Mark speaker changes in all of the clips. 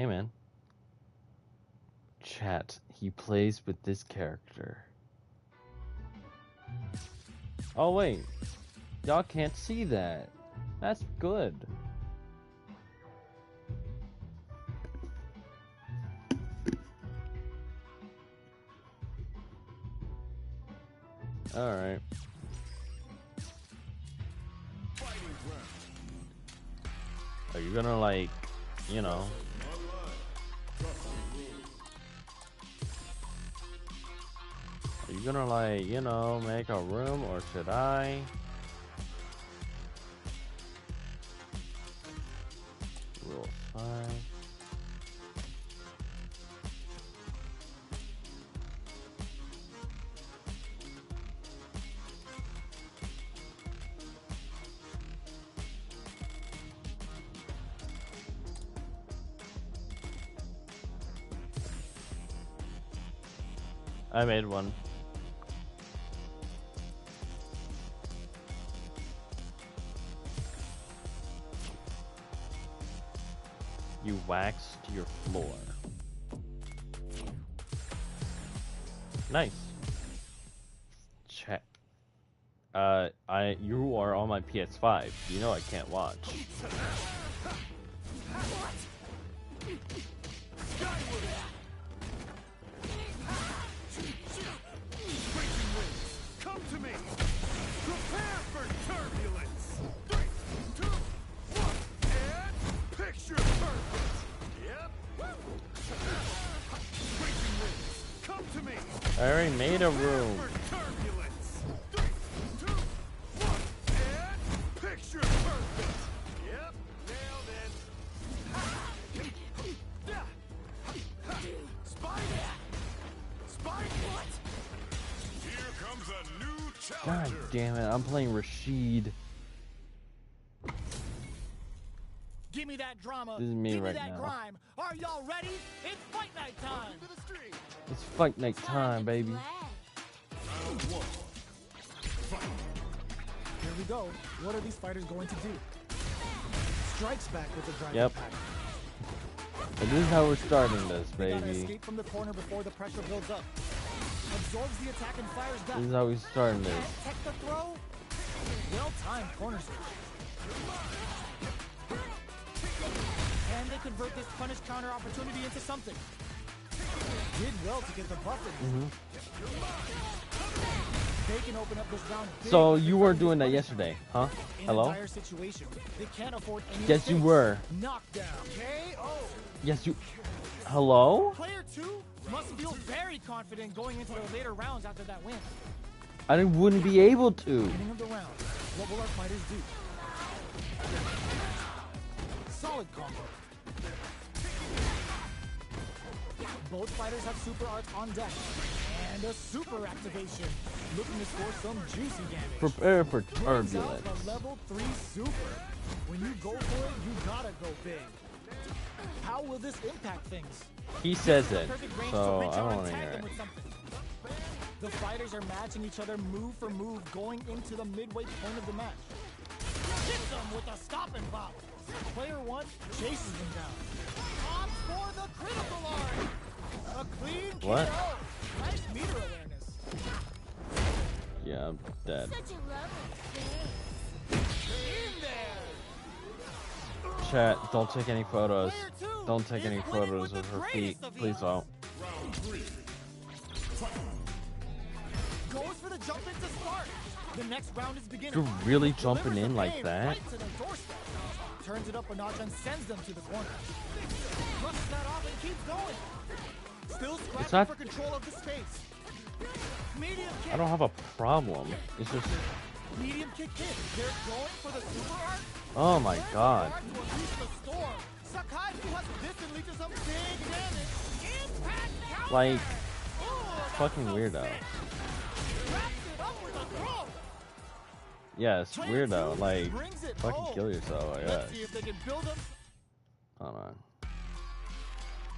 Speaker 1: Hey man. Chat, he plays with this character. Oh wait, y'all can't see that. That's good. Alright. Are you gonna like, you know... Are you gonna like, you know, make a room or should I? Rule 5. I made one. You waxed your floor. Nice. Check. You are on my PS5. You know I can't watch.
Speaker 2: Come to me. Prepare for turbulence. 3, 2, 1, and picture perfect. Yep. Raging winds. Come to me.
Speaker 1: I already made a room.
Speaker 2: Turbulence. 3, 2, 1, and picture perfect. Yep. Nailed it. Spike. Spike. What? Here comes a new
Speaker 1: God
Speaker 2: challenger.
Speaker 1: damn it, I'm playing Rashid.
Speaker 3: Give me that drama.
Speaker 1: This is me
Speaker 3: Give
Speaker 1: right
Speaker 3: me that
Speaker 1: now.
Speaker 3: grime. Are y'all ready? It's fight night time.
Speaker 1: It's fight night time, baby.
Speaker 3: Here we go. What are these fighters going to do? Strikes back with the drive
Speaker 1: Yep.
Speaker 3: impact.
Speaker 1: And this is how we're starting this,
Speaker 3: They gotta
Speaker 1: baby.
Speaker 3: escape from the corner before the pressure builds up. Absorbs the attack and fires back.
Speaker 1: This is how we starting this.
Speaker 3: Tech the throw. Well-timed corner switch. And they convert this punish counter opportunity into something. Did well to get the buff in. They can open up this round.
Speaker 1: So you were doing that yesterday, huh?
Speaker 3: In
Speaker 1: Hello?
Speaker 3: a dire situation, they can't afford any
Speaker 1: Yes, you
Speaker 3: mistakes.
Speaker 1: were.
Speaker 3: Knockdown. KO.
Speaker 1: Yes, you. Hello?
Speaker 3: Player 2 must feel very confident going into the later rounds after that win.
Speaker 1: I wouldn't be able to.
Speaker 3: Beginning of the round. What will our fighters do? Solid combo. Both fighters have super arts on deck. And a super activation. Looking to score some juicy damage.
Speaker 1: Prepare for
Speaker 3: Brings out
Speaker 1: turbulence.
Speaker 3: the level 3 super. When you go for it, you gotta go big. How will this impact things?
Speaker 1: He says it,
Speaker 3: Perfect range
Speaker 1: so
Speaker 3: to reach
Speaker 1: I
Speaker 3: out
Speaker 1: don't
Speaker 3: and
Speaker 1: want to
Speaker 3: tag
Speaker 1: hear
Speaker 3: them
Speaker 1: it.
Speaker 3: with something. The fighters are matching each other move for move going into the midway point of the match. Hits them with a stop and pop. Player 1 chases them down. Opts for the critical art. A clean
Speaker 1: What?
Speaker 3: KO. Nice meter awareness.
Speaker 1: Yeah, I'm dead.
Speaker 4: Such a lovely
Speaker 3: In there.
Speaker 1: Chat, don't take any photos.
Speaker 3: Player 2
Speaker 1: Don't take
Speaker 3: is
Speaker 1: any
Speaker 3: winning
Speaker 1: photos
Speaker 3: with
Speaker 1: of
Speaker 3: the
Speaker 1: her feet.
Speaker 3: greatest of
Speaker 1: Please
Speaker 3: ease.
Speaker 1: don't.
Speaker 3: Goes for the jump in to start. The next round is beginning.
Speaker 1: You're really jumping
Speaker 3: Delivers
Speaker 1: in
Speaker 3: the
Speaker 1: like
Speaker 3: pain
Speaker 1: that?
Speaker 3: right to their doorstep. Turns it up a notch and sends them to the corner. Brushes that off and keeps going. Still scrapping
Speaker 1: not-
Speaker 3: for control of the space. Medium kick.
Speaker 1: I don't have a problem. It's just,
Speaker 3: Medium kick hit. They're going for the super art.
Speaker 1: oh my god.
Speaker 3: Hard to unleash the storm. Sakai has this and leads to some big damage. Impact counter.
Speaker 1: Like,
Speaker 3: Oh, that's
Speaker 1: fucking
Speaker 3: so
Speaker 1: weirdo.
Speaker 3: sick. Wraps it up with a throw.
Speaker 1: Yes, weirdo. Like,
Speaker 3: Brings it
Speaker 1: fucking
Speaker 3: home.
Speaker 1: kill yourself, I
Speaker 3: Let's
Speaker 1: guess.
Speaker 3: see if they can build up.
Speaker 1: Hold on.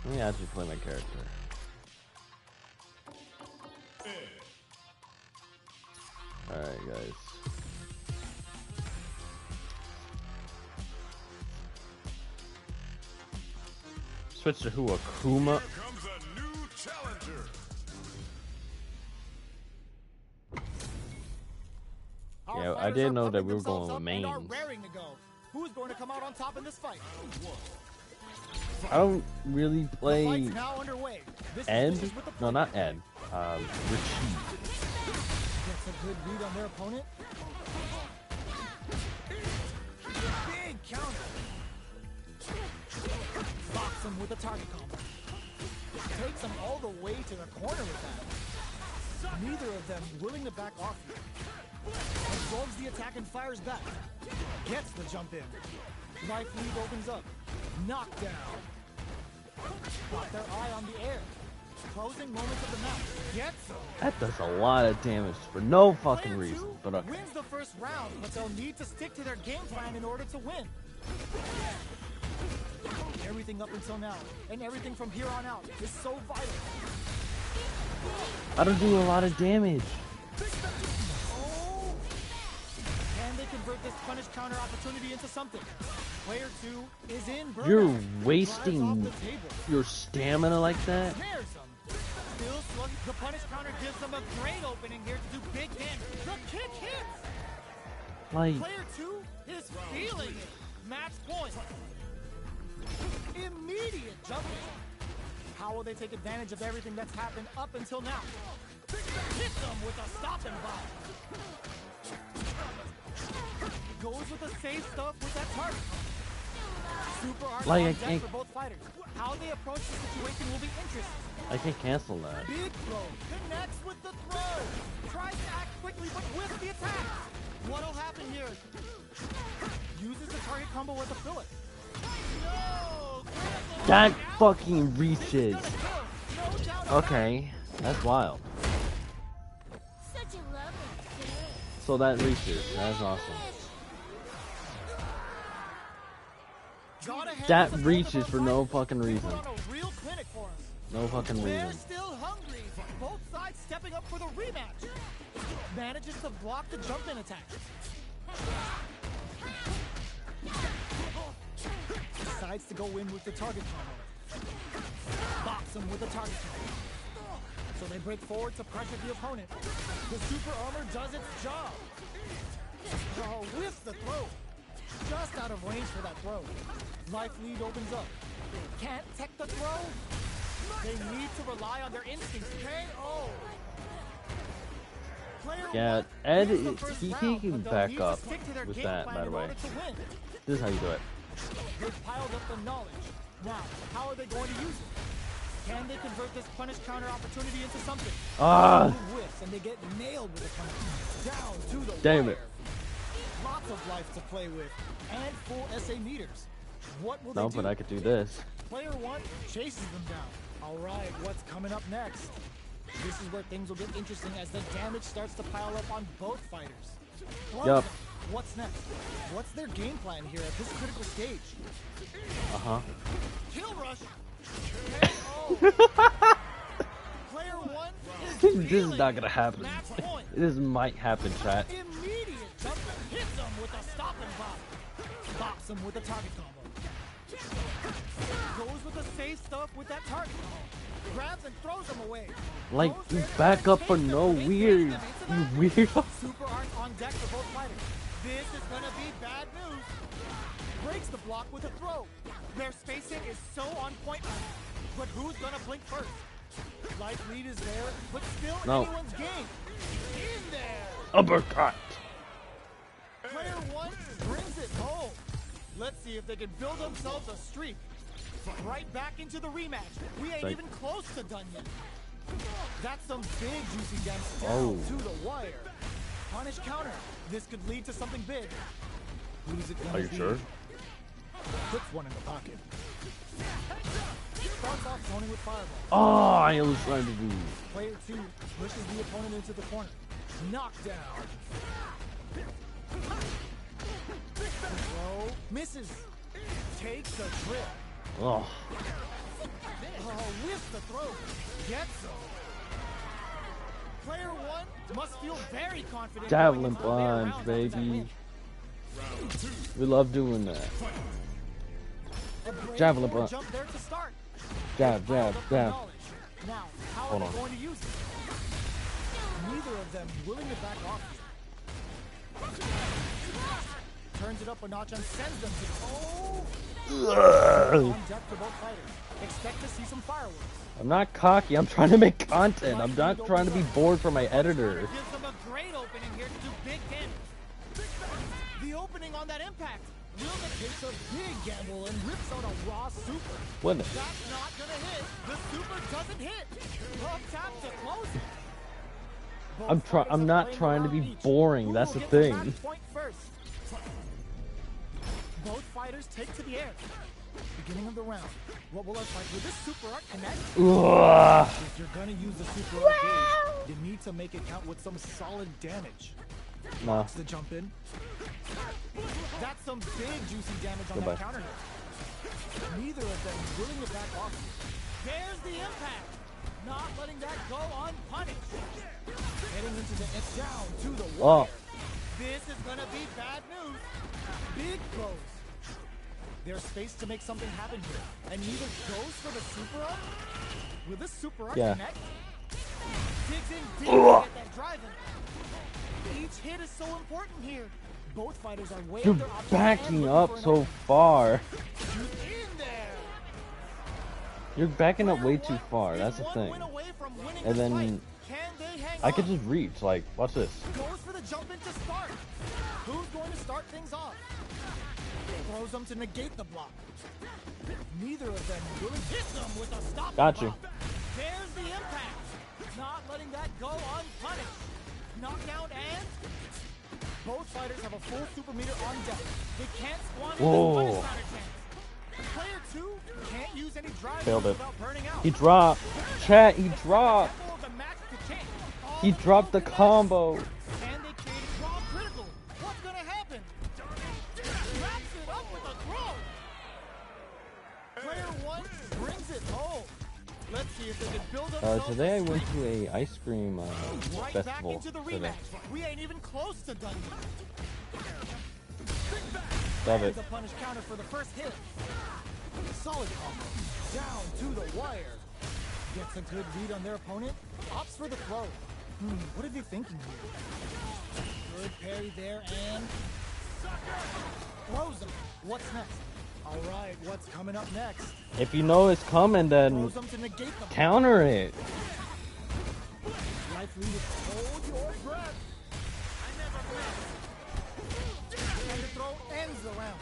Speaker 1: Let me actually play my character. Alright, guys. Just Switch to who? Akuma?
Speaker 2: Here comes a new challenger.
Speaker 3: Our
Speaker 1: Yeah, I
Speaker 3: fighters
Speaker 1: didn't
Speaker 3: are
Speaker 1: know that
Speaker 3: pumping
Speaker 1: we were
Speaker 3: themselves
Speaker 1: going with
Speaker 3: up and are
Speaker 1: mains.
Speaker 3: raring to go. Who's going to come out on top in this fight?
Speaker 1: I don't really
Speaker 3: The
Speaker 1: play
Speaker 3: fight's now underway. This
Speaker 1: Ed.
Speaker 3: is with the
Speaker 1: No,
Speaker 3: point.
Speaker 1: not Ed. Rashid.
Speaker 3: Gets a good read on their opponent. Big counter. Box him with a target combo. Takes him all the way to the corner with that. Neither of them willing to back off here. Absorbs the attack and fires back. Gets the jump in. Life lead opens up. Knockdown. Got their eye on the air. Closing moments of the match. Gets him.
Speaker 1: That does a lot of damage for no fucking
Speaker 3: Player
Speaker 1: reason.
Speaker 3: two
Speaker 1: But okay.
Speaker 3: wins the first round, but they'll need to stick to their game plan in order to win. Everything up until now, and everything from here on out, is so vital.
Speaker 1: I don't do a lot of damage.
Speaker 3: Oh! Can they convert this punish counter opportunity into something? Player two is in burnout.
Speaker 1: You're
Speaker 3: Drives off
Speaker 1: wasting
Speaker 3: the table.
Speaker 1: your stamina like that?
Speaker 3: Snares him. Still slugging. The punish counter gives them a great opening here to do big damage. The kick hits.
Speaker 1: Like,
Speaker 3: Player two is feeling it. Match point. Immediate jumping. How will they take advantage of everything that's happened up until now? Hit them with a stop and block. Goes with the safe stuff with that target. Super hard
Speaker 1: Like,
Speaker 3: on
Speaker 1: I
Speaker 3: deck
Speaker 1: can't-
Speaker 3: for both fighters. How they approach the situation will be interesting.
Speaker 1: I can't cancel that.
Speaker 3: Big throw. Connects with the throw. Tries to act quickly, but with the attack. What'll happen here? Uses the target combo as a filler. No!
Speaker 1: That fucking reaches.
Speaker 3: No doubt.
Speaker 1: Okay, that's wild.
Speaker 4: Such a lovely girl.
Speaker 1: So that reaches. That's awesome. That reaches for no fucking reason.
Speaker 3: On a real clinic for us.
Speaker 1: No fucking
Speaker 3: They're
Speaker 1: reason.
Speaker 3: still hungry. Both sides stepping up for the rematch. Manages to block the jump in attack. Decides to go in with the target combo. Box him with the target combo. So they break forward to pressure the opponent. The super armor does its job. Oh, with the throw. Just out of range for that throw. Life lead opens up. Can't tech the throw. They need to rely on their instincts. KO. Player
Speaker 1: Yeah,
Speaker 3: one
Speaker 1: Ed,
Speaker 3: wins the first
Speaker 1: he
Speaker 3: round,
Speaker 1: can
Speaker 3: but they'll
Speaker 1: back
Speaker 3: need to
Speaker 1: up
Speaker 3: stick to their
Speaker 1: with
Speaker 3: game
Speaker 1: that,
Speaker 3: plan
Speaker 1: by the
Speaker 3: in
Speaker 1: way.
Speaker 3: order to win.
Speaker 1: This is how you do it.
Speaker 3: They've piled up the knowledge. Now, how are they going to use it? Can they convert this punish counter opportunity into something?
Speaker 1: Ah!
Speaker 3: Two whiffs and they get nailed with a punish. Down to the
Speaker 1: Damn
Speaker 3: wire.
Speaker 1: it.
Speaker 3: Lots of life to play with and full SA meters. What will
Speaker 1: No,
Speaker 3: they do?
Speaker 1: but I could do this.
Speaker 3: Player one chases them down. All right, what's coming up next? This is where things will get interesting as the damage starts to pile up on both fighters. Throws
Speaker 1: Yup.
Speaker 3: them. What's next? What's their game plan here at this critical stage?
Speaker 1: Uh-huh.
Speaker 3: Kill rush. KO. Player one is
Speaker 1: This is
Speaker 3: feeling
Speaker 1: not
Speaker 3: it.
Speaker 1: gonna happen.
Speaker 3: Match point.
Speaker 1: This might happen, chat.
Speaker 3: Immediate jump. Hits him with a stop and pop. Box him with a target combo. Goes with the safe stuff with that target combo. Grabs and throws him away.
Speaker 1: Like,
Speaker 3: Goes
Speaker 1: you
Speaker 3: there to
Speaker 1: back up
Speaker 3: chase
Speaker 1: for
Speaker 3: them,
Speaker 1: no
Speaker 3: big
Speaker 1: weird.
Speaker 3: them into
Speaker 1: You
Speaker 3: that.
Speaker 1: weirdo.
Speaker 3: Super art on deck for both fighters. This is gonna be bad news. Breaks the block with a throw. Their spacing is so on point. But who's gonna blink first? Life lead is there, but still
Speaker 1: No.
Speaker 3: anyone's game. In there.
Speaker 1: Uppercut.
Speaker 3: Player one brings it home. Let's see if they can build themselves a streak. Right back into the rematch. We ain't
Speaker 1: Like-
Speaker 3: even close to done yet. That's some big juicy gems down
Speaker 1: Oh.
Speaker 3: to the wire. Punish counter. This could lead to something big. Who's it gonna
Speaker 1: Are you
Speaker 3: be?
Speaker 1: sure?
Speaker 3: Puts one in the pocket. Starts off zoning with fireball.
Speaker 1: Oh, I was trying to do.
Speaker 3: Player two pushes the opponent into the corner. Knockdown. Throw misses. Takes a trip.
Speaker 1: Oh,
Speaker 3: Oh, with the throw. Gets him. Player one must feel very confident.
Speaker 1: javelin
Speaker 3: going into the later
Speaker 1: plunge,
Speaker 3: rounds after that
Speaker 1: baby.
Speaker 3: win.
Speaker 1: We love doing that.
Speaker 3: A brave
Speaker 1: Javelin
Speaker 3: forward
Speaker 1: plunge.
Speaker 3: jump there to start.
Speaker 1: Jab, jab, jab.
Speaker 3: Now, how
Speaker 1: Hold
Speaker 3: are
Speaker 1: on.
Speaker 3: they going to use it? Neither of them willing to back off here. Turns it up a notch and sends them to on deck for both fighters. Expect to see some fireworks.
Speaker 1: I'm not cocky. I'm trying to make content. I'm not trying to be bored for my editor.
Speaker 3: Gives them a great opening here to do big damage. The opening on that impact. Wilma takes a big gamble and rips out a raw super.
Speaker 1: What?
Speaker 3: That's not gonna hit. The super doesn't hit. Up tap to close it.
Speaker 1: I'm not trying to be boring. That's the thing.
Speaker 3: Both fighters take to the air. Beginning of the round. What will our fight with this super arc connect?
Speaker 1: Ugh.
Speaker 3: If you're gonna use the super arc gauge, you need to make it count with some solid damage.
Speaker 1: Nah.
Speaker 3: To jump in. That's some big juicy damage on
Speaker 1: Goodbye.
Speaker 3: that counter hit. Neither of them willing to back off. There's the impact. Not letting that go unpunished. Heading into the down to the wire. This is gonna be bad news. Big blows. There's space to make something happen here. And neither goes for the super arc. Will this super arc connect? Digs in deep to get that drive in. Each hit is so important here. Both fighters are way
Speaker 1: You're
Speaker 3: up their options
Speaker 1: backing
Speaker 3: and
Speaker 1: up
Speaker 3: looking
Speaker 1: so
Speaker 3: for
Speaker 1: far.
Speaker 3: He's in there.
Speaker 1: You're backing up way too far. That's the thing. And then I could just reach. Like, watch this.
Speaker 3: Goes for the jump in to start. Who's going to start things off? Throws them to negate the block. Neither of them really hit them with a stop.
Speaker 1: Got you.
Speaker 3: There's the impact. Not letting that go unpunished. Knockdown and both fighters have a full super meter on deck. They can't squander this punish counter chance. Player 2 can't use any drive
Speaker 1: Failed it.
Speaker 3: without burning out.
Speaker 1: He dropped. Chat, he dropped.
Speaker 3: Tempo of the match to change.
Speaker 1: He dropped the combo.
Speaker 3: And they created draw critical. What's gonna happen? Wraps it up with a throw. Player 1 brings it home. Let's see if they can build up.
Speaker 1: Today I went to a ice cream
Speaker 3: right back
Speaker 1: festival
Speaker 3: into the
Speaker 1: today.
Speaker 3: rematch. We ain't even close to done yet.
Speaker 1: Love it.
Speaker 3: The punish counter for the first hit. Solid combo. Down to the wire. Gets a good read on their opponent. Opts for the throw. What are they thinking here? Good parry there and throws him. What's next? All right, what's coming up next?
Speaker 1: If you know it's coming, then
Speaker 3: Throws him to negate them.
Speaker 1: counter it.
Speaker 3: Life lead is hold your breath. I never miss. And the throw ends the round.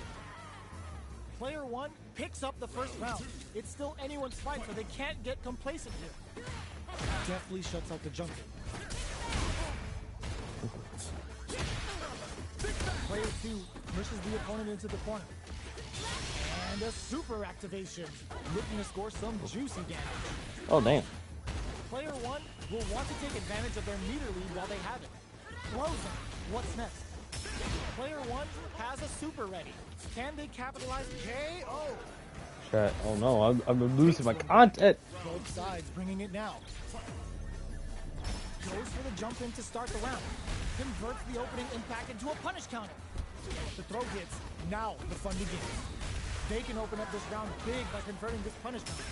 Speaker 3: Player 1 picks up the first round. It's still anyone's fight, so they can't get complacent here. Deftly shuts out the jump. Player 2 pushes the opponent into the corner. And a super activation, looking to score some juicy damage.
Speaker 1: Oh, damn.
Speaker 3: Player 1 will want to take advantage of their meter lead while they have it. Throws them. What's next? Player 1 has a super ready. Can they capitalize? KO.
Speaker 1: Chat. Oh no, I'm losing my content.
Speaker 3: Both sides bringing it now. Goes for the jump in to start the round. Converts the opening impact into a punish counter. The throw hits. Now the fun begins. They can open up this round big by converting this punish counter.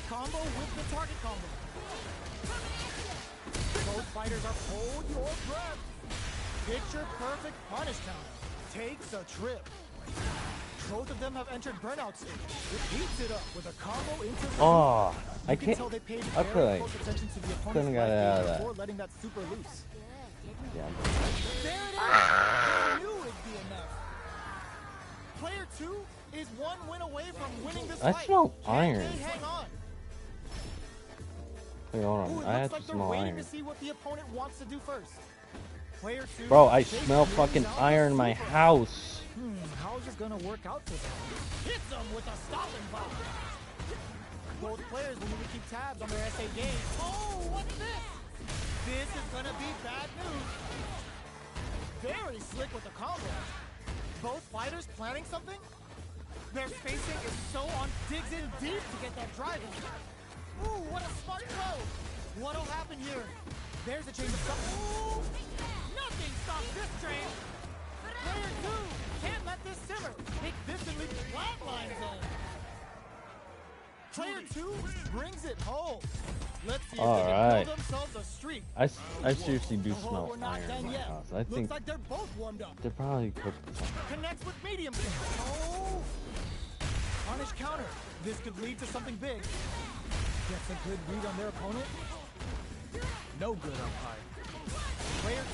Speaker 3: Combo with the target combo. Both fighters are hold your breath. Picture perfect punish counter. Takes a trip. Both of them have entered burnout stage. Repeats it up with a combo into the
Speaker 1: Oh, I
Speaker 3: You can
Speaker 1: can't.
Speaker 3: tell they paid
Speaker 1: I
Speaker 3: very
Speaker 1: feel
Speaker 3: close attention to the opponent's
Speaker 1: couldn't get
Speaker 3: fight
Speaker 1: it out of that.
Speaker 3: before letting that super loose.
Speaker 1: Yeah.
Speaker 3: There it is! I knew it'd be enough. Player 2 is one win away from winning this
Speaker 1: I
Speaker 3: fight.
Speaker 1: smell
Speaker 3: Can
Speaker 1: iron.
Speaker 3: they hang on?
Speaker 1: Wait, hold
Speaker 3: Ooh,
Speaker 1: on.
Speaker 3: it
Speaker 1: I have
Speaker 3: looks
Speaker 1: to
Speaker 3: like they're
Speaker 1: smell
Speaker 3: waiting
Speaker 1: iron.
Speaker 3: to see what the opponent wants to do first. Player 2
Speaker 1: Bro, I
Speaker 3: takes
Speaker 1: smell
Speaker 3: moves
Speaker 1: fucking
Speaker 3: out
Speaker 1: iron in
Speaker 3: the
Speaker 1: my
Speaker 3: super.
Speaker 1: house.
Speaker 3: How is this gonna work out for them? Hits them with a stopping block. Both players will need to keep tabs on their SA game. Oh, what's this? This is gonna be bad news. Very slick with the combo. Both fighters planning something? Their spacing is so on, digs in deep to get that drive in. Ooh, what a smart throw. What'll happen here? There's a change of stuff. Ooh, nothing stops this train. Player 2 can't let this simmer. Take this and leave flatlines in. Player 2 brings it home. Let's see if
Speaker 1: All
Speaker 3: they can
Speaker 1: right.
Speaker 3: build themselves a streak.
Speaker 1: I seriously do
Speaker 3: Oh,
Speaker 1: smell
Speaker 3: we're not
Speaker 1: iron in
Speaker 3: done
Speaker 1: my
Speaker 3: yet.
Speaker 1: house. I
Speaker 3: Looks
Speaker 1: think
Speaker 3: like they're both warmed up.
Speaker 1: they're probably cooked.
Speaker 3: Connects with medium kick. Oh! Punish counter. This could lead to something big. Gets a good read on their opponent. No good up high. Player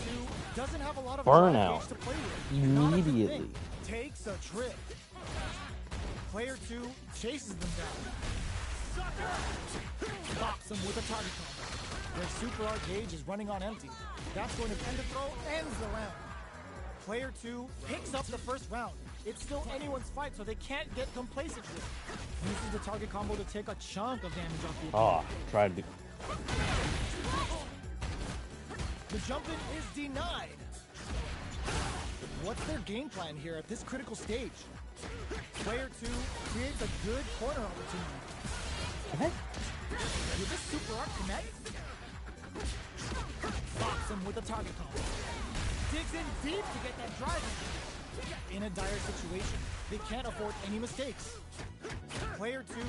Speaker 3: 2 doesn't have a lot of
Speaker 1: Burnout.
Speaker 3: gauge to play with. Not a good
Speaker 1: Immediately.
Speaker 3: thing. Takes a trip. Player 2 chases them down. Sucker! Bops them with a target combo. Their super art gauge is running on empty. That's going to end the throw, ends the round. Player 2 picks up the first round. It's still anyone's fight, so they can't get complacent here. Uses the target combo to take a chunk of damage off the opponent.
Speaker 1: Oh, tried to.
Speaker 3: The jump in is denied. What's their game plan here at this critical stage? Player 2 creates a good corner opportunity. Will this super art connect? Box him with a target combo. Digs in deep to get that drive in. In a dire situation, they can't afford any mistakes. Player 2 in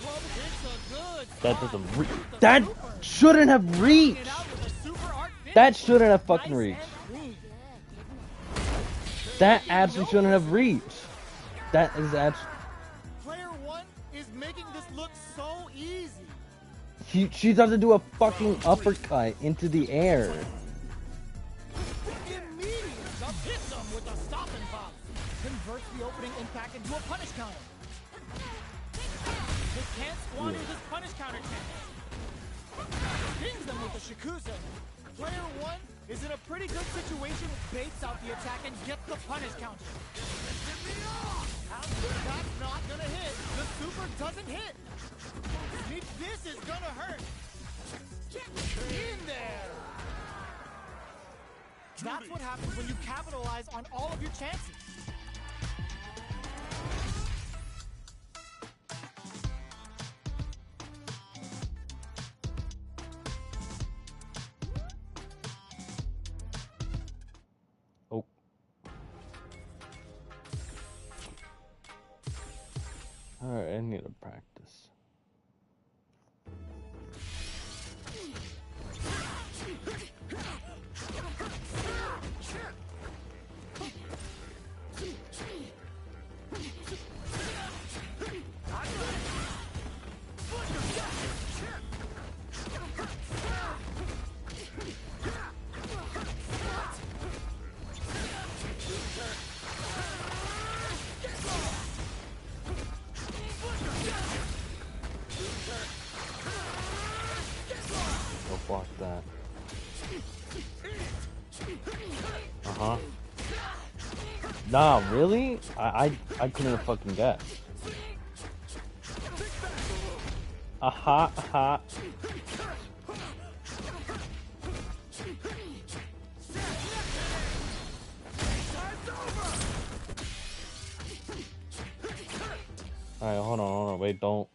Speaker 3: trouble. It's a good
Speaker 1: That
Speaker 3: spot
Speaker 1: doesn't
Speaker 3: with the
Speaker 1: that
Speaker 3: super.
Speaker 1: shouldn't have reached.
Speaker 3: It out with a super art finish.
Speaker 1: That shouldn't have fucking
Speaker 3: Nice
Speaker 1: reached.
Speaker 3: and clean.
Speaker 1: That actually shouldn't have reached. That is actually.
Speaker 3: Player 1 is making this look so easy.
Speaker 1: She doesn't do a fucking uppercut into the air.
Speaker 3: Immediate jump hits him with a stop and pop. Converts the opening impact into a punish counter. They can't squander this punish counter chance. Stings them with a Shikusen. Player 1 is in a pretty good situation, baits out the attack and gets the punish counter. That's not gonna hit. The super doesn't hit. This is gonna hurt. In there. That's what happens when you capitalize on all of your chances.
Speaker 1: Oh. Alright, I need to practice. Oh, fuck that. Uh-huh. Nah, really? I couldn't have fucking guessed. Aha, aha. Alright, hold on, wait, don't.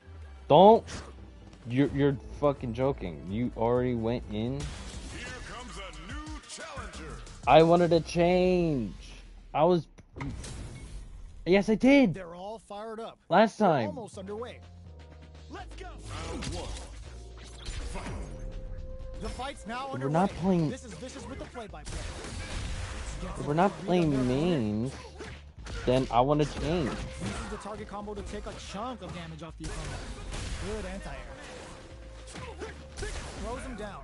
Speaker 1: You're fucking joking. You already went in?
Speaker 2: Here comes a new challenger.
Speaker 1: I wanted to change. Yes, I did.
Speaker 3: They're all fired up.
Speaker 1: Last
Speaker 3: They're
Speaker 1: time.
Speaker 3: almost underway. Let's go.
Speaker 2: Round 1. Fight.
Speaker 3: The fight's now
Speaker 1: We're
Speaker 3: underway.
Speaker 1: not playing-
Speaker 3: This is Vicious with the play-by-play.
Speaker 1: If we're not playing mains, then I want to change.
Speaker 3: Uses the target combo to take a chunk of damage off the opponent. Good anti-air. Throws him down.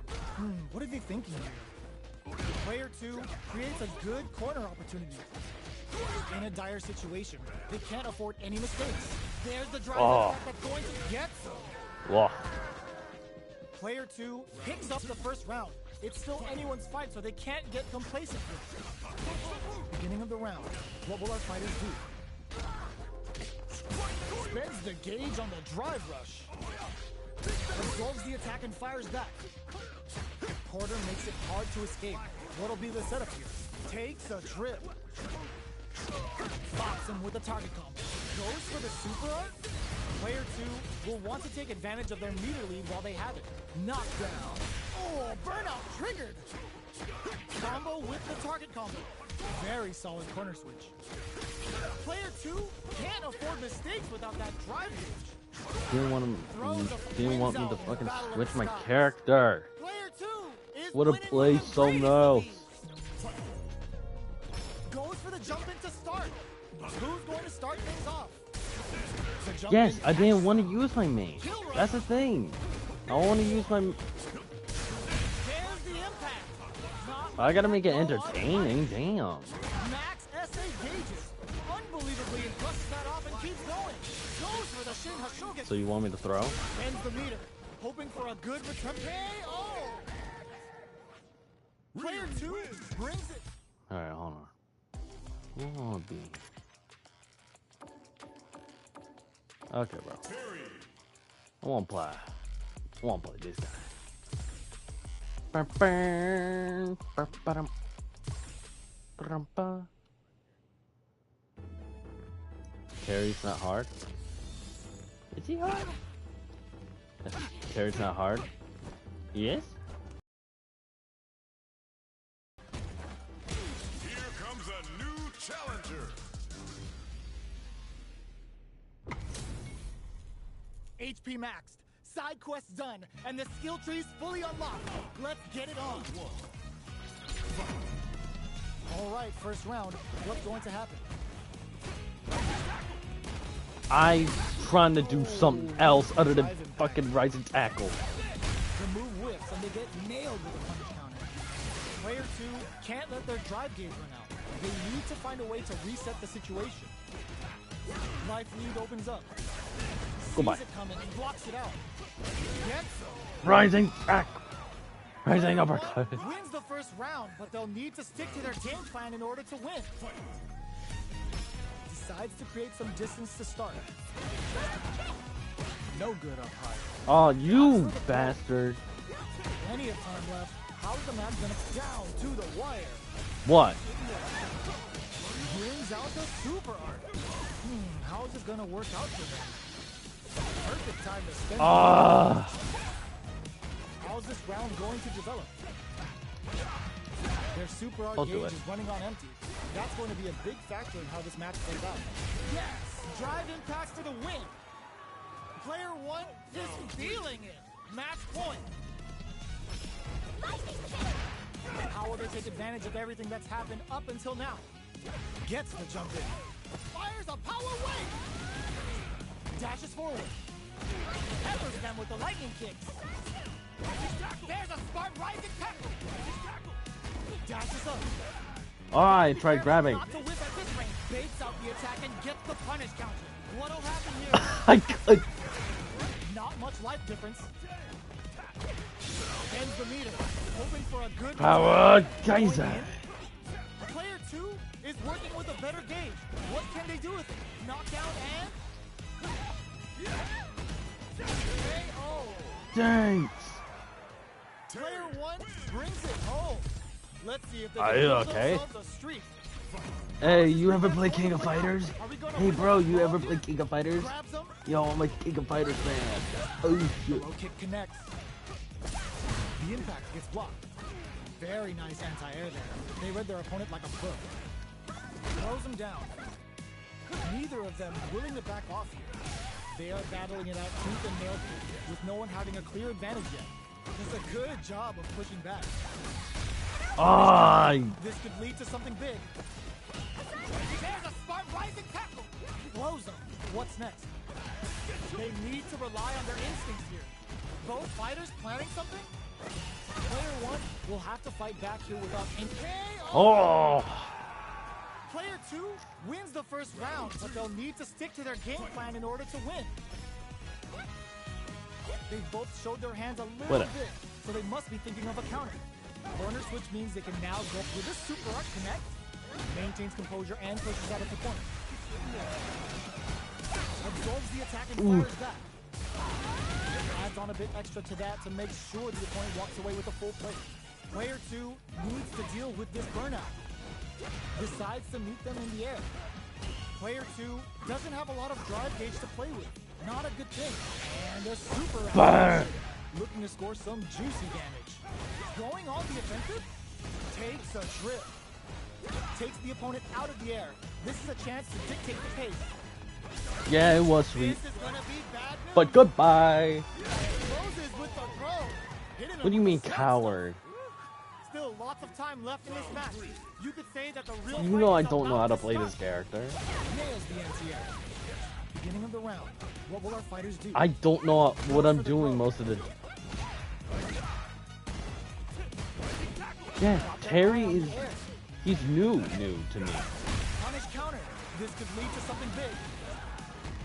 Speaker 3: What are they thinking here? Player 2 creates a good corner opportunity. In a dire situation, they can't afford any mistakes. There's the drive attack that's going to get them.
Speaker 1: Whoa.
Speaker 3: Player 2 picks up the first round. It's still anyone's fight, so they can't get complacent here. Beginning of the round. What will our fighters do? Spends the gauge on the drive rush. Absorbs the attack and fires back. Porter makes it hard to escape. What'll be the setup here? Takes a trip. Bops him with a target combo. Goes for the super art. Player 2 will want to take advantage of their meter lead while they have it. Knockdown. Oh, burnout triggered. Combo with the target combo. Very solid corner switch. Player 2 can't afford mistakes without that drive gauge.
Speaker 1: didn't want me to fucking switch my character.
Speaker 3: Player 2 is
Speaker 1: Would have
Speaker 3: winning
Speaker 1: played
Speaker 3: with a
Speaker 1: something
Speaker 3: great
Speaker 1: else.
Speaker 3: lead. Goes for the jump in to start. Who's going to start things off? The jump
Speaker 1: Yes,
Speaker 3: in
Speaker 1: I didn't
Speaker 3: catches
Speaker 1: want to use my main. That's the thing. I want to use my.
Speaker 3: There's the impact. Not
Speaker 1: I gotta make it
Speaker 3: no
Speaker 1: entertaining. Damn.
Speaker 3: Max SA gauges. Unbelievably, and busts that off and keeps going. Goes for the Shin Hashogen.
Speaker 1: So you want me to throw?
Speaker 3: Ends the meter. Hoping for a good return. KO! Player 2 brings it.
Speaker 1: All right, hold on. Oh, B. Okay, bro. I won't play. I won't play this guy. Carry's not hard. Is he hard? Carry's not hard. He is?
Speaker 2: Here comes a new challenger.
Speaker 3: HP maxed. Side quests done. And the skill tree's fully unlocked. Let's get it on. Alright, first round. What's going to happen?
Speaker 1: I'm trying to do something else other than fucking rising tackle.
Speaker 3: The move whiffs and they get nailed with a punish counter. Player 2 can't let their drive gauge run out. They need to find a way to reset the situation. Life lead opens up.
Speaker 1: Goodbye.
Speaker 3: Sees it coming and blocks it out. Gets
Speaker 1: Rising tackle. Rising uppercut.
Speaker 3: wins the first round, but they'll need to stick to their game plan in order to win. Decides to create some distance to start. No good up high.
Speaker 1: Oh, you bastard.
Speaker 3: Plenty of time left. How's the match gonna down to the wire?
Speaker 1: What?
Speaker 3: Brings out the super art. How is this gonna work out for them? Perfect time to spend. How's this round going to develop? Their super art
Speaker 1: I'll do
Speaker 3: gauge
Speaker 1: it.
Speaker 3: is running on empty. That's going to be a big factor in how this match plays out. Yes! Drive impacts for the win! Player 1 is feeling it! Match point! How will they take advantage of everything that's happened up until now? Gets the jump in. Fires a power wave! Dashes forward. Peppers them with the lightning kicks. There's a smart rising tackle! Dashes up.
Speaker 1: Oh, I tried grabbing.
Speaker 3: Not to whip at this range. Baits out the attack and gets the punish counter. What'll happen here?
Speaker 1: I could.
Speaker 3: Not much life difference. Ends the meter. Hoping for a good
Speaker 1: Power Geyser.
Speaker 3: Player 2 is working with a better gauge. What can they do with it? Knockdown and... KO.
Speaker 1: Thanks.
Speaker 3: Player 1 brings it home. Let's see if they
Speaker 1: Are
Speaker 3: can
Speaker 1: you
Speaker 3: build
Speaker 1: okay?
Speaker 3: themselves a streak.
Speaker 1: Hey, you ever play King of Fighters?
Speaker 3: Are we gonna
Speaker 1: Hey,
Speaker 3: win
Speaker 1: bro,
Speaker 3: the
Speaker 1: you
Speaker 3: ball
Speaker 1: ever
Speaker 3: here?
Speaker 1: play King of Fighters?
Speaker 3: Grabs them.
Speaker 1: Yo, I'm a King of Fighters fan. Oh, shit.
Speaker 3: Low kick connects. The impact gets blocked. Very nice anti-air there. They read their opponent like a book. Throws him down. Neither of them willing to back off here. They are battling it out tooth and nail with no one having a clear advantage yet. Does a good job of pushing back.
Speaker 1: Ah,
Speaker 3: This could lead to something big. There's a smart rising tackle. Blows them. What's next? They need to rely on their instincts here. Both fighters planning something? Player 1 will have to fight back here without any KO.
Speaker 1: oh.
Speaker 3: Player 2 wins the first round, but they'll need to stick to their game plan in order to win. They both showed their hands a little
Speaker 1: What a-
Speaker 3: bit, so they must be thinking of a counter. Corner switch means they can now go with this super art connect, maintains composure and pushes out its opponent. Absorbs the attack and fires back. Adds on a bit extra to that to make sure the opponent walks away with a full plate. Player 2 needs to deal with this burnout. Decides to meet them in the air. Player 2 doesn't have a lot of drive gauge to play with. Not a good thing. And a super
Speaker 1: Burn.
Speaker 3: looking to score some juicy damage. Going on the offensive, takes a trip. Takes the opponent out of the air. This is a chance to dictate the pace.
Speaker 1: Yeah, it was sweet.
Speaker 3: This is gonna be bad news.
Speaker 1: But goodbye.
Speaker 3: Closes with the throw. Hitting
Speaker 1: What do you
Speaker 3: him
Speaker 1: mean,
Speaker 3: with the
Speaker 1: coward?
Speaker 3: Still lots of time left in this match. You could say that the real
Speaker 1: You know I
Speaker 3: fight is
Speaker 1: don't know how to
Speaker 3: about
Speaker 1: play
Speaker 3: start.
Speaker 1: this character.
Speaker 3: Nails the anti-air. Beginning of the round. What will our fighters do?
Speaker 1: I don't know what I'm doing most of the... Yeah, Terry is... He's new to me.
Speaker 3: Punish counter. This could lead to something big.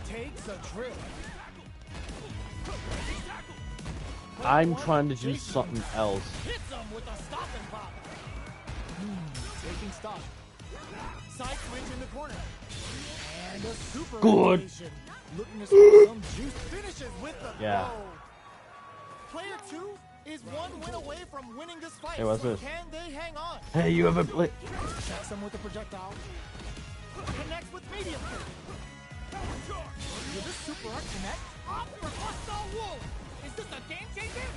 Speaker 3: Takes a trip.
Speaker 1: I'm trying to do something else.
Speaker 3: Hits him with a stop and pop. Taking stock. Side switch in the corner. And a super
Speaker 1: Good.
Speaker 3: activation. Looking to score some juice. Finishes with the
Speaker 1: Yeah.
Speaker 3: throw. Player 2 is one win away from winning this fight.
Speaker 1: Hey, what's this?
Speaker 3: Can they hang on?
Speaker 1: Hey, you ever play...
Speaker 3: Checks him with a projectile. Connects with medium kick. Will this super art connect? Off for hostile wolf. Is this a game changer?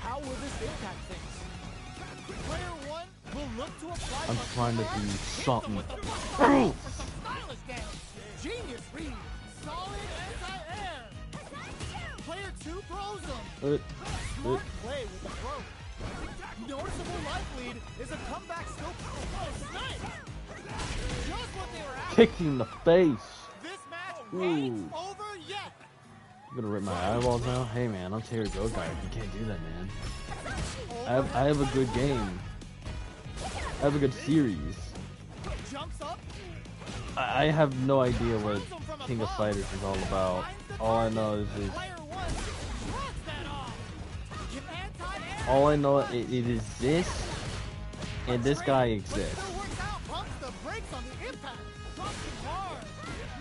Speaker 3: How will this impact things? Player 1 will look to apply.
Speaker 1: I'm
Speaker 3: a
Speaker 1: trying to
Speaker 3: strong
Speaker 1: do
Speaker 3: hit them
Speaker 1: something.
Speaker 3: with a hostile wolf for some stylish damage. Genius read. Solid anti-air. Player 2 throws him. Smart play with the throw. Noticeable life lead is a comeback still. Oh, nice. Just what they were after.
Speaker 1: Kicked in the face.
Speaker 3: This match
Speaker 1: Ooh.
Speaker 3: ain't over yet.
Speaker 1: You gonna rip my eyeballs now? Hey man, I'm Terry Go Guy. You can't do that, man. I have a good game. I have a good series.
Speaker 3: Jumps up.
Speaker 1: I have no idea what King of Fighters is all about. All I know is
Speaker 3: Player 1 cuts that off. Can anti-air.
Speaker 1: all I know it is this, and this guy exists.
Speaker 3: But still works out. Pumps the brakes on the impact. Pumps it hard.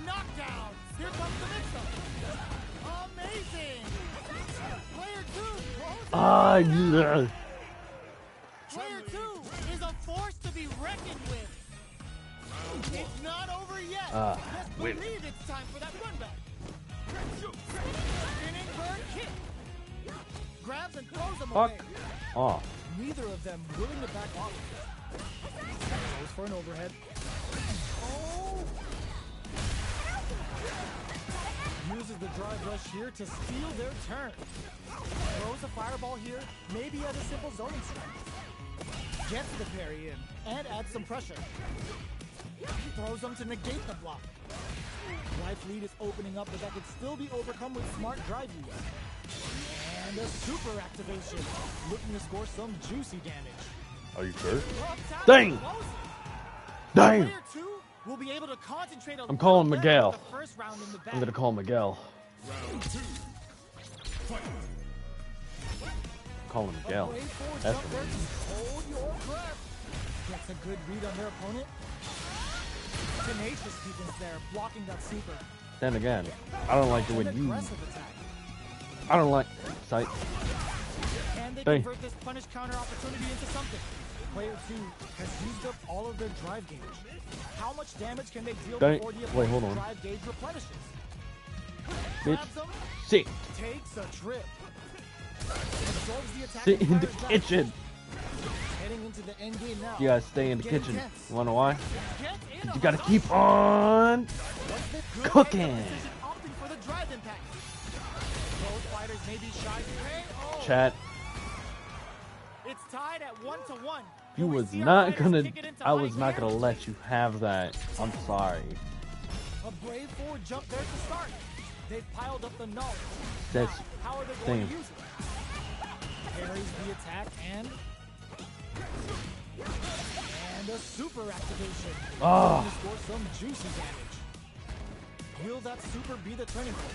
Speaker 3: Knockdown. Here comes the mix-up. Amazing. Player 2 throws
Speaker 1: Ah, yeah.
Speaker 3: Player 2 is a force to be reckoned with. It's not over yet. Let's
Speaker 1: win.
Speaker 3: believe it's time for that run back. Spinning bird kick. Grabs and throws him
Speaker 1: Fuck
Speaker 3: away.
Speaker 1: off.
Speaker 3: Neither of them willing to back off. Goes for an overhead. Oh! Uses the drive rush here to steal their turn. Throws a fireball here, maybe as a simple zoning strike. Gets the parry in and adds some pressure. Throws them to negate the block. Life lead is opening up, but that could still be overcome with smart drive use. And a super activation, looking to score some juicy damage.
Speaker 1: Are you sure?
Speaker 3: Up top,
Speaker 1: Dang!
Speaker 3: closes.
Speaker 1: Damn!
Speaker 3: Player 2 will be able to concentrate a
Speaker 1: I'm calling
Speaker 3: little better
Speaker 1: Miguel.
Speaker 3: with the first round in the bag.
Speaker 1: I'm gonna call Miguel.
Speaker 2: Round 2. Fight.
Speaker 1: Call him Miguel.
Speaker 3: Brave forward
Speaker 1: That's
Speaker 3: jump
Speaker 1: the
Speaker 3: there
Speaker 1: name.
Speaker 3: to hold your breath. Gets a good read on their opponent. Tenacious defense there, blocking that super.
Speaker 1: Then again, I don't like the way
Speaker 3: An
Speaker 1: you.
Speaker 3: aggressive attack.
Speaker 1: I don't like sight.
Speaker 3: Can they
Speaker 1: Hey.
Speaker 3: convert this punish counter opportunity into something? Player 2 has used up all of their drive gauge. How much damage can they deal
Speaker 1: Dang.
Speaker 3: before the
Speaker 1: Wait, hold
Speaker 3: opponent's
Speaker 1: on.
Speaker 3: drive gauge replenishes?
Speaker 1: Bitch.
Speaker 3: Grabs them,
Speaker 1: Sit.
Speaker 3: takes a trip. Absorbs the attack
Speaker 1: Sit
Speaker 3: and
Speaker 1: in the
Speaker 3: fires back.
Speaker 1: kitchen.
Speaker 3: Heading into the end game now.
Speaker 1: You gotta stay in the
Speaker 3: Getting
Speaker 1: kitchen.
Speaker 3: tense.
Speaker 1: You wanna know why?
Speaker 3: Get in
Speaker 1: You gotta keep on
Speaker 3: Good
Speaker 1: cooking.
Speaker 3: angle position, opting for the drive impact. Both fighters may be shy. Hey, oh.
Speaker 1: Chat.
Speaker 3: It's tied at 1-1.
Speaker 1: You
Speaker 3: Will we
Speaker 1: was
Speaker 3: see our
Speaker 1: not
Speaker 3: fighters
Speaker 1: gonna.
Speaker 3: kick it into
Speaker 1: I was
Speaker 3: high
Speaker 1: not
Speaker 3: gear?
Speaker 1: gonna let you have that. I'm sorry.
Speaker 3: A brave forward jump there to start. They've piled up the knowledge.
Speaker 1: That's
Speaker 3: Now, how are they going
Speaker 1: thing.
Speaker 3: to use it? Parries the attack and a super activation.
Speaker 1: Ah.
Speaker 3: To score some juicy damage. Will that super be the turning point?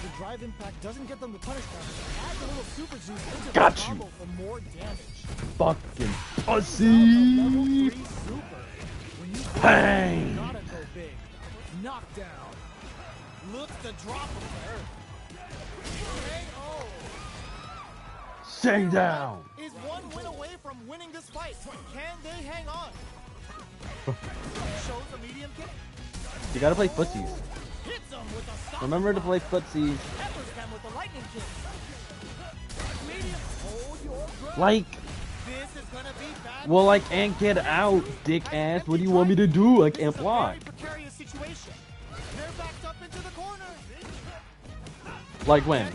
Speaker 3: The drive impact doesn't get them the punish counter. Add a little super juice into
Speaker 1: Got
Speaker 3: the
Speaker 1: you.
Speaker 3: combo for more damage.
Speaker 1: fucking
Speaker 3: Level
Speaker 1: pussy.
Speaker 3: 3 super. When you
Speaker 1: Bang.
Speaker 3: you gotta go big. Knockdown. Looks to drop him there. KO.
Speaker 1: Stay down.
Speaker 3: Is one win away from winning this fight. Can they hang on? Shows a medium kick.
Speaker 1: You gotta play footsies.
Speaker 3: Hits him with a stop.
Speaker 1: Remember to play footsies.
Speaker 3: Peppers them with the lightning kick. Medium. Hold your breath.
Speaker 1: Like
Speaker 3: This is gonna be bad.
Speaker 1: Well, I can't get out, dick ass. What do you want me to do? I can't block.
Speaker 3: Very precarious situation. They're backed up into the corner.
Speaker 1: Like when?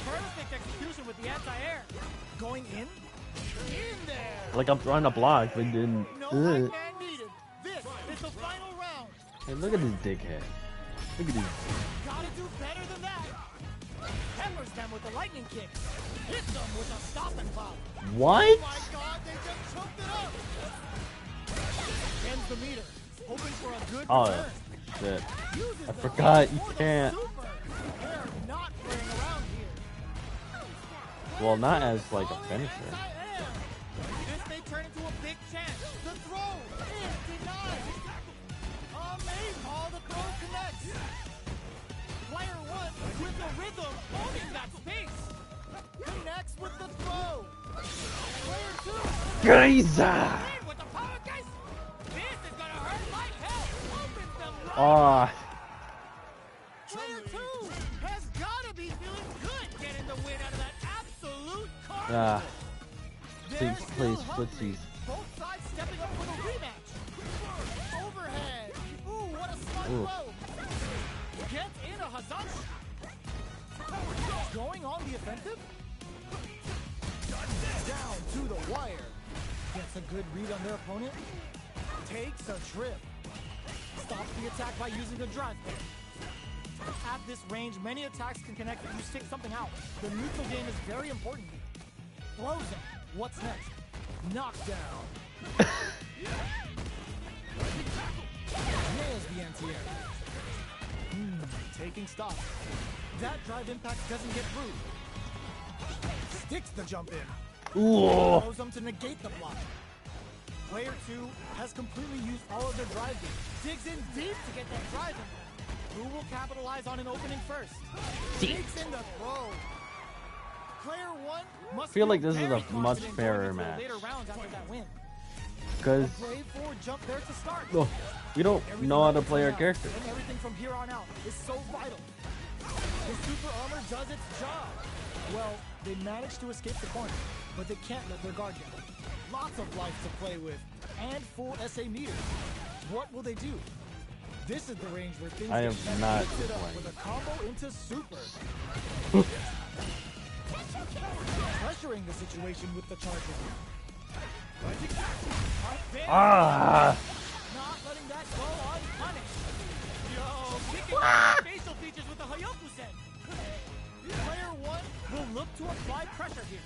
Speaker 3: Perfect execution with the anti-air. Going in there.
Speaker 1: Like I'm trying to block, but didn't.
Speaker 3: No hype man needed. This is the final round.
Speaker 1: Hey, look at this dickhead. Look at this.
Speaker 3: Gotta do better than that. Peppers them with the lightning kick. Hit them with a stop and pop.
Speaker 1: What?
Speaker 3: Oh my god, they just choked it up. Ends the meter. Hoping for a good
Speaker 1: Oh,
Speaker 3: return.
Speaker 1: shit.
Speaker 3: Uses
Speaker 1: I
Speaker 3: the
Speaker 1: forgot
Speaker 3: kick
Speaker 1: you
Speaker 3: for the
Speaker 1: can't.
Speaker 3: super. They're not playing around here.
Speaker 1: Well, not as like a finisher.
Speaker 3: Anti-air. This may turn into a big chance. The throw is denied. Amazing how the throw connects. Player one with the rhythm, owning that space. Connects with the throw. Player two.
Speaker 1: Geyser!
Speaker 3: With the power case. This is gonna hurt like hell. Opens them right.
Speaker 1: Ah,
Speaker 3: Player two has gotta be feeling good getting the win out of that absolute carnage.
Speaker 1: ah.
Speaker 3: They're
Speaker 1: Please,
Speaker 3: still
Speaker 1: please,
Speaker 3: hungry.
Speaker 1: footsies.
Speaker 3: Both sides stepping up for the rematch. Overhead. Ooh, what a smart
Speaker 1: Ooh.
Speaker 3: blow. Gets in a Hazanshi. Going on the offensive. Down to the wire. Gets a good read on their opponent. Takes a trip. Stops the attack by using a drive kick. At this range, many attacks can connect if you stick something out. The neutral game is very important here. Throws him. What's next? Knockdown. Nails the anti-air. Taking stock. That drive impact doesn't get through. Sticks the jump in.
Speaker 1: Ooh.
Speaker 3: Throws them to negate the block. Player two has completely used all of their drive beat. Digs in deep to get that drive impact. Who will capitalize on an opening first? Digs in the throw. Player one must
Speaker 1: I feel like this is
Speaker 3: very
Speaker 1: a much
Speaker 3: confident
Speaker 1: fairer
Speaker 3: going into the
Speaker 1: match.
Speaker 3: later rounds after that win.
Speaker 1: Because
Speaker 3: Brave forward jump there to start.
Speaker 1: we don't know how to play our character.
Speaker 3: And everything from here on out is so vital. The super armor does its job. Well, they managed to escape the corner, but they can't let their guard down. Lots of life to play with, and full SA meters. What will they do? This is the range where things
Speaker 1: I
Speaker 3: get
Speaker 1: have
Speaker 3: messy.
Speaker 1: not
Speaker 3: Mix it up
Speaker 1: played.
Speaker 3: with a combo into super. Pressuring the situation with the charger.
Speaker 1: Ah!
Speaker 3: Not letting that go unpunished. Yo, kicking out facial features with the Hayoku-sen. Player one will look to apply pressure here.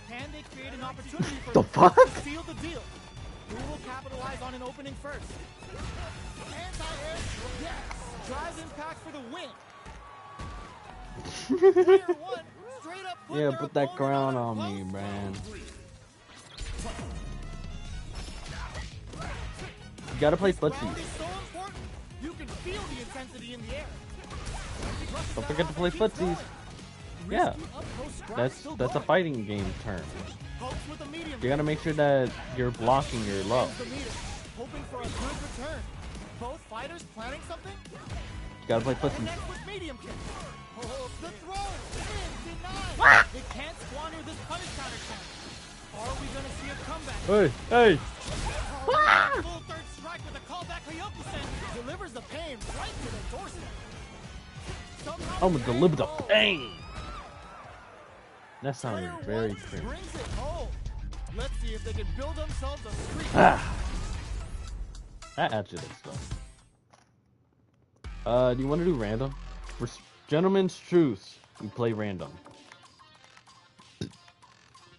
Speaker 3: Can they create an opportunity for
Speaker 1: The fuck?
Speaker 3: to seal the deal? Who will capitalize on an opening first? Anti-air, yes. Drives impact for the win. Player one, straight up
Speaker 1: Yeah,
Speaker 3: their
Speaker 1: put that
Speaker 3: opponent
Speaker 1: crown
Speaker 3: a
Speaker 1: on me,
Speaker 3: close
Speaker 1: man.
Speaker 2: Three.
Speaker 1: You gotta play
Speaker 3: This round
Speaker 1: footsies.
Speaker 3: is so important. You can feel the intensity in the air.
Speaker 1: Don't forget to play footsies. Yeah, that's a fighting game term. You gotta make sure that you're blocking your low.
Speaker 3: Hoping for a good return. Both fighters planning something.
Speaker 1: You gotta play footsies.
Speaker 3: Connect with medium kick. Oh, the throw is denied. They can't squander this punish counter chance. Are we gonna see a comeback?
Speaker 1: Hey, hey!
Speaker 3: Full third strike with a callback Hayoku-sen delivers the pain right to the doorstep. Somehow
Speaker 1: I'm gonna deliver the
Speaker 3: goes.
Speaker 1: pain. That sounded
Speaker 3: Player
Speaker 1: very
Speaker 3: one
Speaker 1: cringe.
Speaker 3: brings it home. Let's see if they can build themselves a streak.
Speaker 1: Ah. That actually looks fun. Do you want to do random? For Gentleman's Truce, we play random.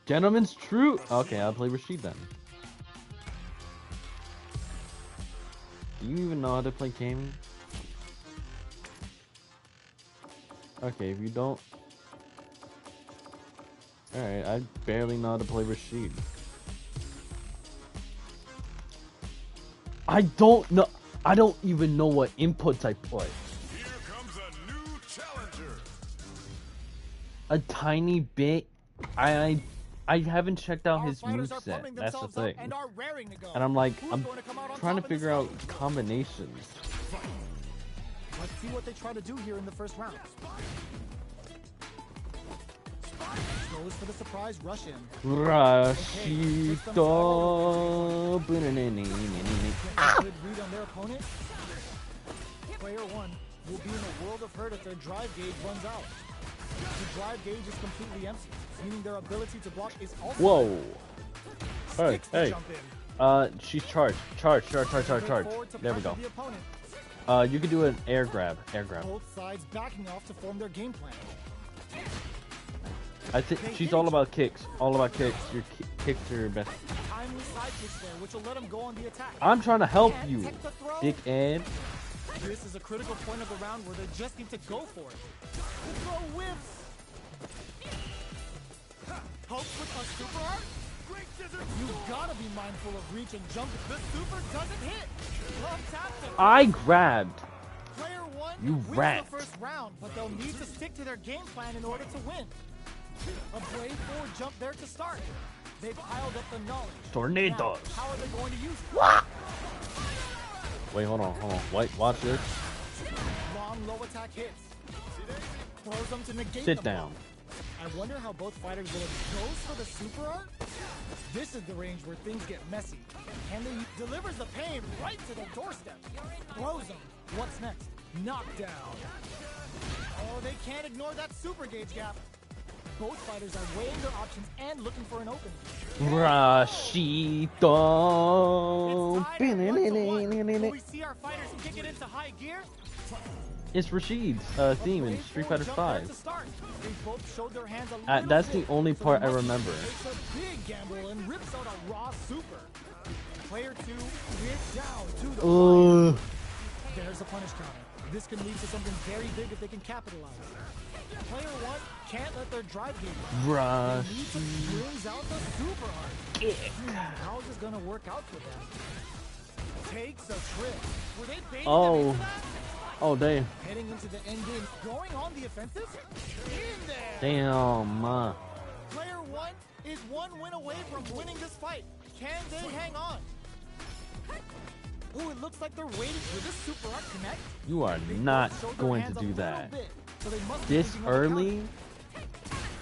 Speaker 1: Gentleman's Truce. Okay, I'll play Rashid then. Do you even know how to play Kami? Okay, if you don't... Alright, I barely know how to play Rashid. I don't know. I don't even know what inputs I put.
Speaker 2: Here comes a new challenger.
Speaker 1: A tiny bit. I haven't checked out
Speaker 3: Our
Speaker 1: his
Speaker 3: fighters are
Speaker 1: moveset.
Speaker 3: pumping
Speaker 1: That's the
Speaker 3: themselves up
Speaker 1: thing.
Speaker 3: and are raring to go.
Speaker 1: And I'm like,
Speaker 3: Who's
Speaker 1: I'm
Speaker 3: going to come out on
Speaker 1: trying to
Speaker 3: top in this
Speaker 1: figure out
Speaker 3: fight?
Speaker 1: combinations.
Speaker 3: Let's see what they try to do here in the first round. goes for the surprise rush in.
Speaker 1: Rashito.
Speaker 3: Get a good read on their opponent. Player 1 will be in a world of hurt if their drive gauge runs out. The drive gauge is completely empty, meaning their ability to block is also.
Speaker 1: Whoa. Hey,
Speaker 3: Sticks to
Speaker 1: hey.
Speaker 3: jump in.
Speaker 1: She's charged. Charge.
Speaker 3: Forward to
Speaker 1: There we
Speaker 3: pressure
Speaker 1: go.
Speaker 3: the opponent.
Speaker 1: You can do an air grab.
Speaker 3: Both sides backing off to form their game plan.
Speaker 1: I think she's all about kicks. All about kicks. Your kicks are your best.
Speaker 3: Timely side kicks there, which will let them go on the attack.
Speaker 1: I'm trying to help
Speaker 3: Can't
Speaker 1: you,
Speaker 3: take the throw.
Speaker 1: dickhead.
Speaker 3: This is a critical point of the round where they just need to go for it. The throw whiffs. Hopes with a super art. You've got to be mindful of reach and jump. The super doesn't hit. Love tap to
Speaker 1: I grabbed.
Speaker 3: Player 1
Speaker 1: You
Speaker 3: wins
Speaker 1: rat.
Speaker 3: the first round, but they'll need to stick to their game plan in order to win. A brave forward jump there to start. They piled up the knowledge.
Speaker 1: Tornadoes.
Speaker 3: Now, how are they going to use it?
Speaker 1: Wait, hold on. Wait, watch this.
Speaker 3: Long low attack hits. Throws them to negate
Speaker 1: Sit
Speaker 3: them.
Speaker 1: down.
Speaker 3: I wonder how both fighters will goes for the super art. This is the range where things get messy. And he delivers the pain right to their doorstep. Throws them. What's next? Knockdown. Oh, they can't ignore that super gauge gap. Both fighters are weighing their options and looking for an opening.
Speaker 1: Rashito.
Speaker 3: It's tied at 1-1. Will we see our fighters kick it into high gear?
Speaker 1: It's Rashid's theme in Street Fighter 5. That's the only part I remember.
Speaker 3: Takes a big gamble and rips out a raw super. Player 2 gets down to the fire. There's a punish counter. This can lead to something very big if they can capitalize. Player 1 can't let their drive game run. They need to brings out the super art. How is this gonna work out for them? Takes a trip. Were they baiting them into that?
Speaker 1: Oh, damn.
Speaker 3: Heading into the end game, going on the offensive? In there!
Speaker 1: Damn.
Speaker 3: Player 1 is one win away from winning this fight. Can they hang on? Oh, it looks like they're waiting for this super art connect.
Speaker 1: You are
Speaker 3: They
Speaker 1: not
Speaker 3: both showed their
Speaker 1: going to
Speaker 3: hands a
Speaker 1: do
Speaker 3: little
Speaker 1: that.
Speaker 3: bit, so they must be
Speaker 1: This
Speaker 3: thinking of a
Speaker 1: early?
Speaker 3: counter.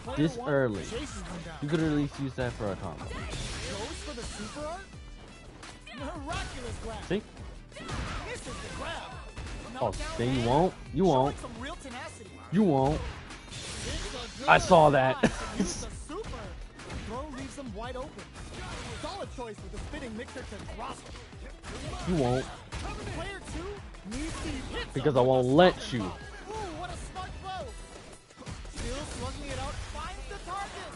Speaker 3: Player
Speaker 1: This
Speaker 3: 1
Speaker 1: early.
Speaker 3: chases them down.
Speaker 1: You could at least use that for a combo.
Speaker 3: Goes for the super art. Miraculous grab.
Speaker 1: See?
Speaker 3: Misses the grab.
Speaker 1: Oh,
Speaker 3: Knockdown
Speaker 1: then you
Speaker 3: man.
Speaker 1: won't. You
Speaker 3: Showing
Speaker 1: won't.
Speaker 3: some real tenacity.
Speaker 1: You won't.
Speaker 3: It's a good
Speaker 1: I saw that.
Speaker 3: try to use the super. Throw leaves them wide open. Solid choice with the spinning mixer to cross him.
Speaker 1: You won't.
Speaker 3: Player 2 needs to hit
Speaker 1: Because I
Speaker 3: them with
Speaker 1: won't
Speaker 3: a
Speaker 1: let
Speaker 3: stop
Speaker 1: you.
Speaker 3: and pop. Ooh, what a smart blow. Still slugging it out, finds the target.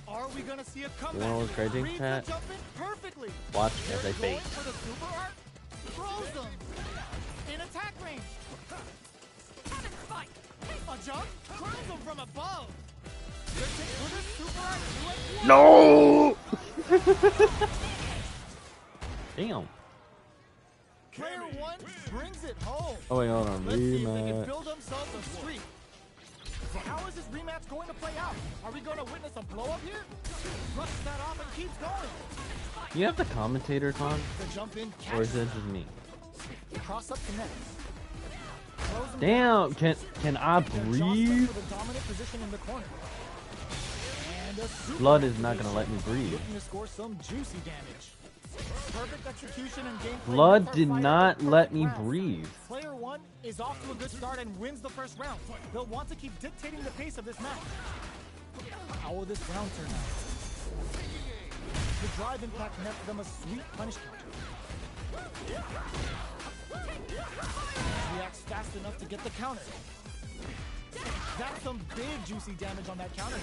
Speaker 3: Are we gonna see a comeback?
Speaker 1: know what's crazy,
Speaker 3: Reads the
Speaker 1: chat?
Speaker 3: jump in perfectly.
Speaker 1: Watch as I
Speaker 3: They're
Speaker 1: bait.
Speaker 3: going for the super art. Throws them in attack range. A jump curls them from above. Will this super art do it?
Speaker 1: No! Damn.
Speaker 3: Player 1 brings it home.
Speaker 1: Oh, wait, hold on.
Speaker 3: Let's see if they can
Speaker 1: Rematch.
Speaker 3: build themselves a streak. How is this rematch going to play out? Are we going to witness a blow up here? Brushes that off and keeps going.
Speaker 1: You have the commentator on?
Speaker 3: The jump in
Speaker 1: Or is
Speaker 3: catches.
Speaker 1: that just me?
Speaker 3: Cross up connects. Throws him
Speaker 1: Damn,
Speaker 3: down.
Speaker 1: can I
Speaker 3: They're jostling
Speaker 1: breathe?
Speaker 3: for the dominant position in the corner. And a super
Speaker 1: Blood is not gonna let me breathe.
Speaker 3: looking to score some juicy damage. Perfect execution and game plan
Speaker 1: Blood
Speaker 3: with our
Speaker 1: did
Speaker 3: fighter
Speaker 1: not
Speaker 3: in the
Speaker 1: let
Speaker 3: perfect
Speaker 1: me
Speaker 3: round.
Speaker 1: breathe.
Speaker 3: Player 1 is off to a good start and wins the first round. They'll want to keep dictating the pace of this match. How will this round turn out? The drive impact nets them a sweet punish counter. Reacts fast enough to get the counter. That's some big juicy damage on that counter.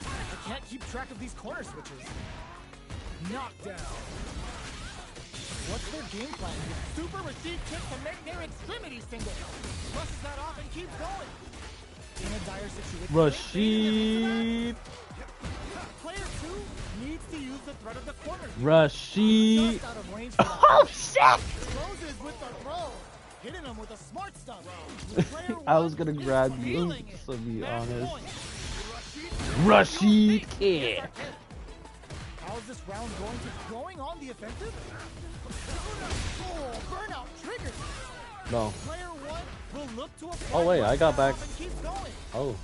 Speaker 3: They can't keep track of these corner switches. Knockdown. What's their game plan? Super Rashid kick to make their extremity single. Brushes that off and keeps going. In a dire situation.
Speaker 1: Rashid.
Speaker 3: Player 2 needs to use the threat of the corner.
Speaker 1: Rashid.
Speaker 3: Just out of range for that.
Speaker 1: Oh, shit!
Speaker 3: Closes with the throw. Hitting him with a smart stuff. With player
Speaker 1: I
Speaker 3: 1
Speaker 1: was gonna
Speaker 3: is
Speaker 1: grab you,
Speaker 3: feeling it.
Speaker 1: to be
Speaker 3: Match
Speaker 1: honest.
Speaker 3: point.
Speaker 1: Rashid kick.
Speaker 3: How's this round going on the offensive? Oh, burnout triggered.
Speaker 1: No.
Speaker 3: Player 1 will look to a
Speaker 1: Oh, wait, I got back.
Speaker 3: and keeps going.
Speaker 1: Oh.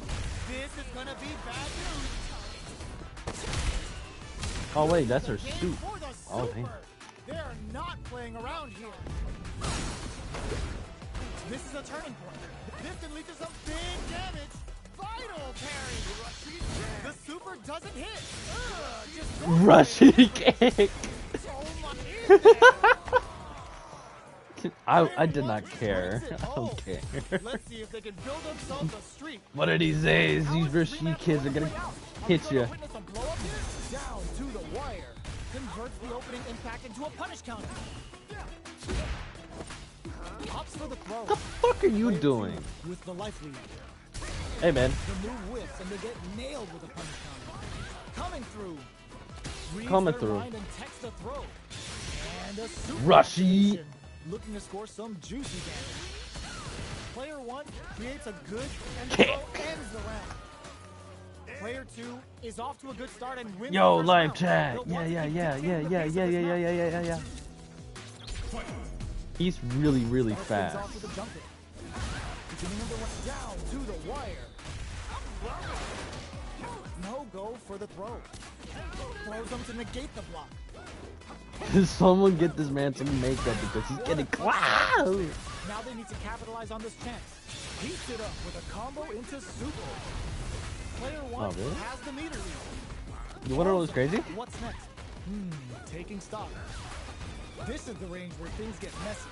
Speaker 3: This is gonna be bad news.
Speaker 1: Oh wait, that's her
Speaker 3: Game
Speaker 1: suit.
Speaker 3: for the
Speaker 1: Oh,
Speaker 3: Super.
Speaker 1: damn.
Speaker 3: They are not playing around here. This is a turning point. This can lead to some big damage. Vital parry. The super doesn't hit. Just goes
Speaker 1: Rushing kick.
Speaker 3: so much in there.
Speaker 1: I did not care.
Speaker 3: Brings it
Speaker 1: I
Speaker 3: home.
Speaker 1: don't care.
Speaker 3: Let's see if they can build themselves a streak.
Speaker 1: One of these days, these risky kids are gonna hit you.
Speaker 3: Witness a blow up here. Down to the wire. Converts the opening impact into a punish counter. Opts for the throw.
Speaker 1: What the fuck are you doing?
Speaker 3: With the life lead.
Speaker 1: Hey man,
Speaker 3: The move whiffs and they get nailed with a punish counter. Coming through. Reads
Speaker 1: Coming
Speaker 3: their
Speaker 1: through.
Speaker 3: mind and techs the throw. And a super
Speaker 1: Rushy.
Speaker 3: combination. Looking to score some juicy damage. Player 1 creates a good and the
Speaker 1: Kick.
Speaker 3: throw ends the round. Player 2 is off to a good start and wins
Speaker 1: yo,
Speaker 3: the first
Speaker 1: live
Speaker 3: round.
Speaker 1: chat.
Speaker 3: They'll
Speaker 1: Yeah,
Speaker 3: want to
Speaker 1: yeah,
Speaker 3: continue
Speaker 1: yeah,
Speaker 3: the
Speaker 1: yeah,
Speaker 3: pace
Speaker 1: yeah,
Speaker 3: of
Speaker 1: yeah,
Speaker 3: this
Speaker 1: yeah,
Speaker 3: match.
Speaker 1: yeah, yeah, yeah, yeah. He's really
Speaker 3: Starts things
Speaker 1: fast.
Speaker 3: off with a jump in. Beginning of the run, down to the wire. No go for the throw. Throws him to negate the block.
Speaker 1: Does someone get this man some makeup because he's getting cloud?
Speaker 3: Now they need to capitalize on this chance. Heats it up with a combo into super. Player 1
Speaker 1: Oh, really?
Speaker 3: has the meter lead.
Speaker 1: You wanna know what's crazy?
Speaker 3: What's next? Taking stock. This is the range where things get messy.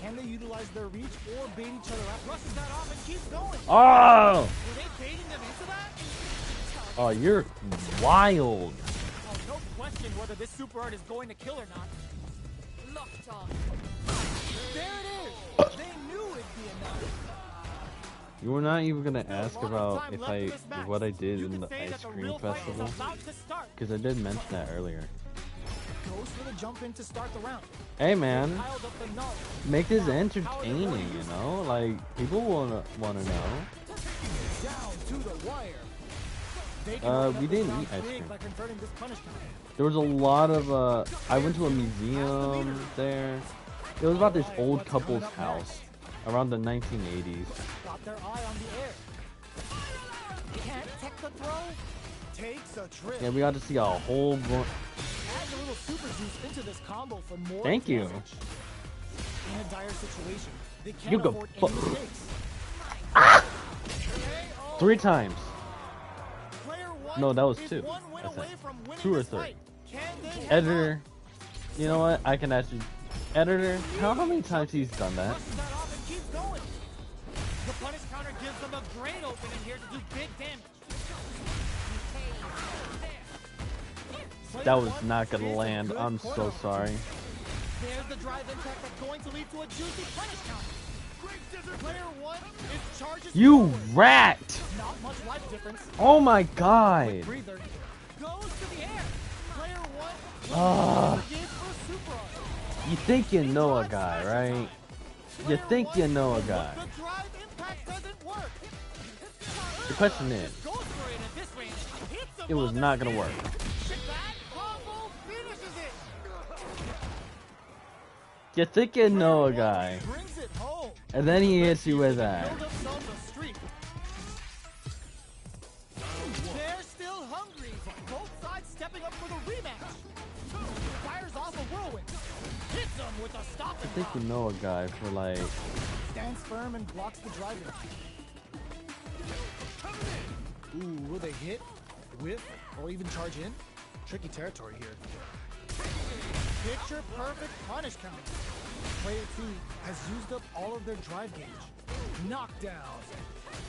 Speaker 3: Can they utilize their reach or bait each other out? Rushes that off and keeps going.
Speaker 1: Oh!
Speaker 3: Were they baiting them into that?
Speaker 1: Oh, you're wild.
Speaker 3: Oh, no question whether this super art is going to kill or not.
Speaker 4: Locked on.
Speaker 3: There it is. They knew it'd be enough.
Speaker 1: You were not even gonna
Speaker 3: There's
Speaker 1: ask
Speaker 3: a lot of
Speaker 1: about
Speaker 3: time
Speaker 1: if
Speaker 3: left in this match.
Speaker 1: what I did
Speaker 3: You
Speaker 1: in
Speaker 3: can
Speaker 1: the
Speaker 3: say
Speaker 1: ice
Speaker 3: that the
Speaker 1: cream
Speaker 3: real fight is
Speaker 1: festival,
Speaker 3: about to start.
Speaker 1: because I did mention that earlier.
Speaker 3: Goes for the jump in to start the round.
Speaker 1: Hey man,
Speaker 3: Piled up the knowledge.
Speaker 1: make this
Speaker 3: Now, how are they
Speaker 1: entertaining.
Speaker 3: going to
Speaker 1: You
Speaker 3: use
Speaker 1: know, like people wanna know.
Speaker 3: Down to the wire. They can
Speaker 1: We
Speaker 3: open up this
Speaker 1: didn't
Speaker 3: round
Speaker 1: eat ice
Speaker 3: big
Speaker 1: cream.
Speaker 3: by converting this punish counter.
Speaker 1: There was a lot of I went to a museum there. It was about this old couple's house around the 1980s.
Speaker 3: Got their eye on the air. Can't tech the throw. Takes a trip.
Speaker 1: Yeah, we got to see a whole.
Speaker 3: Adds a little super juice into this combo for more
Speaker 1: Thank you.
Speaker 3: damage. In a dire situation, they can't
Speaker 1: You go
Speaker 3: afford
Speaker 1: fu-
Speaker 3: any mistakes. KO.
Speaker 1: 3 times.
Speaker 3: Player 1
Speaker 1: No, that was
Speaker 3: is
Speaker 1: 2,
Speaker 3: one win
Speaker 1: I think.
Speaker 3: away from winning
Speaker 1: 2 or
Speaker 3: this
Speaker 1: 3.
Speaker 3: fight. Can they hang
Speaker 1: Editor, you know what? I can actually. Editor, how many times he's done that?
Speaker 3: Rushes that off and keeps going. The punish counter gives them a great opening here to do big damage.
Speaker 1: That was not gonna land. I'm so sorry.
Speaker 3: There's the drive impact that's going to lead to a juicy punish counter. Player 1 is charges
Speaker 1: You
Speaker 3: forward.
Speaker 1: rat!
Speaker 3: Not much life difference.
Speaker 1: Oh my god!
Speaker 3: Breather goes to the air. Player 1
Speaker 1: Ah.
Speaker 3: begins for super art.
Speaker 1: You think you know a guy, right? You think you know a guy.
Speaker 3: The drive impact doesn't work.
Speaker 1: The question is,
Speaker 3: Goes for it at this range. Hits him
Speaker 1: it was
Speaker 3: on the
Speaker 1: not gonna
Speaker 3: chin.
Speaker 1: work.
Speaker 3: That combo finishes it.
Speaker 1: You think you know a guy,
Speaker 3: Brings it home.
Speaker 1: and then he hits you with that.
Speaker 3: Build themselves a streak. They're still hungry. Both sides stepping up for the rematch. Fires off a whirlwind. Hits them with a stop
Speaker 1: I
Speaker 3: and
Speaker 1: think you know a guy for like.
Speaker 3: stands firm and blocks the drive-in. Ooh, will they hit, whiff, or even charge in? Tricky territory here. Picture perfect punish counter. Player 2 has used up all of their drive gauge. Knockdown.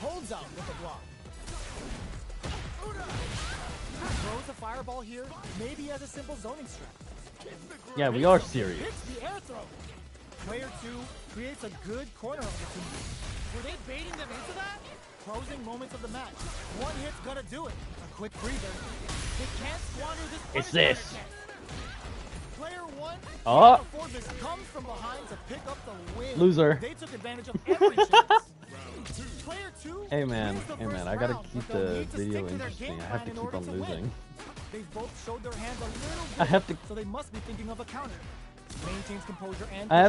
Speaker 3: Holds out with the block. Throws a fireball here, maybe as a simple zoning strat.
Speaker 1: Yeah, we are serious.
Speaker 3: Hits the air throw. Player 2 creates a good corner opportunity. Were they baiting them into that? Closing moments of the match. One hit's gonna do it. A quick breather. They can't squander this.
Speaker 1: It's
Speaker 3: punish
Speaker 1: this.
Speaker 3: counter chance. Player 1
Speaker 1: Oh.
Speaker 3: before this comes from behind to pick up the win.
Speaker 1: Loser.
Speaker 3: They took advantage of every chance. Player 2
Speaker 1: Hey man,
Speaker 3: wins the
Speaker 1: hey man,
Speaker 3: first
Speaker 1: I gotta
Speaker 3: round,
Speaker 1: keep
Speaker 3: but they'll
Speaker 1: the
Speaker 3: need to
Speaker 1: video
Speaker 3: stick to their
Speaker 1: interesting.
Speaker 3: game
Speaker 1: I have
Speaker 3: plan
Speaker 1: to
Speaker 3: in
Speaker 1: keep
Speaker 3: order
Speaker 1: on
Speaker 3: to win.
Speaker 1: losing.
Speaker 3: They've both showed their hands a little bit,
Speaker 1: I have to.
Speaker 3: so they must be thinking of a counter. Maintains composure and
Speaker 1: I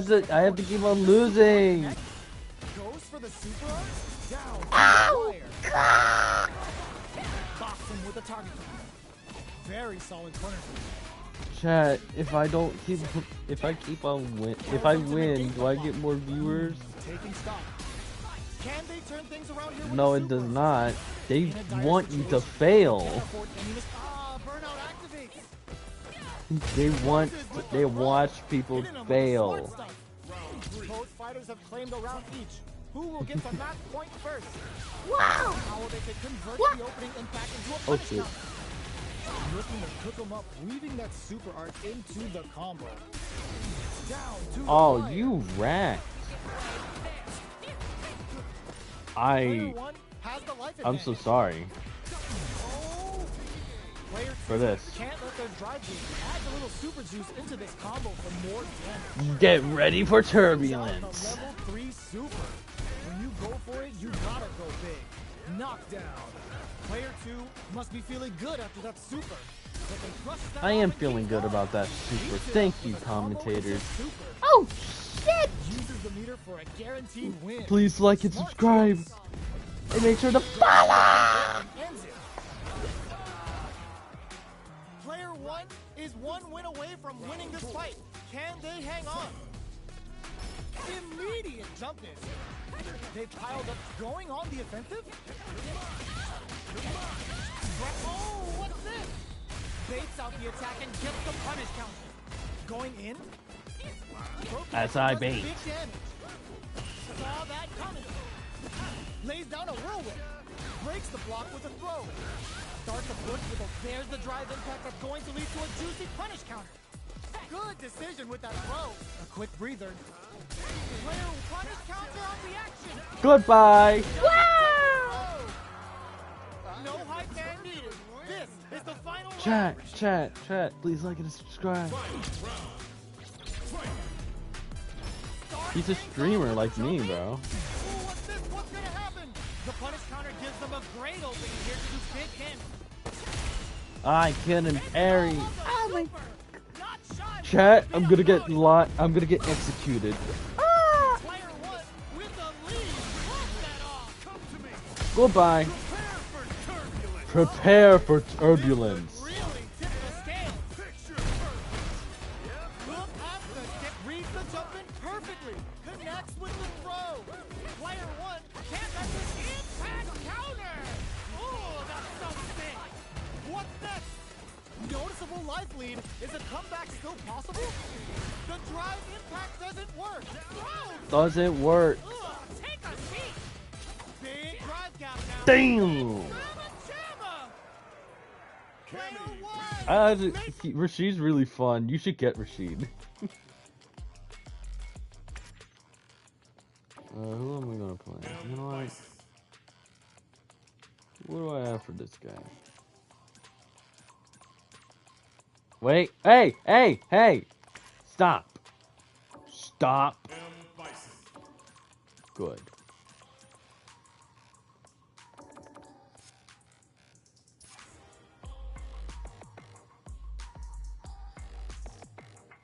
Speaker 1: have to keep on losing.
Speaker 3: goes for the super art. Down.
Speaker 1: Ow!
Speaker 3: Fire. Box him with a target. Very solid corner.
Speaker 1: Chat, if I keep on if I win, do I get more viewers?
Speaker 3: Taking stock. Can they turn things around here with
Speaker 1: No,
Speaker 3: a
Speaker 1: it does
Speaker 3: super?
Speaker 1: not. They
Speaker 3: In a dire
Speaker 1: want you to
Speaker 3: situation,
Speaker 1: fail.
Speaker 3: can't afford any burnout activates.
Speaker 1: They watch people
Speaker 3: Hitting 'em with the
Speaker 1: fail.
Speaker 3: smart stuff. Both fighters have claimed a round each. Who will get the match point first? Wow! How they can convert the opening impact into a
Speaker 1: Oh
Speaker 3: punish
Speaker 1: shit.
Speaker 3: counter. Looking to cook him up, weaving that super art into the combo. Down to the
Speaker 1: Oh,
Speaker 3: wire.
Speaker 1: you rat.
Speaker 3: Player one has the life
Speaker 1: I'm so
Speaker 3: advantage.
Speaker 1: sorry
Speaker 3: Oh. Player
Speaker 1: for
Speaker 3: two
Speaker 1: this.
Speaker 3: can't let their drive beat add a little super juice into this combo for more damage.
Speaker 1: Get ready for
Speaker 3: Out the
Speaker 1: turbulence.
Speaker 3: level 3 super. When you go for it, you gotta go big. Knockdown. Player 2 must be feeling good after that super. But they crush that
Speaker 1: I am
Speaker 3: off and
Speaker 1: feeling
Speaker 3: keep
Speaker 1: good
Speaker 3: going.
Speaker 1: about that super.
Speaker 3: Beats it
Speaker 1: Thank
Speaker 3: up
Speaker 1: you,
Speaker 3: with a combo into
Speaker 1: commentators.
Speaker 3: super.
Speaker 1: Oh shit!
Speaker 3: Uses the meter for a guaranteed win.
Speaker 1: Please like and
Speaker 3: Smart
Speaker 1: subscribe.
Speaker 3: choice.
Speaker 1: And make sure to follow.
Speaker 3: Ends it. Player 1 is one win away from winning this fight. Can they hang on? Immediate jump in. They piled up, going on the offensive. Oh, what's this? Baits out the attack and gets the punish counter. Going in.
Speaker 1: As I
Speaker 3: Does
Speaker 1: bait.
Speaker 3: big damage. Saw that coming. Lays down a whirlwind. Breaks the block with a throw. Starts a push with a there's the drive impact that's going to lead to a juicy punish counter. Good decision with that throw. A quick breather. Player punish counter on reaction.
Speaker 1: Goodbye.
Speaker 3: No hype man needed. This is the final
Speaker 1: Chat,
Speaker 3: round.
Speaker 1: chat. Please like and subscribe. He's a streamer like me, bro.
Speaker 3: Ooh, what's this? What's gonna happen? The punish counter gives them a great opening here to do big him.
Speaker 1: I couldn't parry.
Speaker 3: Oh my. Not shy.
Speaker 1: Chat, I'm gonna get executed.
Speaker 3: Player 1 with a lead. Close that off.
Speaker 2: Come to me.
Speaker 1: Goodbye.
Speaker 2: Prepare for turbulence.
Speaker 1: Prepare for turbulence.
Speaker 3: Really tip the scale.
Speaker 2: Picture perfect.
Speaker 3: Look at the stick. Reads the jump in perfectly. Connects with the throw. Player 1 can't let this impact counter. Oh, that's so sick. What's next? Noticeable life lead. Is a comeback still possible? The drive impact doesn't work. Oh,
Speaker 1: Doesn't work.
Speaker 3: take a seat. Big drive gap now.
Speaker 1: Damn.
Speaker 3: Player 1.
Speaker 1: Rashid's really fun. You should get Rashid. Who am I gonna play? You know what? What do I have for this guy? Wait, hey! Stop! Good.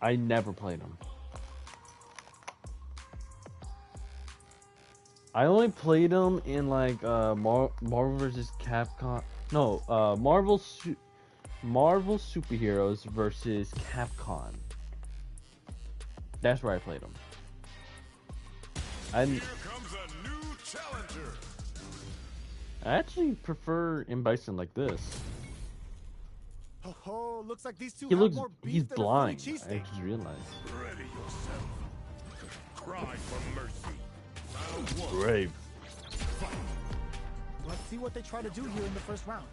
Speaker 1: I never played him. I only played him in like Marvel vs. Capcom. No, Marvel Superheroes versus Capcom. That's where I played him.
Speaker 2: Here comes a new challenger.
Speaker 1: I actually prefer M. Bison like this.
Speaker 3: Oh, looks like these two
Speaker 1: He
Speaker 3: have
Speaker 1: looks,
Speaker 3: more beef
Speaker 1: he's
Speaker 3: than a Philly
Speaker 1: blind. I
Speaker 3: cheesesteak.
Speaker 1: just realized.
Speaker 2: Ready yourself. Cry for mercy. Round one.
Speaker 1: Brave.
Speaker 3: Let's see what they try to do here in the first round.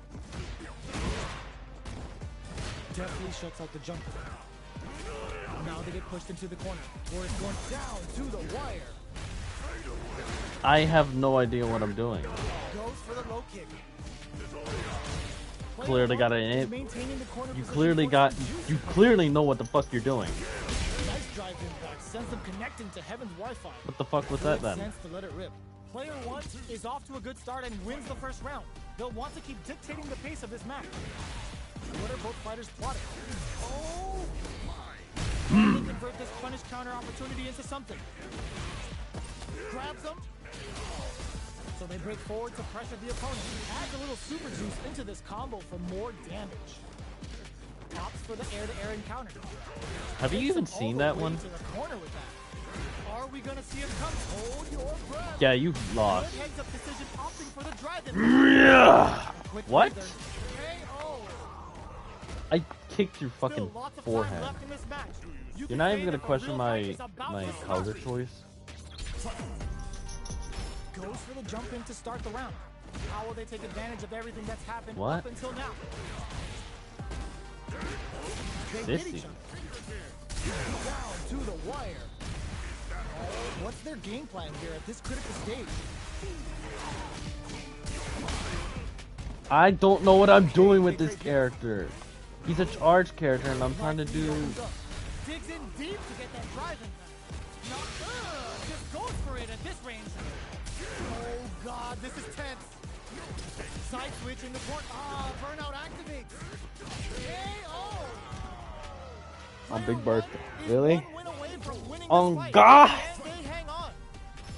Speaker 3: Definitely shuts out the jumper. Now they get pushed into the corner, where it's going down to the wire.
Speaker 1: I have no idea what I'm doing.
Speaker 3: Goes for the low kick.
Speaker 1: Clearly got
Speaker 3: Player one is
Speaker 1: it.
Speaker 3: maintaining the corner
Speaker 1: You
Speaker 3: position
Speaker 1: clearly
Speaker 3: for
Speaker 1: got.
Speaker 3: some juice.
Speaker 1: You clearly know what the fuck you're doing.
Speaker 3: Nice drive impact sends them connecting to Heaven's Wi-Fi.
Speaker 1: What the fuck was that
Speaker 3: Makes
Speaker 1: then?
Speaker 3: sense to let it rip. Player 1 is off to a good start and wins the first round. They'll want to keep dictating the pace of this match. What are both fighters plotting? Oh my! Can they convert this punish counter opportunity into something? Grabs them. So they break forward to pressure the opponent. Adds a little super juice into this combo for more damage. opts for the air-to-air encounter.
Speaker 1: Have you even
Speaker 3: Takes him
Speaker 1: seen
Speaker 3: all
Speaker 1: that
Speaker 3: the way
Speaker 1: one?
Speaker 3: to the corner with that. Are we gonna see him come? Hold your breath.
Speaker 1: Yeah, you
Speaker 3: Good
Speaker 1: lost.
Speaker 3: heads-up decision opting for the dragon.
Speaker 1: Yeah.
Speaker 3: Quick
Speaker 1: What?
Speaker 3: laser. KO.
Speaker 1: I kicked your
Speaker 3: Still
Speaker 1: fucking
Speaker 3: lots of time
Speaker 1: forehead.
Speaker 3: left in this match. You
Speaker 1: You're
Speaker 3: can
Speaker 1: not
Speaker 3: say
Speaker 1: even gonna
Speaker 3: that the
Speaker 1: question
Speaker 3: real
Speaker 1: my
Speaker 3: fight is about
Speaker 1: my
Speaker 3: to
Speaker 1: color
Speaker 3: start.
Speaker 1: choice.
Speaker 3: Goes for the jump in to start the round. How will they take advantage of everything that's happened
Speaker 1: What?
Speaker 3: up until now? They hit
Speaker 1: Sissy.
Speaker 3: each other. Down to the wire. Oh, what's their game plan here at this critical stage?
Speaker 1: I don't know what I'm doing with this character. He's a charge character, and I'm trying to do.
Speaker 3: Digs in deep to get that drive impact. Just goes for it at this range. Oh god, this is tense. Side switch in the corner. Burnout activates. KO.
Speaker 1: On Big
Speaker 3: Player
Speaker 1: Birthday.
Speaker 3: one is
Speaker 1: Really?
Speaker 3: one win away from winning this
Speaker 1: On
Speaker 3: fight.
Speaker 1: God!
Speaker 3: And they hang on.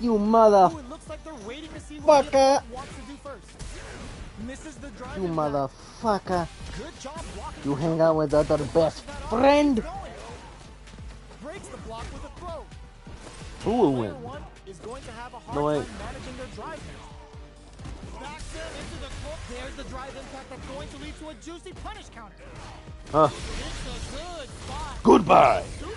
Speaker 1: You mother.
Speaker 3: Ooh, it looks like they're waiting to see what the
Speaker 1: Fucker.
Speaker 3: opponent wants to do first. Misses the drive
Speaker 1: You
Speaker 3: impact.
Speaker 1: motherfucker.
Speaker 3: Good job blocking
Speaker 1: You
Speaker 3: the
Speaker 1: hang
Speaker 3: throw.
Speaker 1: out with the other best
Speaker 3: Watches that offense
Speaker 1: friend.
Speaker 3: going. Breaks the block with a throw.
Speaker 1: Who will
Speaker 3: Player
Speaker 1: win?
Speaker 3: one is going to have a hard
Speaker 1: No, wait.
Speaker 3: time managing their drive now. Backs them into the court. There's the drive impact that's going to lead to a juicy punish counter. It's a good spot.
Speaker 1: Goodbye.
Speaker 3: Super.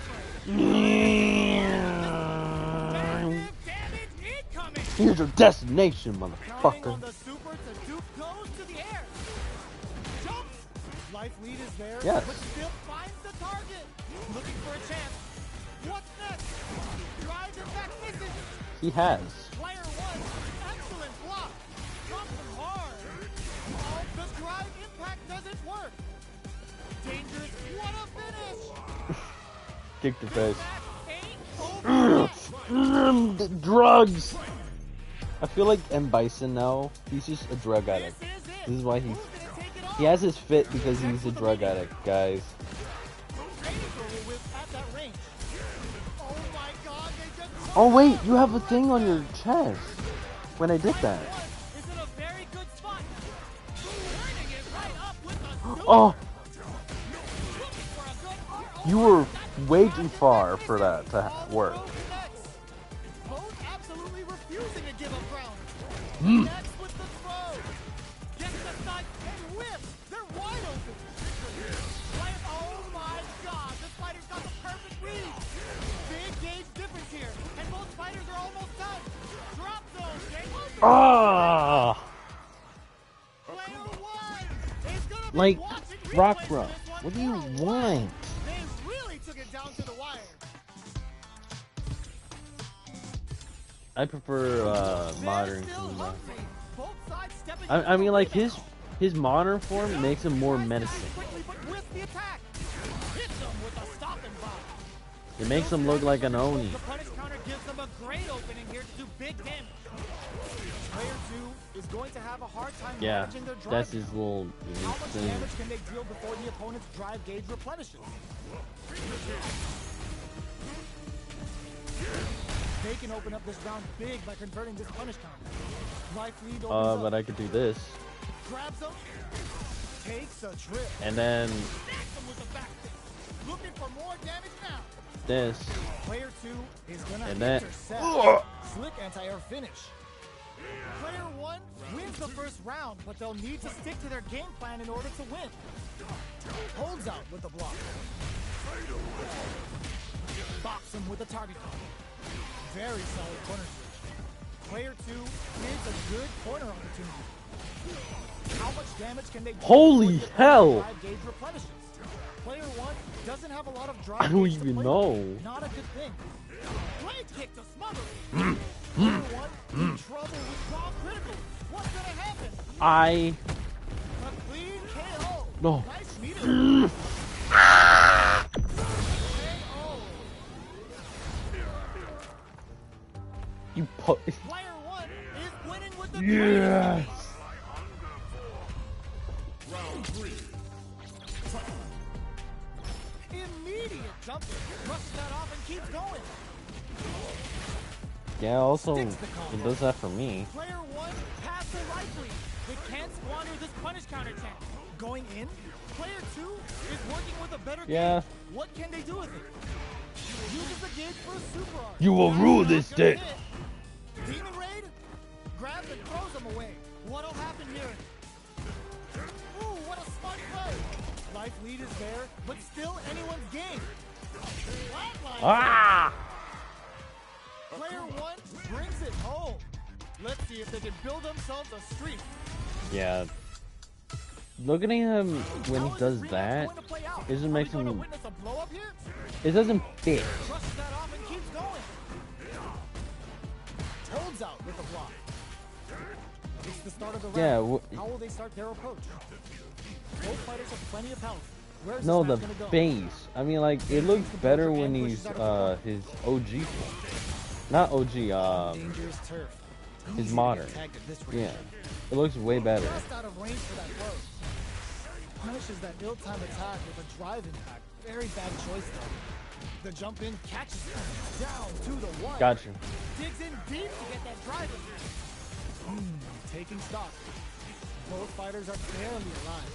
Speaker 3: Massive damage incoming.
Speaker 1: Here's your destination,
Speaker 3: Counting
Speaker 1: motherfucker.
Speaker 3: on the super to Duke goes to the air. Jumps. Life lead is there,
Speaker 1: Yes.
Speaker 3: but still finds the target. Looking for a chance. What's next? Drive impact misses.
Speaker 1: He has.
Speaker 3: Player one, excellent block. Drops him hard. Oh, the drive impact doesn't work. Dangerous. What a finish.
Speaker 1: Kick the face.
Speaker 3: Match ain't over yet.
Speaker 1: The drugs. I feel like M. Bison now. He's just a drug addict.
Speaker 3: This is it.
Speaker 1: This is why
Speaker 3: Who's gonna take it off?
Speaker 1: he has his fit because he's a drug addict, guys.
Speaker 3: Razor will whip at that range. Oh my god, they just
Speaker 1: Oh wait, you have a thing on your chest. When I did that.
Speaker 3: is in a very good spot. Turning it right up with a super.
Speaker 1: Oh,
Speaker 3: Looking for a good ROI.
Speaker 1: you were
Speaker 3: That's
Speaker 1: way
Speaker 3: drive
Speaker 1: too
Speaker 3: impact
Speaker 1: far
Speaker 3: misses.
Speaker 1: for that to
Speaker 3: All the
Speaker 1: work.
Speaker 3: throws connects. Both absolutely refusing to give up ground. Next with the throw. Gets the side and whips. They're wide open. Oh my god, this fighter's got the perfect read. Big gauge difference here, and both fighters are almost done. Drop zone, game over.
Speaker 1: Ah,
Speaker 3: Player one is gonna be
Speaker 1: like
Speaker 3: watching
Speaker 1: Rock
Speaker 3: replays
Speaker 1: Bro.
Speaker 3: of this one
Speaker 1: What do you
Speaker 3: for a while.
Speaker 1: want?
Speaker 3: They really took it down to the wire.
Speaker 1: I prefer modern
Speaker 3: They're still
Speaker 1: Kuma.
Speaker 3: hungry. Both sides stepping
Speaker 1: I mean, like
Speaker 3: into
Speaker 1: his modern form makes him more menacing.
Speaker 3: quickly, but with the attack. Hits them with a stopping block.
Speaker 1: It makes him look like an Oni.
Speaker 3: The punish counter gives them a great opening here to do big damage. Player two is going to have a hard time
Speaker 1: Yeah,
Speaker 3: managing their drive.
Speaker 1: that's his little
Speaker 3: How much
Speaker 1: thing.
Speaker 3: damage can they deal before the opponent's drive gauge replenishes? They can open up this round big by converting this punish counter. Life lead opens
Speaker 1: But
Speaker 3: up.
Speaker 1: I could do this,
Speaker 3: Grabs them, takes a trip.
Speaker 1: and then
Speaker 3: Snacks them with the back kick. Looking for more damage now.
Speaker 1: this.
Speaker 3: Player two is gonna
Speaker 1: And then-
Speaker 3: intercept. Slick anti-air finish. Player one wins the first round, but they'll need to stick to their game plan in order to win. Holds out with the block. Bops him with the target call. Very solid corner switch. Player two is a good corner opportunity. How much damage can they do
Speaker 1: Holy
Speaker 3: before the
Speaker 1: hell!
Speaker 3: drive gauge replenishes? Player one doesn't have a lot of drive
Speaker 1: I don't
Speaker 3: gauge to
Speaker 1: even
Speaker 3: play
Speaker 1: know.
Speaker 3: with. Not a good thing. Blade kick to smother it. Player one in trouble with raw critical. What's gonna happen?
Speaker 1: I
Speaker 3: A clean KO.
Speaker 1: No.
Speaker 3: Nice meter. KO.
Speaker 1: you put.
Speaker 3: Player one is winning with the
Speaker 1: Yes.
Speaker 2: Round three.
Speaker 3: immediate jump. Brushes that off and keeps going.
Speaker 1: Yeah, also,
Speaker 3: Sticks the
Speaker 1: it
Speaker 3: combo.
Speaker 1: does that for me.
Speaker 3: Player 1 has the life lead. They can't squander this punish counter chance. Going in, player 2 is working with a better
Speaker 1: Yeah.
Speaker 3: gauge. What can they do with it? Uses the gauge for a super art.
Speaker 1: You will
Speaker 3: That's
Speaker 1: rule
Speaker 3: not
Speaker 1: this
Speaker 3: gonna
Speaker 1: day.
Speaker 3: hit. Demon Raid grabs and throws him away. What'll happen here? Ooh, what a smart play. Life lead is there, but still anyone's game. Flatline.
Speaker 1: Ah!
Speaker 3: Player 1 brings it home. Let's see if they can build themselves a streak.
Speaker 1: Yeah. Looking at him when
Speaker 3: How
Speaker 1: he
Speaker 3: is
Speaker 1: does
Speaker 3: this rematch
Speaker 1: that,
Speaker 3: going to play out?
Speaker 1: it doesn't
Speaker 3: Are
Speaker 1: make
Speaker 3: we going to
Speaker 1: him.
Speaker 3: witness a blow up here?
Speaker 1: It doesn't fit.
Speaker 3: Brushes that off and keeps going. Holds out with a block. It's the start of the round.
Speaker 1: Yeah.
Speaker 3: How will they start their approach? Both fighters have plenty of health. Where's
Speaker 1: No,
Speaker 3: this
Speaker 1: the
Speaker 3: match gonna go?
Speaker 1: base. I mean, like, it looks better when he's his OG form. Not OG.
Speaker 3: Dangerous turf.
Speaker 1: His
Speaker 3: Easy to
Speaker 1: modern.
Speaker 3: get tagged at this range.
Speaker 1: Yeah. It looks way better.
Speaker 3: Just out of range for that blow. Punishes that ill-timed attack with a drive impact. Very bad choice though. The jump in catches him down to the one.
Speaker 1: Gotcha.
Speaker 3: Digs in deep to get that drive in. Taking stock. Both fighters are barely alive.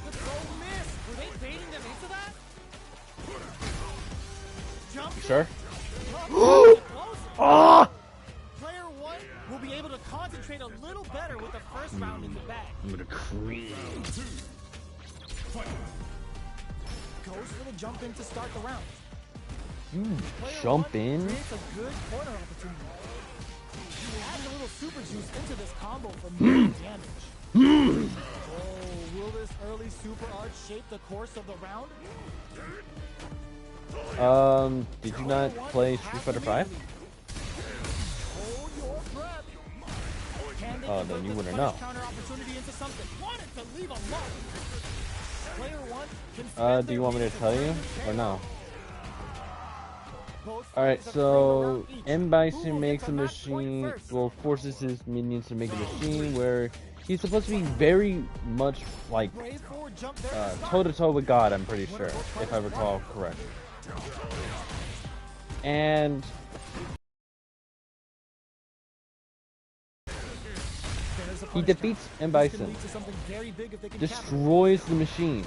Speaker 3: The throw missed. Were they baiting them into that? Jump in.
Speaker 1: Sure.
Speaker 3: Close.
Speaker 1: Ah!
Speaker 3: Player 1 will be able to concentrate a little better with the first round in the bag.
Speaker 1: I'm gonna cream.
Speaker 3: Goes for the jump in to start the round. Player
Speaker 1: Jump
Speaker 3: 1
Speaker 1: in.
Speaker 3: creates a good corner opportunity. Add a little super juice into this combo for more damage. Oh, will this early super art shape the course of the round?
Speaker 1: Did you not play Street Fighter 5?
Speaker 3: Hold your breath. Can they
Speaker 1: Oh,
Speaker 3: convert
Speaker 1: then you
Speaker 3: this
Speaker 1: wouldn't
Speaker 3: punish
Speaker 1: know.
Speaker 3: counter opportunity into something? Wanted to leave a mark. Player 1 can
Speaker 1: Do
Speaker 3: spend
Speaker 1: you want me
Speaker 3: their
Speaker 1: to
Speaker 3: lead
Speaker 1: tell
Speaker 3: to
Speaker 1: you
Speaker 3: turn
Speaker 1: or
Speaker 3: the
Speaker 1: no?
Speaker 3: Both
Speaker 1: Alright,
Speaker 3: fighters have
Speaker 1: so
Speaker 3: framed around each.
Speaker 1: M.
Speaker 3: Who
Speaker 1: Bison
Speaker 3: will
Speaker 1: makes
Speaker 3: get
Speaker 1: a
Speaker 3: the match point
Speaker 1: machine,
Speaker 3: first?
Speaker 1: well, forces his minions to make a machine where he's supposed to be very much like
Speaker 3: Brave forward jump there to start.
Speaker 1: toe to toe with God, I'm pretty sure, if I recall correctly. And
Speaker 3: There's a
Speaker 1: he
Speaker 3: punish
Speaker 1: defeats
Speaker 3: counter.
Speaker 1: M.
Speaker 3: This can
Speaker 1: Bison,
Speaker 3: lead to something very big if they can capitalize.
Speaker 1: destroys the machine,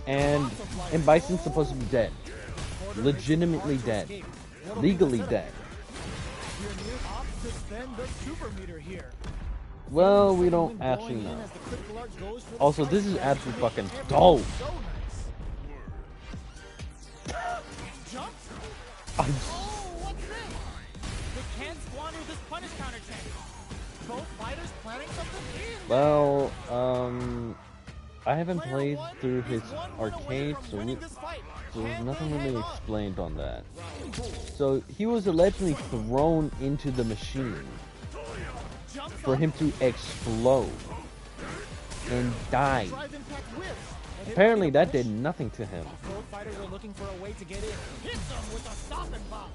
Speaker 1: and M. Bison's supposed to be dead.
Speaker 3: Porter makes it
Speaker 1: Legitimately
Speaker 3: hard to
Speaker 1: dead.
Speaker 3: escape. What'll be the
Speaker 1: Legally
Speaker 3: setup?
Speaker 1: dead.
Speaker 3: Your new opts to spend the super meter here.
Speaker 1: Well,
Speaker 3: Seeing
Speaker 1: we
Speaker 3: the
Speaker 1: don't
Speaker 3: second
Speaker 1: actually
Speaker 3: going in
Speaker 1: know.
Speaker 3: as the critical art goes for the
Speaker 1: Also,
Speaker 3: strike
Speaker 1: this is
Speaker 3: strategy
Speaker 1: absolutely
Speaker 3: makes
Speaker 1: fucking
Speaker 3: everything
Speaker 1: dope.
Speaker 3: So nice. Jump.
Speaker 1: I'm
Speaker 3: Oh, what's this? They can't squander this punish counter chance. Both fighters planning something in.
Speaker 1: Well, I haven't
Speaker 3: Player
Speaker 1: played
Speaker 3: 1
Speaker 1: through
Speaker 3: is
Speaker 1: his
Speaker 3: one win away
Speaker 1: arcade,
Speaker 3: from
Speaker 1: so
Speaker 3: winning this fight.
Speaker 1: there's
Speaker 3: Can
Speaker 1: nothing
Speaker 3: they
Speaker 1: really
Speaker 3: hang on?
Speaker 1: explained on that.
Speaker 3: Round 4.
Speaker 1: So he was allegedly thrown into the machine
Speaker 3: Jumps
Speaker 1: for
Speaker 3: up,
Speaker 1: him to explode and die.
Speaker 3: drive impact whiffs, and it
Speaker 1: Apparently
Speaker 3: will be a
Speaker 1: that did
Speaker 3: finish.
Speaker 1: nothing to him.
Speaker 3: Both fighters are looking for a way to get in. Hits them with a stop and pop.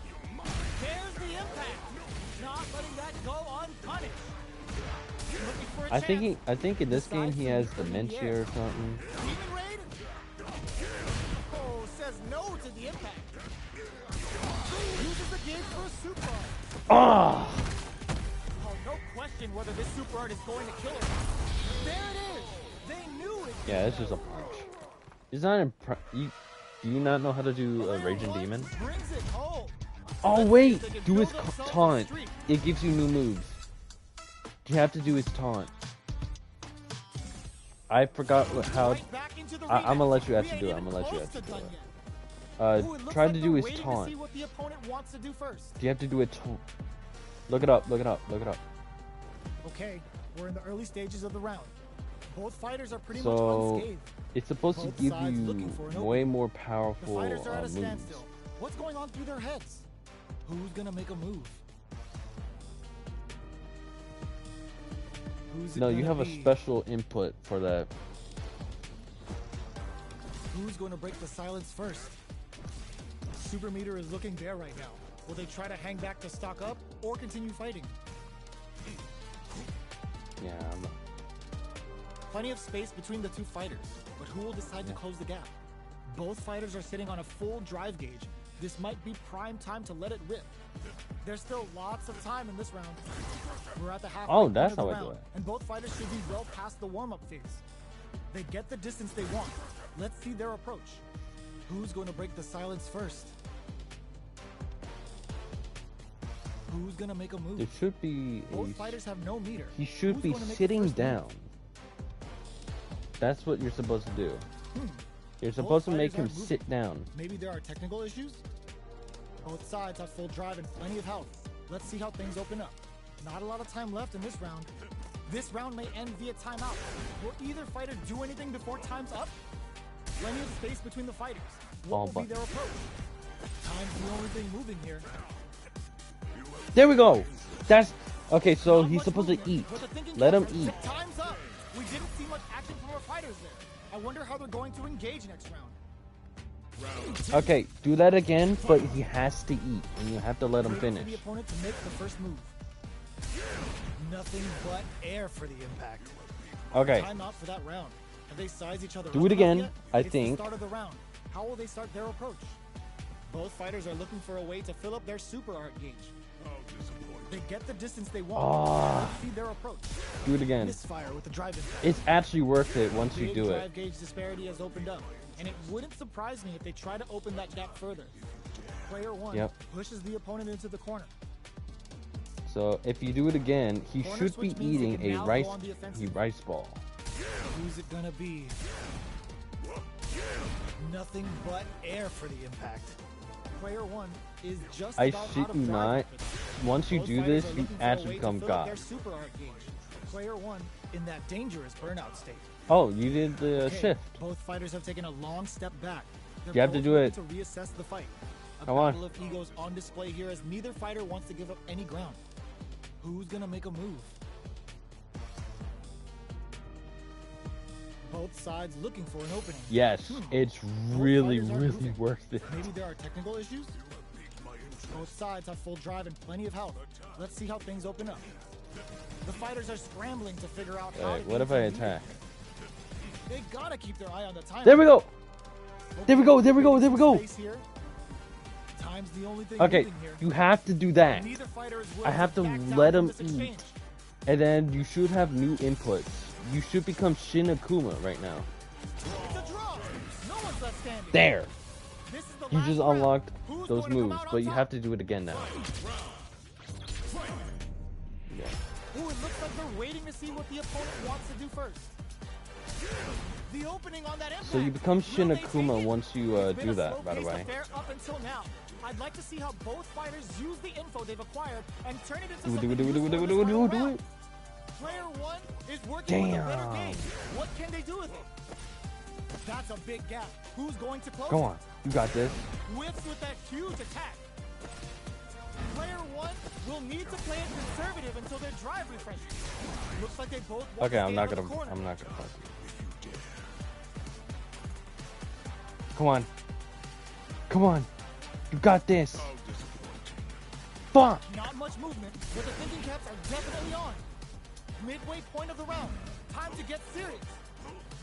Speaker 3: There's the impact. Not letting that go unpunished. Looking for a chance.
Speaker 1: I think in this game he has dementia or something.
Speaker 3: Demon Raid? Oh, says no to the impact. Uses the gauge for a super art.
Speaker 1: Ah!
Speaker 3: Oh, no question whether this super art is going to kill him. There it is. They knew it.
Speaker 1: Yeah, it's just a punch. It's not do you not know how to do a Raging Demon?
Speaker 3: Brings it home.
Speaker 1: Oh wait, do his taunt. It gives you new moves. You have to do his taunt. I forgot how.
Speaker 3: Right back into the
Speaker 1: I'm gonna
Speaker 3: rematch.
Speaker 1: let you
Speaker 3: We
Speaker 1: actually
Speaker 3: ain't
Speaker 1: do it. I'm
Speaker 3: even
Speaker 1: gonna let you
Speaker 3: close
Speaker 1: actually
Speaker 3: to
Speaker 1: do
Speaker 3: done
Speaker 1: it.
Speaker 3: yet. Ooh, it looks
Speaker 1: Try
Speaker 3: like
Speaker 1: to
Speaker 3: they're
Speaker 1: do his
Speaker 3: waiting to
Speaker 1: taunt.
Speaker 3: see what the opponent wants to do first.
Speaker 1: You have to do a taunt. Look it up. Look it up. Look it up.
Speaker 3: Okay, we're in the early stages of the round. Both fighters are pretty much
Speaker 1: So
Speaker 3: unscathed.
Speaker 1: it's supposed to
Speaker 3: Both
Speaker 1: give
Speaker 3: sides looking for an
Speaker 1: you way
Speaker 3: opening.
Speaker 1: more
Speaker 3: The
Speaker 1: powerful
Speaker 3: fighters are at a
Speaker 1: moves.
Speaker 3: standstill. What's going on through their heads? Who's gonna make a move? Who's it
Speaker 1: No, you
Speaker 3: gonna
Speaker 1: have a
Speaker 3: be?
Speaker 1: special input for that.
Speaker 3: Who's going to break the silence first? Super meter is looking bare right now. Will they try to hang back to stock up or continue fighting?
Speaker 1: Yeah.
Speaker 3: Plenty of space between the two fighters, but who will decide to close the gap? Both fighters are sitting on a full drive gauge, This might be prime time to let it rip. There's still lots of time in this round. We're at the halfway
Speaker 1: Oh,
Speaker 3: point
Speaker 1: that's
Speaker 3: of the
Speaker 1: how I do
Speaker 3: round,
Speaker 1: it.
Speaker 3: and both fighters should be well past the warm-up phase. They get the distance they want. Let's see their approach. Who's going to break the silence first? Who's going to make a move?
Speaker 1: There should be
Speaker 3: Both fighters have no meter.
Speaker 1: he should
Speaker 3: Who's
Speaker 1: be
Speaker 3: going to make the
Speaker 1: sitting
Speaker 3: first move?
Speaker 1: down. That's what you're supposed to do. You're
Speaker 3: Both
Speaker 1: supposed to make
Speaker 3: fighters
Speaker 1: him
Speaker 3: aren't
Speaker 1: sit down.
Speaker 3: Maybe there are technical issues? Both sides have full drive and plenty of health. Let's see how things open up. Not a lot of time left in this round. This round may end via timeout. Will either fighter do anything before time's up? Plenty of space between the fighters. What
Speaker 1: All
Speaker 3: will be their approach? Time's the only thing moving here.
Speaker 1: There we go. That's okay. So
Speaker 3: Not
Speaker 1: he's
Speaker 3: much
Speaker 1: supposed to
Speaker 3: movement,
Speaker 1: eat.
Speaker 3: but the thinking
Speaker 1: Let him
Speaker 3: caps
Speaker 1: eat.
Speaker 3: are, time's up. We didn't see much action from our fighters there. I wonder how they're going to engage next round.
Speaker 1: Okay, do that again, but he has to eat, and you have to let him
Speaker 3: Waiting for
Speaker 1: finish.
Speaker 3: the opponent to make the first move. Nothing but air for the impact.
Speaker 1: Okay,
Speaker 3: Time out for that round. Have they sized each other
Speaker 1: Do
Speaker 3: up
Speaker 1: it again,
Speaker 3: enough yet?
Speaker 1: I
Speaker 3: It's
Speaker 1: think.
Speaker 3: the start of the round. How will they start their approach? Both fighters are looking for a way to fill up their super art gauge. They get the distance they want.
Speaker 1: Ah.
Speaker 3: Let's see their approach.
Speaker 1: do it again.
Speaker 3: Misfire with the drive impact.
Speaker 1: It's actually worth it once you
Speaker 3: Big
Speaker 1: do
Speaker 3: drive
Speaker 1: it.
Speaker 3: gauge disparity has opened up, and it wouldn't surprise me if they try to open that gap further. Player one
Speaker 1: Yep.
Speaker 3: pushes the opponent into the corner.
Speaker 1: So if you do it again, he
Speaker 3: Corner
Speaker 1: should be
Speaker 3: switch means they
Speaker 1: eating
Speaker 3: can
Speaker 1: a
Speaker 3: now
Speaker 1: rice
Speaker 3: go on the offensive.
Speaker 1: ball.
Speaker 3: Who's it gonna be? Nothing but air for the impact. Player one is just
Speaker 1: I
Speaker 3: about
Speaker 1: shit
Speaker 3: out of
Speaker 1: you
Speaker 3: drive
Speaker 1: not.
Speaker 3: for this.
Speaker 1: Once you
Speaker 3: Both
Speaker 1: do
Speaker 3: fighters
Speaker 1: this,
Speaker 3: are
Speaker 1: you
Speaker 3: looking for a
Speaker 1: actually
Speaker 3: way to
Speaker 1: become
Speaker 3: fill up
Speaker 1: God.
Speaker 3: Their super art gauge. Player one in that dangerous burnout state.
Speaker 1: Oh, you did the
Speaker 3: Okay,
Speaker 1: shift.
Speaker 3: Both fighters have taken a long step back. They're
Speaker 1: You have to
Speaker 3: both
Speaker 1: do
Speaker 3: ready
Speaker 1: it.
Speaker 3: to reassess the fight. A
Speaker 1: Come on.
Speaker 3: battle of egos on display here as neither fighter wants to give up any ground. Who's gonna make a move? Both sides looking for an opening.
Speaker 1: Yes, it's really,
Speaker 3: fighters aren't
Speaker 1: really
Speaker 3: moving.
Speaker 1: worth it.
Speaker 3: Maybe there are technical issues? Both sides have full drive and plenty of health. Let's see how things open up. The fighters are scrambling to figure out how
Speaker 1: Alright,
Speaker 3: to
Speaker 1: what
Speaker 3: gain
Speaker 1: if I
Speaker 3: some lead.
Speaker 1: attack?
Speaker 3: They gotta keep their eye on the time.
Speaker 1: There we go. There we go, there we go, there we go.
Speaker 3: Space here. Time's the only thing
Speaker 1: Okay,
Speaker 3: moving here.
Speaker 1: you have to do that.
Speaker 3: Neither fighter is
Speaker 1: I
Speaker 3: willing
Speaker 1: have to
Speaker 3: back down
Speaker 1: let
Speaker 3: from
Speaker 1: him
Speaker 3: this exchange.
Speaker 1: eat. And then you should have new inputs. You should become Shin Akuma right now.
Speaker 3: It's a draw. No one's left standing.
Speaker 1: There.
Speaker 3: This is the
Speaker 1: You
Speaker 3: last
Speaker 1: just
Speaker 3: round.
Speaker 1: unlocked
Speaker 3: Who's
Speaker 1: those
Speaker 3: going to come
Speaker 1: moves,
Speaker 3: out on
Speaker 1: but you
Speaker 3: top?
Speaker 1: have to do it again now. Yeah.
Speaker 3: Ooh, it looks like they're waiting to see what the opponent wants to do first. The opening on that impact.
Speaker 1: So you become
Speaker 3: Will
Speaker 1: Shin
Speaker 3: they take
Speaker 1: Akuma
Speaker 3: it?
Speaker 1: once you
Speaker 3: It's been
Speaker 1: do
Speaker 3: a
Speaker 1: that,
Speaker 3: slow
Speaker 1: by the
Speaker 3: pace
Speaker 1: way.
Speaker 3: affair up until now. I'd like to see how both fighters use the info they've acquired and turn it into
Speaker 1: Do it,
Speaker 3: something
Speaker 1: do it, do it,
Speaker 3: useful
Speaker 1: do
Speaker 3: in
Speaker 1: it,
Speaker 3: this
Speaker 1: do it,
Speaker 3: final
Speaker 1: do it, do
Speaker 3: round.
Speaker 1: it.
Speaker 3: Player one is working with a better
Speaker 1: Damn.
Speaker 3: game. What can they do with it? That's a big gap. Who's going to close
Speaker 1: Go
Speaker 3: it?
Speaker 1: on. You got this.
Speaker 3: Whips with that huge attack. Player one will need to play it conservative until their drive refreshes. Looks like they both want
Speaker 1: Okay,
Speaker 3: to
Speaker 1: I'm
Speaker 3: stay
Speaker 1: not
Speaker 3: out of
Speaker 1: gonna
Speaker 3: the corner.
Speaker 1: fuck you. Come on. Come on. You got this. Fuck.
Speaker 3: Not much movement, but the thinking caps are definitely on. Midway point of the round. Time to get serious.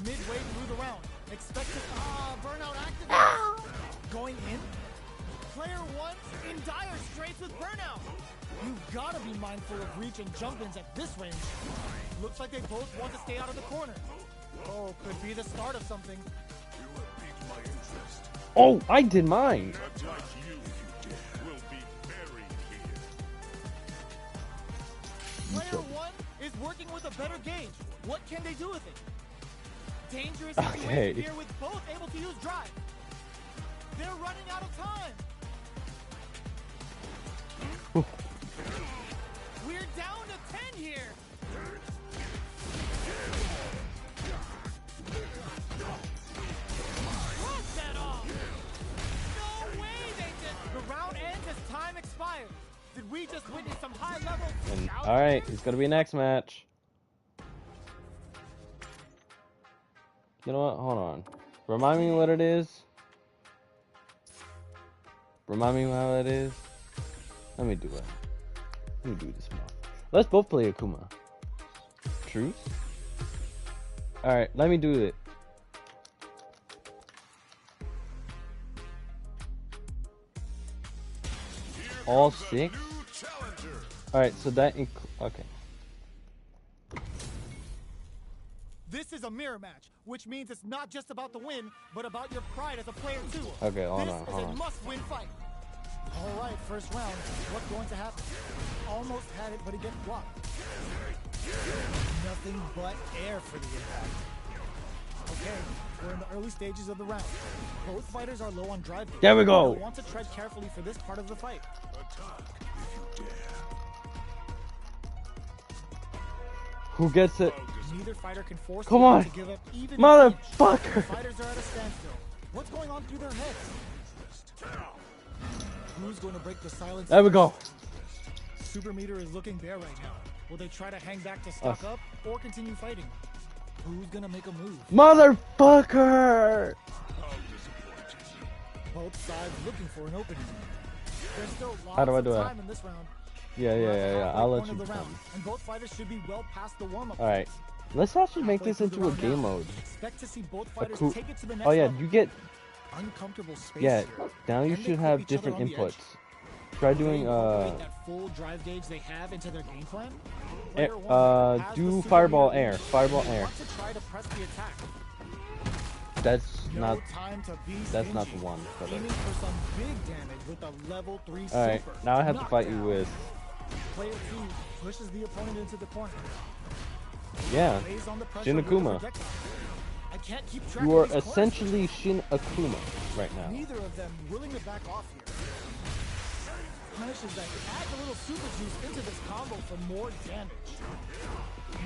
Speaker 3: Midway through the round. Expect to burnout activate. Going in. Player one in dire straits with burnout. You've got to be mindful of reach and jump-ins at this range. Looks like they both want to stay out of the corner. Oh, could be the start of something.
Speaker 1: Oh, I did mine.
Speaker 2: Not like you will be buried here.
Speaker 3: Player one is working with a better gauge. What can they do with it? Dangerous situation
Speaker 1: Okay.
Speaker 3: here with both able to use drive. They're running out of time. We're down to 10 here. Cross that off. No way they did. The round ends as time expires. Did we just witness some high level?
Speaker 1: And, all right, it's gonna be next match. You know what? Hold on. Remind me what it is. Remind me how it is. Let me do it. Let me do this more. Let's both play Akuma. Truce? Alright, let me do it. all 6?
Speaker 2: New challenger.
Speaker 1: Alright, so that okay.
Speaker 3: This is a mirror match, which means it's not just about the win, but about your pride as a player too.
Speaker 1: Okay, hold
Speaker 3: this
Speaker 1: on,
Speaker 3: is
Speaker 1: hold
Speaker 3: a
Speaker 1: on.
Speaker 3: must-win fight. All right, first round. What's going to happen? Almost had it, but he gets blocked. Nothing but air for the impact. Okay, we're in the early stages of the round. Both fighters are low on drive.
Speaker 1: There we go.
Speaker 3: You'll want to tread carefully for this part of the fight.
Speaker 2: Attack if you dare.
Speaker 1: Who gets it?
Speaker 3: Neither fighter can force
Speaker 1: Come
Speaker 3: the other
Speaker 1: on.
Speaker 3: to give up even an inch.
Speaker 1: Motherfucker!
Speaker 3: Fighters are at a standstill. What's going on through their heads? Who's going to break the silence?
Speaker 1: There we go.
Speaker 3: Super meter is looking bare right now. Will they try to hang back to stock up or continue fighting? Who's going to make a move?
Speaker 1: Motherfucker!
Speaker 2: How disappointing.
Speaker 3: Both sides looking for an opening. There's still
Speaker 1: How do I
Speaker 3: lots
Speaker 1: do
Speaker 3: of
Speaker 1: it?
Speaker 3: time in this round.
Speaker 1: Yeah,
Speaker 3: We're
Speaker 1: yeah,
Speaker 3: at the
Speaker 1: yeah, yeah.
Speaker 3: halfway
Speaker 1: I'll let
Speaker 3: point
Speaker 1: you
Speaker 3: of the round,
Speaker 1: come.
Speaker 3: and both fighters should be well past the warm-up.
Speaker 1: Alright. Let's actually make
Speaker 3: Halfway
Speaker 1: this
Speaker 3: through the
Speaker 1: into a
Speaker 3: round
Speaker 1: game
Speaker 3: now.
Speaker 1: mode.
Speaker 3: Expect to see both fighters
Speaker 1: Cool.
Speaker 3: take it to the next
Speaker 1: Oh yeah,
Speaker 3: level.
Speaker 1: you get
Speaker 3: Uncomfortable space
Speaker 1: yeah.
Speaker 3: here.
Speaker 1: Now you
Speaker 3: Can they
Speaker 1: should
Speaker 3: clip
Speaker 1: have
Speaker 3: each other
Speaker 1: different
Speaker 3: on the edge?
Speaker 1: inputs. Try
Speaker 3: Can they
Speaker 1: doing
Speaker 3: incorporate that full drive gauge they have into their game plan?
Speaker 1: air,
Speaker 3: Player one has the
Speaker 1: do
Speaker 3: super
Speaker 1: fireball
Speaker 3: meter
Speaker 1: air,
Speaker 3: lead.
Speaker 1: fireball
Speaker 3: They
Speaker 1: air.
Speaker 3: want to try to press the attack.
Speaker 1: That's
Speaker 3: No
Speaker 1: not.
Speaker 3: time to be
Speaker 1: That's not
Speaker 3: stingy.
Speaker 1: the one for that.
Speaker 3: Aiming for some big damage with a level 3
Speaker 1: All right,
Speaker 3: super.
Speaker 1: now I have to fight you
Speaker 3: Knockdown.
Speaker 1: with.
Speaker 3: Player 2 pushes the opponent into the corner.
Speaker 1: Yeah,
Speaker 3: Lays on the pressure
Speaker 1: Shin
Speaker 3: with a
Speaker 1: Akuma.
Speaker 3: projectile. I can't keep track
Speaker 1: You
Speaker 3: of
Speaker 1: are
Speaker 3: these corner
Speaker 1: essentially Shin Akuma right now.
Speaker 3: Neither of them willing to back off here. Punishes that. Adds a little super juice into this combo for more damage.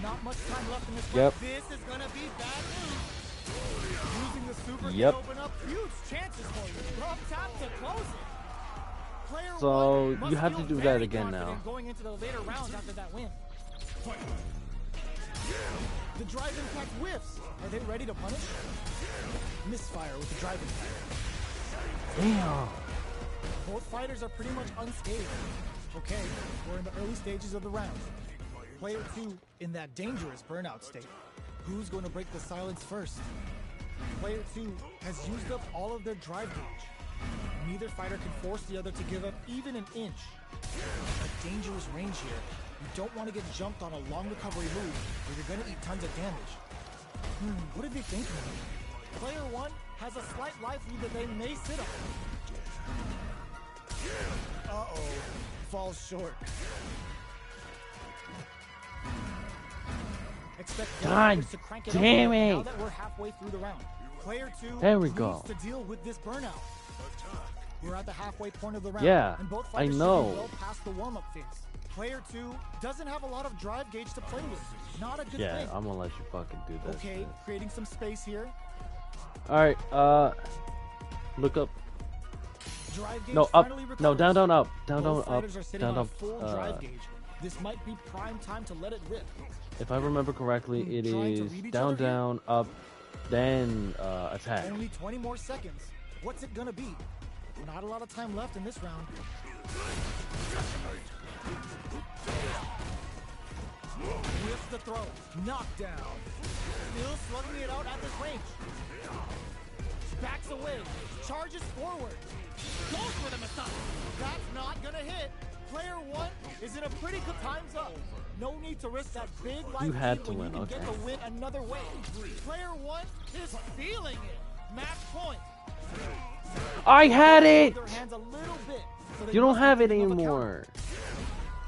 Speaker 3: Not much time left in this fight.
Speaker 1: Yep.
Speaker 3: This is gonna be bad news. Using the super
Speaker 1: Yep.
Speaker 3: can open up huge chances for you. Drop tap to close it. Player
Speaker 1: So,
Speaker 3: one
Speaker 1: you
Speaker 3: must
Speaker 1: have to
Speaker 3: feel
Speaker 1: do that
Speaker 3: very
Speaker 1: again now.
Speaker 3: confident going into the later rounds after that win. The drive impact whiffs. Are they ready to punish? Misfire with the drive impact.
Speaker 1: Damn.
Speaker 3: Both fighters are pretty much unscathed. Okay, we're in the early stages of the round. Player 2 in that dangerous burnout state. Who's going to break the silence first? Player 2 has used up all of their drive gauge. Neither fighter can force the other to give up even an inch. A dangerous range here. You don't want to get jumped on a long recovery move or you're going to eat tons of damage. What are they thinking? Player 1 has a slight life lead that they may sit on. Uh-oh. Falls short. Expect both
Speaker 1: God
Speaker 3: fighters to crank it up
Speaker 1: damn
Speaker 3: a bit now
Speaker 1: it.
Speaker 3: that we're halfway through the round. Player 2
Speaker 1: There we
Speaker 3: needs
Speaker 1: go.
Speaker 3: to deal with this burnout. We're at the halfway point of the round.
Speaker 1: Yeah,
Speaker 3: and both
Speaker 1: I
Speaker 3: fighters should be
Speaker 1: know.
Speaker 3: well past the warm-up phase. Player 2 doesn't have a lot of drive gauge to play with. Not a good
Speaker 1: Yeah,
Speaker 3: thing.
Speaker 1: I'm gonna let you fucking do this.
Speaker 3: Okay, creating some space here.
Speaker 1: Alright, look up.
Speaker 3: Drive gauge
Speaker 1: No, up.
Speaker 3: finally recovers.
Speaker 1: No, down, down, up. Down, down,
Speaker 3: Both
Speaker 1: up.
Speaker 3: fighters are sitting
Speaker 1: Down,
Speaker 3: on a
Speaker 1: up.
Speaker 3: full drive gauge. This might be prime time to let it rip.
Speaker 1: If I remember correctly, it
Speaker 3: Trying to
Speaker 1: is
Speaker 3: read each
Speaker 1: down,
Speaker 3: other here?
Speaker 1: down, up, then attack.
Speaker 3: Only 20 more seconds. What's it gonna be? Not a lot of time left in this round. Whips the throw. Knockdown. Still slugging it out at this range. Backs away. Charges forward. Goes for the Masada. That's not gonna hit. Player 1 is in a pretty good time's up. No need to risk that big life
Speaker 1: You had
Speaker 3: lead
Speaker 1: to
Speaker 3: when
Speaker 1: win,
Speaker 3: you can
Speaker 1: okay.
Speaker 3: get the win another way. Player 1 is feeling it. Match point.
Speaker 1: I had it!
Speaker 3: Their hands a little bit, so they
Speaker 1: You don't
Speaker 3: must
Speaker 1: have
Speaker 3: be
Speaker 1: it
Speaker 3: thinking of a
Speaker 1: anymore.
Speaker 3: counter.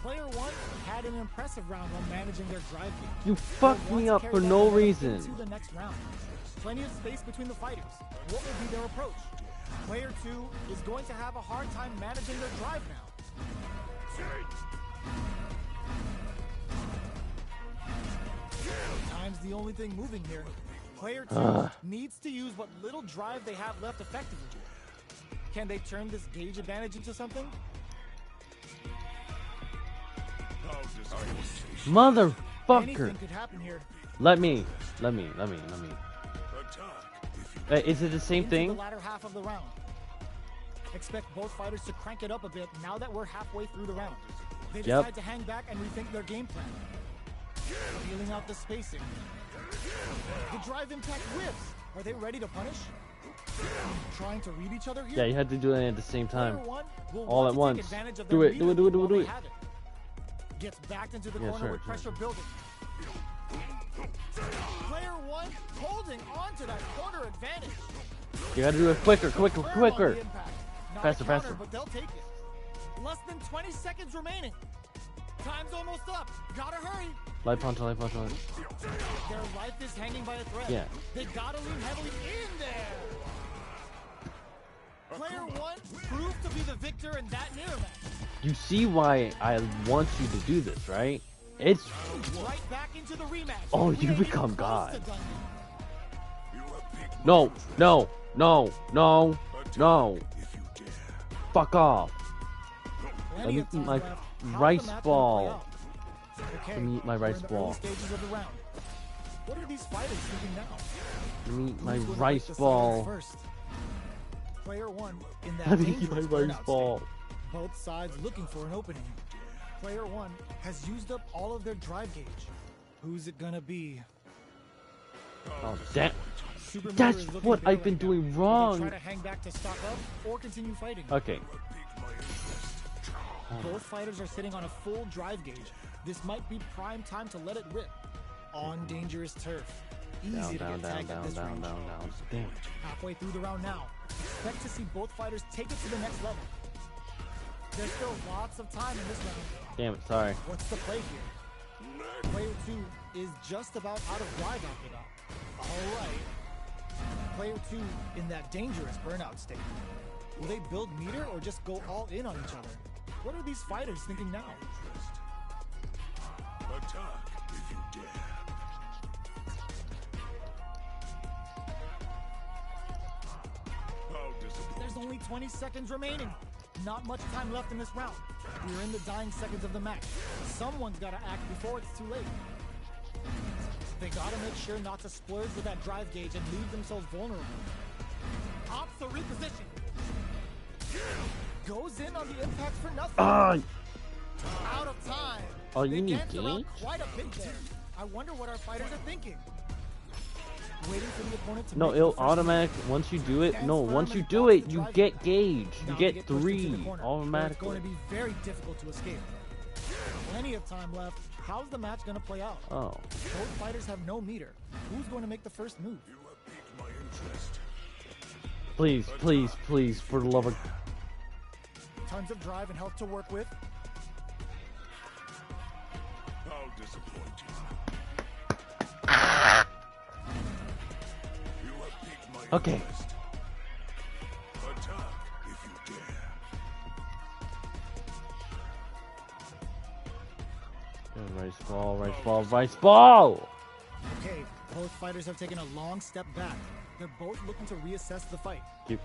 Speaker 3: Player 1 had an impressive round while managing their drive game.
Speaker 1: You fucked
Speaker 3: They'll
Speaker 1: me
Speaker 3: want
Speaker 1: up
Speaker 3: to
Speaker 1: for
Speaker 3: carry that
Speaker 1: no
Speaker 3: momentum
Speaker 1: reason.
Speaker 3: into the next round. Plenty of space between the fighters. What will be their approach? Player 2 is going to have a hard time managing their drive now. Time's the only thing moving here. Player 2 needs to use what little drive they have left effectively. Can they turn this gauge advantage into something?
Speaker 2: How disappointing.
Speaker 1: Motherfucker!
Speaker 3: Anything could happen here.
Speaker 1: Let me.
Speaker 2: Attack if you
Speaker 1: Is it the same
Speaker 3: Into
Speaker 1: thing?
Speaker 3: the latter half of the round. Expect both fighters to crank it up a bit now that we're halfway through the round. They
Speaker 1: Yep.
Speaker 3: decide to hang back and rethink their game plan. Feeling out the spacing. The drive impact whiffs. Are they ready to punish? Trying to read each other here.
Speaker 1: Yeah, you had to do it at the same time.
Speaker 3: Player one will
Speaker 1: All
Speaker 3: want
Speaker 1: at
Speaker 3: to take
Speaker 1: once.
Speaker 3: advantage of
Speaker 1: Do
Speaker 3: their
Speaker 1: it, do
Speaker 3: leader
Speaker 1: it, do it, do it,
Speaker 3: while
Speaker 1: do
Speaker 3: they
Speaker 1: it.
Speaker 3: have it. Gets backed into the
Speaker 1: Yeah,
Speaker 3: corner
Speaker 1: sure,
Speaker 3: with
Speaker 1: sure.
Speaker 3: pressure building. Player one holding on to that corner advantage.
Speaker 1: You gotta do it quicker, quicker,
Speaker 3: Firm on
Speaker 1: quicker.
Speaker 3: the impact. Not
Speaker 1: Faster,
Speaker 3: a counter,
Speaker 1: faster.
Speaker 3: But they'll take it. Less than 20 seconds remaining. Time's almost up. Gotta hurry.
Speaker 1: Light punch, light punch, light.
Speaker 3: Their life is hanging by a thread.
Speaker 1: Yeah.
Speaker 3: They gotta lean heavily in there. Player one proved to be the victor in that mirror match.
Speaker 1: You see why I want you to do this, right? It's
Speaker 3: Right back into the rematch.
Speaker 1: Oh,
Speaker 3: We
Speaker 1: you
Speaker 3: ain't
Speaker 1: become
Speaker 3: even close
Speaker 1: God.
Speaker 3: to done yet.
Speaker 2: You have piqued my
Speaker 1: no,
Speaker 2: interest.
Speaker 1: no, no, no,
Speaker 2: Attack
Speaker 1: no.
Speaker 2: if you dare.
Speaker 1: Fuck off.
Speaker 3: Plenty
Speaker 1: Let me
Speaker 3: of
Speaker 1: eat
Speaker 3: time
Speaker 1: my
Speaker 3: left. How's
Speaker 1: rice
Speaker 3: the match gonna
Speaker 1: ball.
Speaker 3: play out? Okay,
Speaker 1: Let me eat my
Speaker 3: we're
Speaker 1: rice
Speaker 3: in the early
Speaker 1: ball.
Speaker 3: stages of the round. What are these fighters thinking now?
Speaker 1: Let me eat my
Speaker 3: Who's gonna
Speaker 1: rice
Speaker 3: break the silence
Speaker 1: ball.
Speaker 3: First? Player one in that
Speaker 1: Let me eat my
Speaker 3: dangerous
Speaker 1: rice
Speaker 3: burnout
Speaker 1: ball.
Speaker 3: state. Both sides looking for an opening. Player one has used up all of their drive gauge. Who's it gonna be?
Speaker 1: Oh, damn.
Speaker 3: Super Mirror
Speaker 1: That's
Speaker 3: is looking
Speaker 1: what
Speaker 3: bare
Speaker 1: I've been
Speaker 3: right now.
Speaker 1: doing
Speaker 3: Will they
Speaker 1: wrong.
Speaker 3: try to hang back to stock up or continue fighting?
Speaker 1: Okay.
Speaker 2: You have piqued my interest.
Speaker 3: Both fighters are sitting on a full drive gauge. This might be prime time to let it rip. On dangerous turf. Easy
Speaker 1: Down,
Speaker 3: to
Speaker 1: down,
Speaker 3: get
Speaker 1: down,
Speaker 3: tagged at
Speaker 1: down,
Speaker 3: this
Speaker 1: down,
Speaker 3: range.
Speaker 1: down, down. Damn.
Speaker 3: Halfway through the round now. Expect to see both fighters take it to the next level. There's still lots of time in this round.
Speaker 1: Damn it, sorry.
Speaker 3: What's the play here? Player 2 is just about out of drive after that. Alright. Player 2 in that dangerous burnout state. Will they build meter or just go all in on each other? What are these fighters thinking now?
Speaker 2: Attack if you dare. How disappointing.
Speaker 3: There's only 20 seconds remaining. Not much time left in this round. We're in the dying seconds of the match. Someone's got to act before it's too late. They got to make sure not to splurge with that drive gauge and leave themselves vulnerable. Opts to reposition. Goes in on the impact for nothing.
Speaker 1: Ah,
Speaker 3: Out of time.
Speaker 1: Oh, you
Speaker 3: They
Speaker 1: need
Speaker 3: danced around
Speaker 1: gauge?
Speaker 3: quite a bit there. I wonder what our fighters are thinking. Waiting for the opponent to
Speaker 1: no,
Speaker 3: make
Speaker 1: it'll
Speaker 3: the first
Speaker 1: automatic. Once you do it, no, once you do it, you get gauge. You
Speaker 3: Now they
Speaker 1: get
Speaker 3: pushed into the
Speaker 1: 3
Speaker 3: corner, where It's
Speaker 1: automatically.
Speaker 3: going to be very difficult to escape. Plenty of time left. How's the match going to play out?
Speaker 1: Oh,
Speaker 3: Both fighters have no meter. Who's going to make the first move?
Speaker 2: You have piqued my interest.
Speaker 1: please, please, please, for the love of.
Speaker 3: Tons of drive and health to work with.
Speaker 2: How disappointing. You have piqued my
Speaker 1: Okay.
Speaker 2: interest. Attack if you dare.
Speaker 1: Rice ball, rice ball, rice ball.
Speaker 3: Okay, both fighters have taken a long step back. They're both looking to reassess the fight.
Speaker 1: Keep.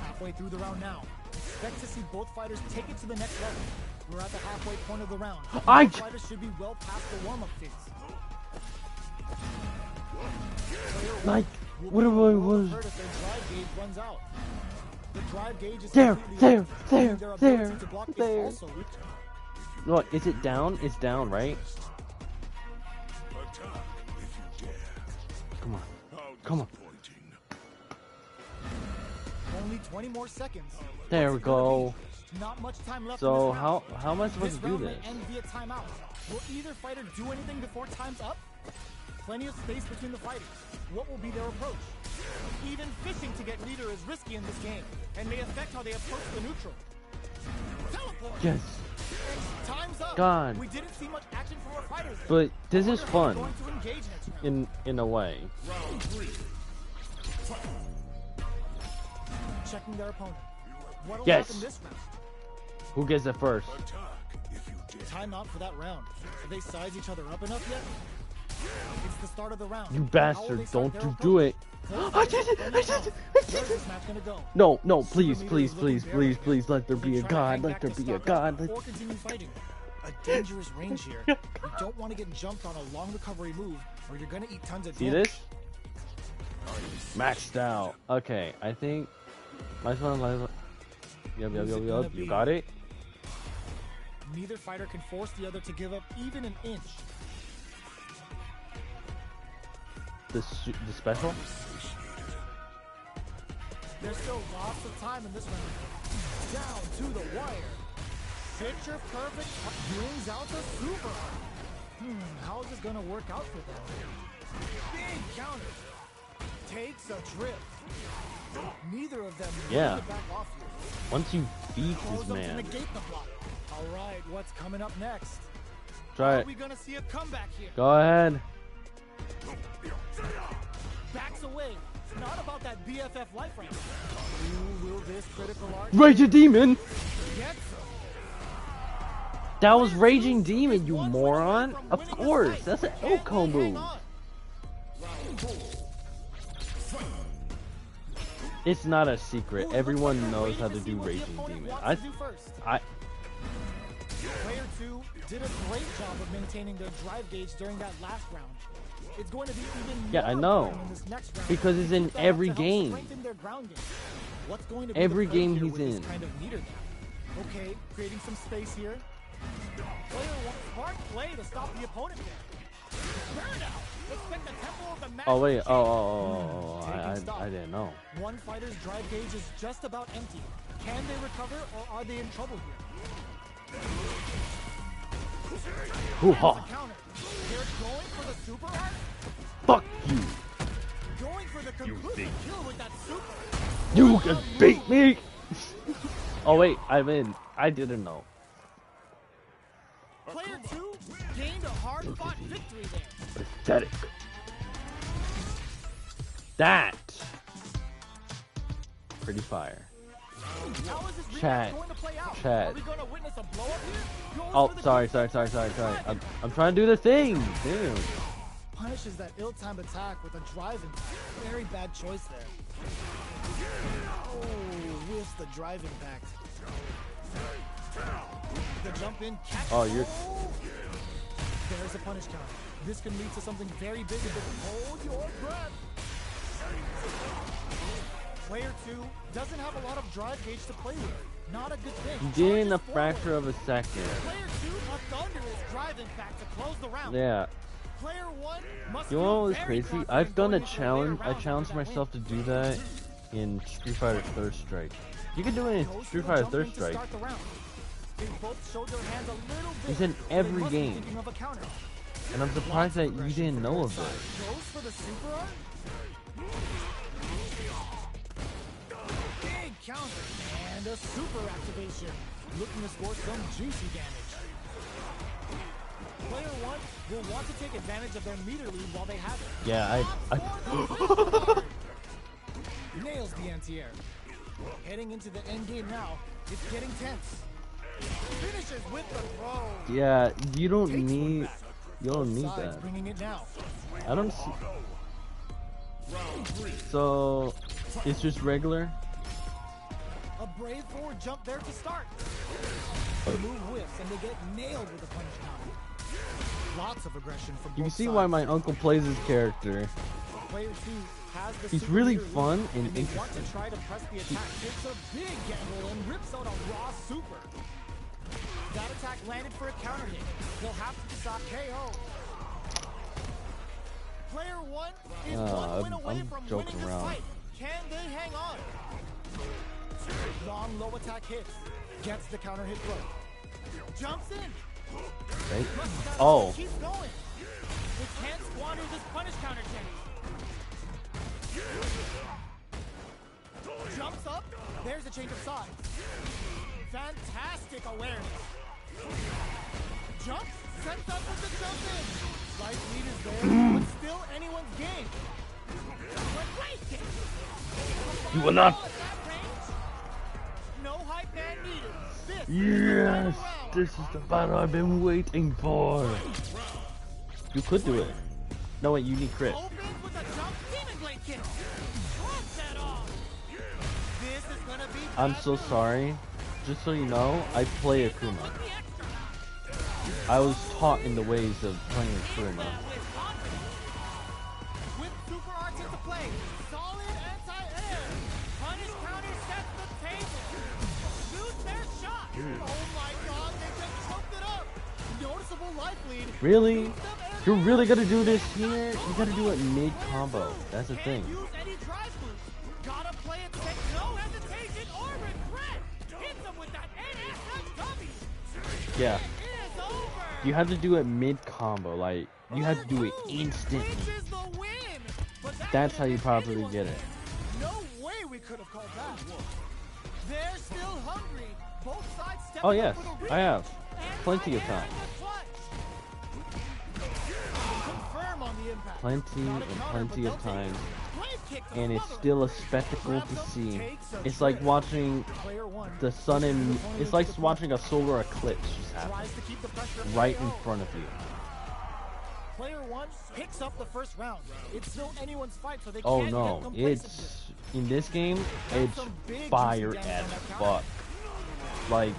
Speaker 3: Halfway through the round now. Expect to see both fighters take it to the next level. We're at the halfway point of the round.
Speaker 1: I-
Speaker 3: Both fighters should be well past the warm-up phase. Player one
Speaker 1: Like,
Speaker 3: will
Speaker 1: what
Speaker 3: be
Speaker 1: am I
Speaker 3: a world
Speaker 1: was?
Speaker 3: of hurt if their drive gauge runs out. The drive gauge is
Speaker 1: There,
Speaker 3: completely
Speaker 1: there,
Speaker 3: off,
Speaker 1: there,
Speaker 3: meaning their ability
Speaker 1: there,
Speaker 3: to block is
Speaker 1: there.
Speaker 3: also weak.
Speaker 1: Look, is it down? It's down, right?
Speaker 2: Attack if you dare.
Speaker 1: Come on.
Speaker 2: How
Speaker 1: Come on.
Speaker 2: disappointing.
Speaker 3: Only 20 more seconds.
Speaker 1: There we go.
Speaker 3: Not much time left.
Speaker 1: So
Speaker 3: in this round.
Speaker 1: how am I supposed
Speaker 3: This
Speaker 1: to do
Speaker 3: round may
Speaker 1: this?
Speaker 3: end via timeout. Will either fighter do anything before time's up? Plenty of space between the fighters. What will be their approach? Even fishing to get leader is risky in this game and may affect how they approach the neutral. Teleport!
Speaker 1: Yes.
Speaker 3: And time's up.
Speaker 1: God.
Speaker 3: We didn't see much action from our fighters.
Speaker 1: But this
Speaker 3: I
Speaker 1: is
Speaker 3: wonder how
Speaker 1: fun
Speaker 3: they're going to engage next round.
Speaker 1: in a way.
Speaker 2: Round 3.
Speaker 3: Checking their opponent. What'll
Speaker 1: Yes.
Speaker 3: happen this round?
Speaker 1: Who gets it first?
Speaker 2: Attack if you dare.
Speaker 3: Timeout for that round. Have they sized each other up enough yet? It's the start of the round.
Speaker 1: You
Speaker 3: How will
Speaker 1: bastard!
Speaker 3: they start
Speaker 1: Don't
Speaker 3: their
Speaker 1: you do
Speaker 3: approach?
Speaker 1: it!
Speaker 3: Both
Speaker 1: I
Speaker 3: fighters
Speaker 1: did it!
Speaker 3: don't
Speaker 1: I
Speaker 3: know.
Speaker 1: did it! I
Speaker 3: Where's
Speaker 1: did
Speaker 3: this
Speaker 1: it!
Speaker 3: match gonna go?
Speaker 1: No, no, please,
Speaker 3: Super
Speaker 1: please,
Speaker 3: Meter is
Speaker 1: please,
Speaker 3: looking
Speaker 1: please,
Speaker 3: very
Speaker 1: please, let there
Speaker 3: Will they
Speaker 1: be a
Speaker 3: try to hang
Speaker 1: god, let
Speaker 3: back
Speaker 1: there
Speaker 3: to
Speaker 1: be a
Speaker 3: stock
Speaker 1: god,
Speaker 3: up
Speaker 1: let
Speaker 3: or continue fighting. A dangerous range here. You don't want to get jumped on a long recovery move, or you're gonna eat tons of
Speaker 1: see
Speaker 3: damage.
Speaker 1: this? Maxed out. Okay, I think. Nice one, nice one. Yup, yup,
Speaker 3: Who's
Speaker 1: yup,
Speaker 3: it gonna
Speaker 1: yup. You
Speaker 3: be?
Speaker 1: got it?
Speaker 3: Neither fighter can force the other to give up even an inch.
Speaker 1: The special?
Speaker 3: There's still lots of time in this round. Down to the wire. Picture perfect brings out the super. How is this gonna work out for them? Big counter. Takes a trip. Neither of them
Speaker 1: Yeah.
Speaker 3: really back off here.
Speaker 1: Once you beat
Speaker 3: Close
Speaker 1: this
Speaker 3: them to
Speaker 1: man,
Speaker 3: negate the block. All right, what's coming up next?
Speaker 1: try
Speaker 3: Are
Speaker 1: it.
Speaker 3: we gonna see a comeback here?
Speaker 1: Go ahead.
Speaker 3: Backs away. It's not about that BFF life rank. Who will this critical art
Speaker 1: Raging Demon!
Speaker 3: get some?
Speaker 1: That was Raging Demon, you moron! Of course, that's an Oko move. It's not a secret. Everyone knows how to do Raging Demon.
Speaker 3: Player 2 did a great job of maintaining their drive gauge during that last round. It's going to be even
Speaker 1: Yeah, I
Speaker 3: more
Speaker 1: know.
Speaker 3: important in this next round
Speaker 1: Because it's in
Speaker 3: to help
Speaker 1: every game.
Speaker 3: strengthen their ground game. What's going to be
Speaker 1: Every
Speaker 3: the play
Speaker 1: game
Speaker 3: here
Speaker 1: he's
Speaker 3: with this
Speaker 1: in.
Speaker 3: kind of meter gap? Okay, creating some space here. Player 1, smart play to stop the opponent there. Burnout. Expect the tempo of the match
Speaker 1: Oh
Speaker 3: to
Speaker 1: wait,
Speaker 3: change.
Speaker 1: I didn't know.
Speaker 3: One fighter's drive gauge is just about empty. Can they recover or are they in trouble here?
Speaker 1: Hoo-ha.
Speaker 3: That's a counter. They're going for the super art?
Speaker 1: Fuck you!
Speaker 3: Going for the conclusive kill with that super.
Speaker 1: You can beat me! Oh wait, I'm in. I didn't know.
Speaker 3: Player 2 gained a hard-fought victory there.
Speaker 1: Pathetic. That. Pretty fire.
Speaker 3: How is this rematch
Speaker 1: Chat.
Speaker 3: going to play out?
Speaker 1: Chat.
Speaker 3: Are we going to witness a blow-up here? Goes
Speaker 1: Oh,
Speaker 3: for the
Speaker 1: sorry.
Speaker 3: conclusive
Speaker 1: I'm trying to do the thing. Damn.
Speaker 3: Punishes that ill-timed attack with a drive impact. Very bad choice there. Oh, whiffs the drive impact. The jump in catch.
Speaker 1: Oh, you're-
Speaker 3: There's a punish counter. This can lead to something very big if it hold your breath. Player 2 doesn't have a lot of drive gauge to play with. Not a good thing.
Speaker 1: You did in a
Speaker 3: Charges forward.
Speaker 1: fraction of a second.
Speaker 3: Player 2 a thunderous drive impact to close the round.
Speaker 1: Yeah.
Speaker 3: Player 1 must
Speaker 1: You know
Speaker 3: feel
Speaker 1: what was
Speaker 3: very
Speaker 1: crazy?
Speaker 3: confident
Speaker 1: I've done
Speaker 3: going
Speaker 1: a
Speaker 3: into the later
Speaker 1: challenge. I
Speaker 3: rounds
Speaker 1: challenged
Speaker 3: after that
Speaker 1: myself to do that in Street Fighter Third Strike. You can do it in
Speaker 3: win. Goes
Speaker 1: Street
Speaker 3: to
Speaker 1: Fighter
Speaker 3: jump
Speaker 1: Third
Speaker 3: in to
Speaker 1: Strike.
Speaker 3: start the round. They both showed their hands a little bit.
Speaker 1: He's in
Speaker 3: but they
Speaker 1: every
Speaker 3: must be
Speaker 1: game.
Speaker 3: thinking of a counter.
Speaker 1: And I'm surprised that you didn't know of it.
Speaker 3: Goes for the super art. Big counter and a super activation. Looking to score some juicy damage. Player 1 will want to take advantage of their meter lead while they have it.
Speaker 1: Yeah,
Speaker 3: Nails the anti-air. Heading into the end game now. It's getting tense. Finishes with the throw.
Speaker 1: yeah, you don't
Speaker 3: Takes one
Speaker 1: need
Speaker 3: back.
Speaker 1: that.
Speaker 3: Sides bringing it now.
Speaker 1: I don't see. So it's just regular.
Speaker 3: A brave forward jump there to start. The move whiffs and they get nailed with a punish counter. Lots of aggression from both
Speaker 1: You can see
Speaker 3: sides.
Speaker 1: why my uncle plays this character.
Speaker 3: Player 2 has the
Speaker 1: He's
Speaker 3: super
Speaker 1: really
Speaker 3: meter lead,
Speaker 1: fun and
Speaker 3: they want to
Speaker 1: interesting.
Speaker 3: try to press the attack. Takes a big gamble and rips out a raw super. That attack landed for a counter hit. They'll have to decide KO. Player 1 is one win away
Speaker 1: I'm
Speaker 3: from
Speaker 1: joking
Speaker 3: winning this
Speaker 1: around.
Speaker 3: fight. Can they hang on? Long low attack hits. Gets the counter hit throw. Jumps in.
Speaker 1: Right?
Speaker 3: Must gotta
Speaker 1: Oh.
Speaker 3: keep going. They can't squander this punish counter chance. Jumps up. There's a change of sides. Fantastic awareness. Jumps. Sets up with the jump in. Life lead is there, but still anyone's game. But wait it.
Speaker 1: You will not.
Speaker 3: At that range, no hype man needed. This is the
Speaker 1: Yes,
Speaker 3: final round.
Speaker 1: this is the battle I've been waiting for. You could do it. No, wait, you need crit.
Speaker 3: Opens with a jump demon blade kick. Drops that off. This is gonna be
Speaker 1: I'm so sorry. Just so you know, I play Akuma.
Speaker 3: with the extra.
Speaker 1: I was taught in the ways of playing Akuma.
Speaker 3: With confidence. With super arts into play. Solid anti-air. Punish counter sets the table. Shoots their shot. Oh my god, they just choked it up. Noticeable life lead.
Speaker 1: Really?
Speaker 3: Boosts them air
Speaker 1: You're really gonna do this here? You gotta do it mid combo. That's the thing.
Speaker 3: Can't use any drive boost. Gotta play it set good.
Speaker 1: Yeah.
Speaker 3: It's over.
Speaker 1: You have to do it mid-combo, like, you have to do it instantly.
Speaker 3: Reaches the win. But
Speaker 1: That's how you
Speaker 3: didn't
Speaker 1: properly
Speaker 3: anyone
Speaker 1: get it.
Speaker 3: No way we could have called that. They're still hungry. Both sides stepping
Speaker 1: Oh
Speaker 3: up
Speaker 1: yes,
Speaker 3: for the
Speaker 1: I have.
Speaker 3: and
Speaker 1: Plenty of
Speaker 3: Diana
Speaker 1: time.
Speaker 3: Confirm on the impact.
Speaker 1: Plenty
Speaker 3: Not a
Speaker 1: and
Speaker 3: counter,
Speaker 1: plenty
Speaker 3: but
Speaker 1: of
Speaker 3: they'll take
Speaker 1: time.
Speaker 3: it. Great kick to
Speaker 1: And
Speaker 3: the
Speaker 1: it's
Speaker 3: mother.
Speaker 1: still a spectacle to see. It's like watching
Speaker 3: Player one
Speaker 1: the sun and it's like watching a solar eclipse just happen
Speaker 3: tries to keep the pressure
Speaker 1: right in
Speaker 3: low.
Speaker 1: front of you.
Speaker 3: Player one picks up the first round. It's still anyone's fight, so they
Speaker 1: Oh
Speaker 3: can't
Speaker 1: no,
Speaker 3: get complacent
Speaker 1: it's in this game,
Speaker 3: here.
Speaker 1: it's
Speaker 3: Some big
Speaker 1: fire
Speaker 3: juicy
Speaker 1: as
Speaker 3: damage on that
Speaker 1: fuck.
Speaker 3: counter.
Speaker 1: Like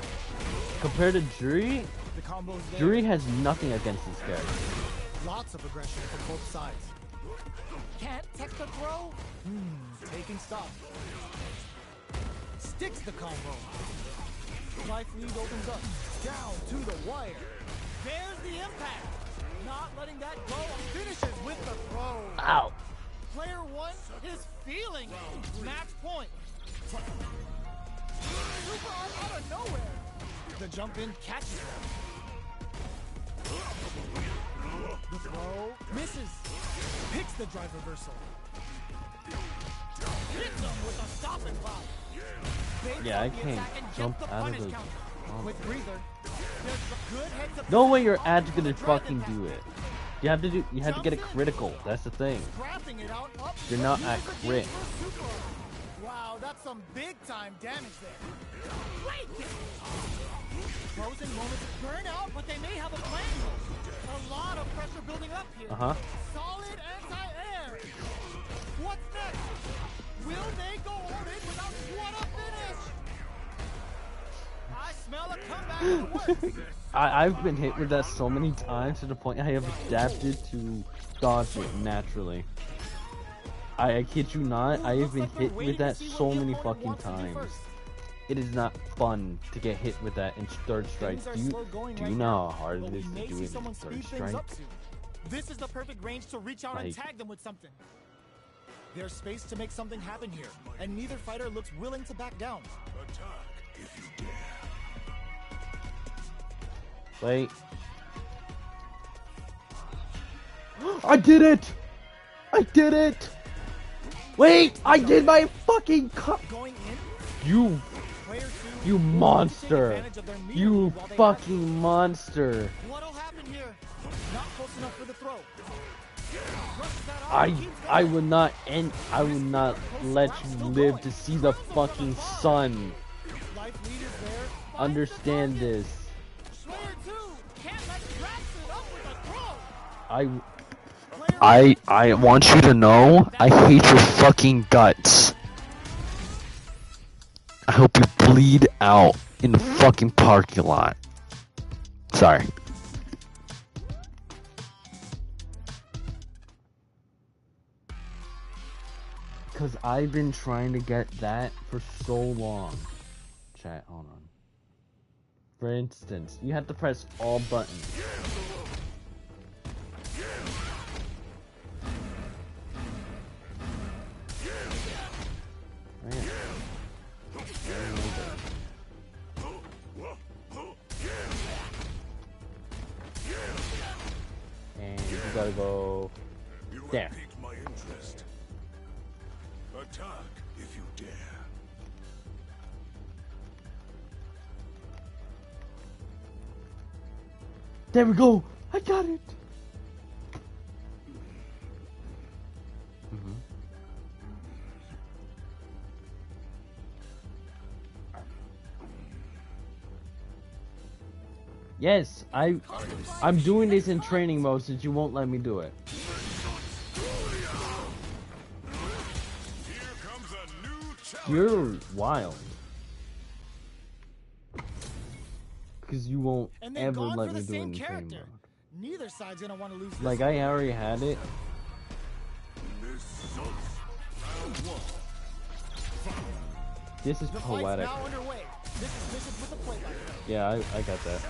Speaker 1: compared to Jury,
Speaker 3: The combo's there.
Speaker 1: Jury has nothing against this character.
Speaker 3: Lots of aggression from both sides. Can't tech the throw? Taking stock. Sticks the combo. Life lead opens up. Down to the wire. There's the impact. Not letting that go. Finishes with the throw.
Speaker 1: Ow!
Speaker 3: Player one is feeling it. Match point. Super arm out of nowhere. The jump in catches them. The throw misses. Picks the drive reversal. Hits him with a stop and pop. Baits
Speaker 1: Yeah, I
Speaker 3: out the
Speaker 1: can't
Speaker 3: attack and
Speaker 1: jump
Speaker 3: gets the
Speaker 1: out of
Speaker 3: punish
Speaker 1: the
Speaker 3: counter.
Speaker 1: combo.
Speaker 3: With breather. There's a good heads up
Speaker 1: No way
Speaker 3: position
Speaker 1: your
Speaker 3: off
Speaker 1: ad's
Speaker 3: the
Speaker 1: gonna
Speaker 3: drive
Speaker 1: fucking
Speaker 3: impact.
Speaker 1: do it. You have to get it critical. That's the thing.
Speaker 3: Scrapping it out up.
Speaker 1: You're not
Speaker 3: Uses
Speaker 1: at
Speaker 3: the
Speaker 1: crit.
Speaker 3: gauge for super arm. Wow, that's some big time damage there. Great kick. Frozen moments burn out, but they may have a plan. A lot of pressure building up here.
Speaker 1: Uh-huh.
Speaker 3: Solid anti-air. What's next? Will they go all in without what a finish? I smell a comeback in the works.
Speaker 1: I've been hit with that so many times to the point I have adapted to dodge it naturally. I kid you not, I have been hit with that so many fucking times. It is not fun to get hit with that in third strike. Do you know how hard it is to do it in third strike?
Speaker 3: This is the perfect range to reach out and
Speaker 1: Like-
Speaker 3: tag them with something. There's space to make something happen here, and neither fighter looks willing to back down.
Speaker 2: Attack if you dare.
Speaker 1: Wait. I did it! I did it! Wait! I did my fucking cut!
Speaker 3: Going in,
Speaker 1: You,
Speaker 3: player two
Speaker 1: you
Speaker 3: will take
Speaker 1: monster!
Speaker 3: advantage of their meter
Speaker 1: You
Speaker 3: lead while they have it.
Speaker 1: fucking monster!
Speaker 3: What'll happen here? Not close enough for the throw. Rushes that off and keeps
Speaker 1: I
Speaker 3: going.
Speaker 1: would not end. I would not let you live to see the fucking sun.
Speaker 3: Life lead is there. Finds the
Speaker 1: Understand
Speaker 3: target.
Speaker 1: this.
Speaker 3: Player two can't let Braxton up with a throw.
Speaker 1: I want you to know I hate your fucking guts. I hope you bleed out in the fucking parking lot. Sorry. Cause I've been trying to get that for so long. Chat, hold on. For instance, you have to press all buttons. Man. And you gotta go
Speaker 2: You have
Speaker 1: there.
Speaker 2: piqued my interest. Attack if you dare.
Speaker 1: There we go! I got it! Yes, I'm doing this in training mode since you won't let me do it.
Speaker 2: Here comes a new challenge.
Speaker 1: You're wild. Because you won't
Speaker 3: And they've
Speaker 1: ever
Speaker 3: gone
Speaker 1: let
Speaker 3: for
Speaker 1: me
Speaker 3: the
Speaker 1: do it
Speaker 3: same
Speaker 1: in training
Speaker 3: character.
Speaker 1: mode.
Speaker 3: Neither side's gonna want to lose. This
Speaker 1: Like,
Speaker 3: one.
Speaker 1: I already had it. This is
Speaker 3: The fight's
Speaker 1: poetic.
Speaker 3: now underway. This is Bishop with the plate line.
Speaker 1: Yeah, I got that.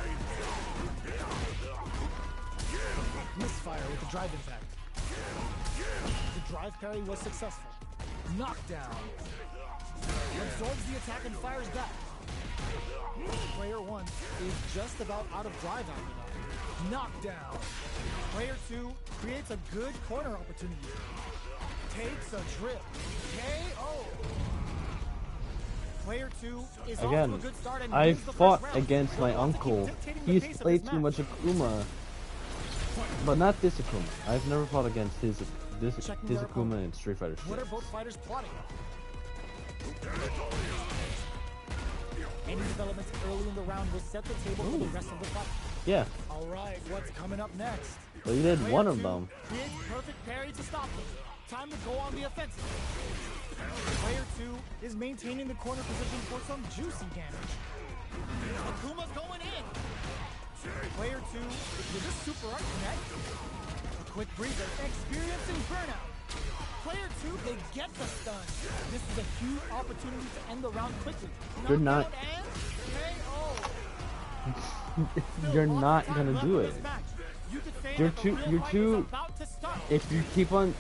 Speaker 3: Misfire with the drive impact. The drive parry was successful. Knockdown. Absorbs the attack and fires back. Player one is just about out of drive after that. Knockdown. Player 2 creates a good corner opportunity. Takes a trip. KO. Player 2 is off to a
Speaker 1: Again,
Speaker 3: good start and
Speaker 1: I
Speaker 3: wins the
Speaker 1: fought
Speaker 3: first round.
Speaker 1: against my
Speaker 3: He'll also keep
Speaker 1: uncle.
Speaker 3: dictating the
Speaker 1: He's
Speaker 3: pace of
Speaker 1: played
Speaker 3: this
Speaker 1: too much
Speaker 3: match.
Speaker 1: Akuma, but not this Akuma. I've never fought against his
Speaker 3: Checking their
Speaker 1: Akuma
Speaker 3: opponent.
Speaker 1: in Street Fighter
Speaker 3: What are
Speaker 1: 6.
Speaker 3: both fighters plotting? Any developments early in the round will set the table for the rest of the fight.
Speaker 1: Yeah,
Speaker 3: All right, what's coming up next?
Speaker 1: well, you did
Speaker 3: Player
Speaker 1: one of
Speaker 3: 2
Speaker 1: them.
Speaker 3: creates perfect parry to stop them. Time to go on the offensive. Player 2 is maintaining the corner position for some juicy damage. Akuma's going in. Player 2 with a super art connect. A quick breather, experiencing burnout. Player 2, they get the stun. This is a huge opportunity to end the round quickly.
Speaker 1: You're not-
Speaker 3: Knockout and KO.
Speaker 1: You're not gonna do it. You're too. If you keep on,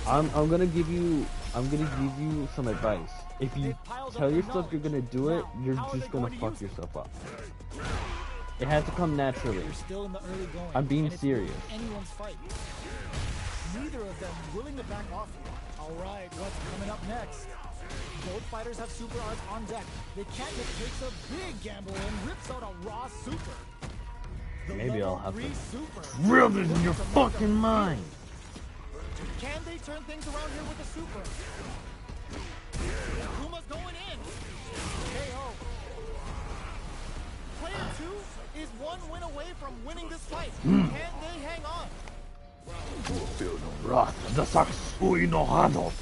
Speaker 1: I'm gonna give you some advice. If you tell yourself you're gonna do it, you're just gonna fuck yourself up. It has to come naturally.
Speaker 3: You're still in the early going.
Speaker 1: I'm being
Speaker 3: and it's
Speaker 1: serious.
Speaker 3: Anyone's fight. Neither of them willing to back off here. All right, what's coming up next? Both fighters have super arts on deck. The Catnip takes a big gamble and rips out a raw super. The
Speaker 1: Maybe I'll
Speaker 3: level
Speaker 1: have
Speaker 3: 3
Speaker 1: to
Speaker 3: super.
Speaker 1: drill this in your
Speaker 3: Looks to make
Speaker 1: fucking
Speaker 3: them
Speaker 1: mind.
Speaker 3: Can they turn things around here with a super? Kuma's going in. KO. Player 2 is one win away from winning this fight. Can they hang on?
Speaker 1: Feel the wrath of the Satsui no Hado.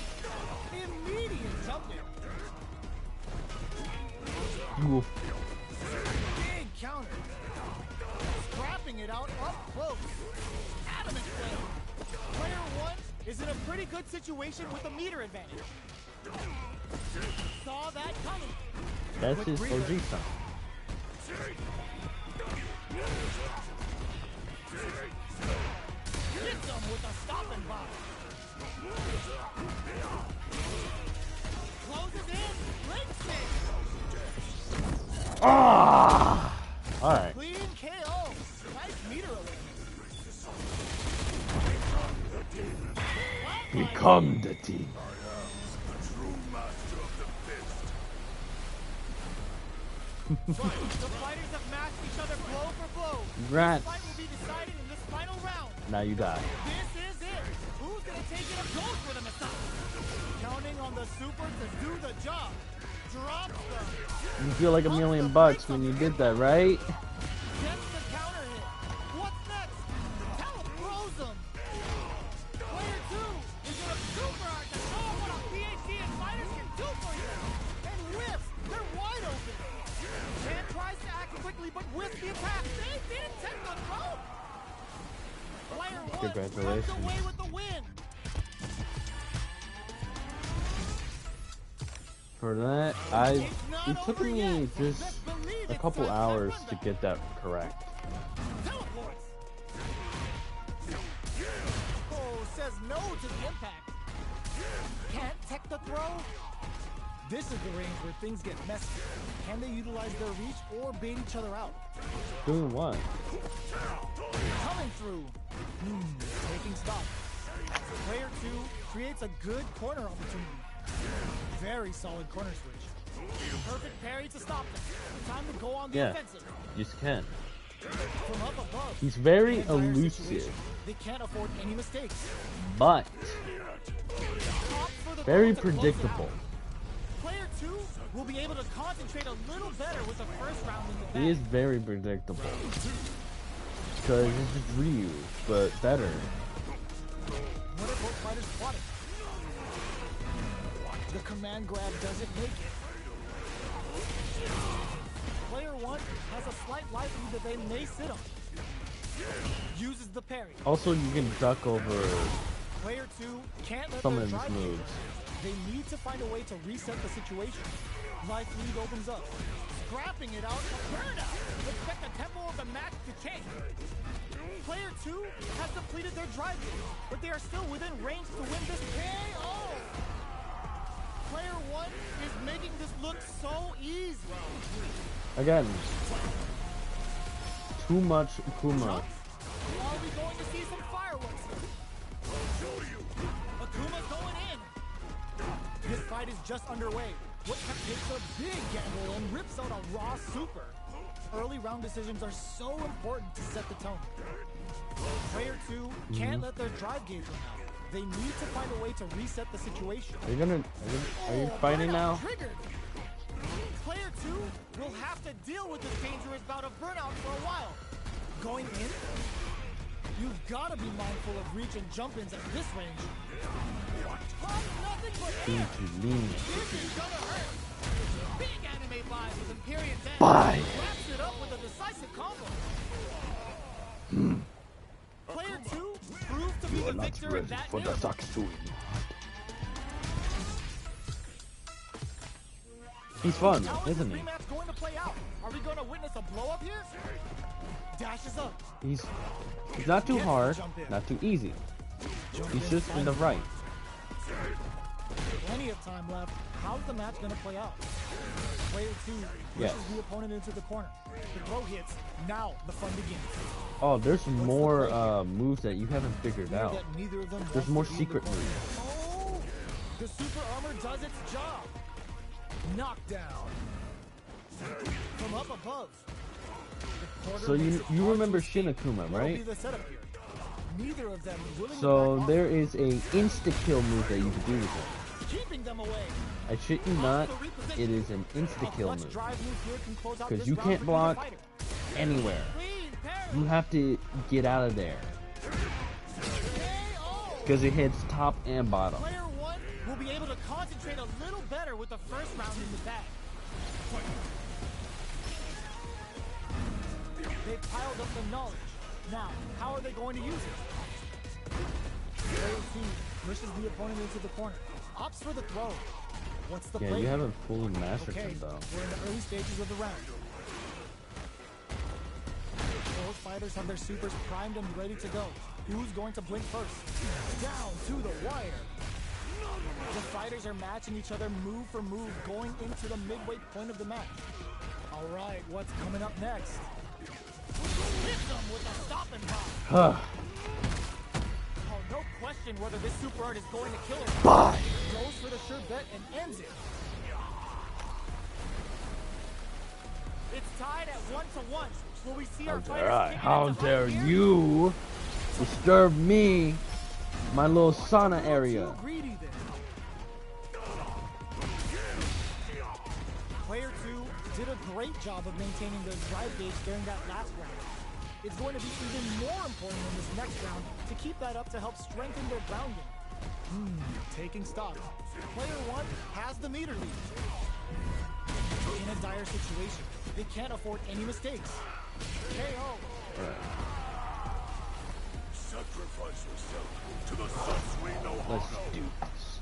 Speaker 3: Immediate jumping.
Speaker 1: You
Speaker 3: Big counter. Scrapping it out up close. Adamant play. Player 1 is in a pretty good situation with a meter advantage. Saw that coming.
Speaker 1: That's his
Speaker 3: breather.
Speaker 1: OG-san.
Speaker 3: Hits him with a stopping block. Closes in. Leg kick.
Speaker 1: Ah! Alright.
Speaker 3: Clean KO. Nice meter alert.
Speaker 1: Become the team.
Speaker 3: The fighters have matched each other blow for blow.
Speaker 1: Congrats.
Speaker 3: This fight will be decided in this final round.
Speaker 1: Now you die.
Speaker 3: This is it. Who's gonna take it up goes for the Messiah? Counting on the super to do the job. Drops them.
Speaker 1: You feel like $1,000,000 when you did that, right?
Speaker 3: Gets the counter hit. What's next? Cal throws him. Player 2 is in a super art to show what a PhD and fighters can do for you. And whiffs. They're wide open. Man tries to act quickly, but whiffs the attack. They didn't take the throw. Player 1
Speaker 1: Congratulations.
Speaker 3: runs away with the win.
Speaker 1: For that, it took me just a couple hours to get that correct.
Speaker 3: Teleports. Oh, says no to the impact. Can't tech the throw. This is the range where things get messy. Can they utilize their reach or bait each other out?
Speaker 1: Doing what?
Speaker 3: Coming through. Taking stock. Player 2 creates a good corner opportunity. Very solid corner switch. Perfect parry to stop them. Time to go on the
Speaker 1: Yeah,
Speaker 3: offensive.
Speaker 1: you can.
Speaker 3: From up above.
Speaker 1: He's very
Speaker 3: In a dire
Speaker 1: elusive,
Speaker 3: situation, they can't afford any mistakes.
Speaker 1: but
Speaker 3: Opt for the
Speaker 1: very
Speaker 3: throw to close it out.
Speaker 1: predictable.
Speaker 3: Player 2 will be able to concentrate a little better with the first round in the bag.
Speaker 1: He is very predictable. Because it's just Ryu, but better.
Speaker 3: What are both fighters plotting? The command grab doesn't make it. Player 1 has a slight likelihood that they may sit on. Uses the parry.
Speaker 1: Also, you can duck over
Speaker 3: Player 2 can't let
Speaker 1: some
Speaker 3: their
Speaker 1: of his
Speaker 3: drive
Speaker 1: moves.
Speaker 3: They need to find a way to reset the situation. Life lead opens up. Scrapping it out, a burnout. Expect the tempo of the match to change. Player 2 has depleted their drive gauge, but they are still within range to win this KO. Player 1 is making this look so easy.
Speaker 1: Again, too much Kuma.
Speaker 3: Are we going to see some fireworks here? Akuma's going in. This fight is just underway. Woodchuck takes a big gamble and rips out a raw super. Early round decisions are so important to set the tone. Player 2 can't let their drive gauge run out. They need to find a way to reset the situation.
Speaker 1: Are you fighting now?
Speaker 3: Triggered. Player 2 will have to deal with this dangerous bout of burnout for a while. Going in, you've got to be mindful of reach and jump-ins at this range. Nothing but air. This is gonna hurt. Big anime vibe with Imperial Death.
Speaker 1: Bye.
Speaker 3: Wraps it up with a decisive combo. Player 2 proved to be the victor in that interval.
Speaker 1: Satsui. He's fun,
Speaker 3: How is
Speaker 1: isn't
Speaker 3: this
Speaker 1: he?
Speaker 3: rematch going to play out? Are we going to witness a blow up here? Dashes up.
Speaker 1: He's not too hard, not too easy. He's just in the right.
Speaker 3: Plenty of time left. How's the match going to play out? Player 2
Speaker 1: Yes.
Speaker 3: pushes the opponent into the corner. The throw hits. Now the fun begins.
Speaker 1: Oh, there's more moves that you haven't figured
Speaker 3: Clear
Speaker 1: out.
Speaker 3: that neither of them
Speaker 1: There's
Speaker 3: wants
Speaker 1: more
Speaker 3: to be in the
Speaker 1: secret
Speaker 3: corner.
Speaker 1: moves.
Speaker 3: Oh, the super armor does its job. Knockdown. From up above. The quarter
Speaker 1: So
Speaker 3: makes
Speaker 1: you
Speaker 3: it hard
Speaker 1: remember
Speaker 3: to escape.
Speaker 1: Shinakuma,
Speaker 3: What'll be
Speaker 1: right?
Speaker 3: the setup here? Neither of them willing to
Speaker 1: So
Speaker 3: back off.
Speaker 1: there is a insta kill move that you can do with him.
Speaker 3: Keeping them away.
Speaker 1: I shit you not, it is an insta kill move. Because you can't block anywhere. You have to get out of there. Because it hits top and bottom.
Speaker 3: Player 1 will be able to concentrate a little better with the first round in the bag. They've piled up the knowledge. Now, how are they going to use it? Player 2 pushes the opponent into the corner. Opts for the throw. What's the
Speaker 1: Yeah,
Speaker 3: play?
Speaker 1: you haven't fully mastered
Speaker 3: Okay,
Speaker 1: him though.
Speaker 3: we're in the early stages of the round. Both fighters have their supers primed and ready to go. Who's going to blink first? Down to the wire. The fighters are matching each other move for move going into the midway point of the match. All right, what's coming up next? Hit them with a stop and pop. Oh, no question whether this super art is going to kill him.
Speaker 1: Bye.
Speaker 3: Goes for the sure bet and ends it. It's tied at 1-1. Will we see our fighters kick it
Speaker 1: How
Speaker 3: into
Speaker 1: dare
Speaker 3: high gear?
Speaker 1: you disturb me, my little sauna area.
Speaker 3: Too greedy then. Player 2 did a great job of maintaining their drive gauge during that last round. It's going to be even more important in this next round to keep that up to help strengthen their grounding. Taking stock. Player 1 has the meter lead. In a dire situation, they can't afford any mistakes. KO.
Speaker 2: Sacrifice yourself to the Satsui no
Speaker 1: Let's
Speaker 2: Hana.
Speaker 1: do this.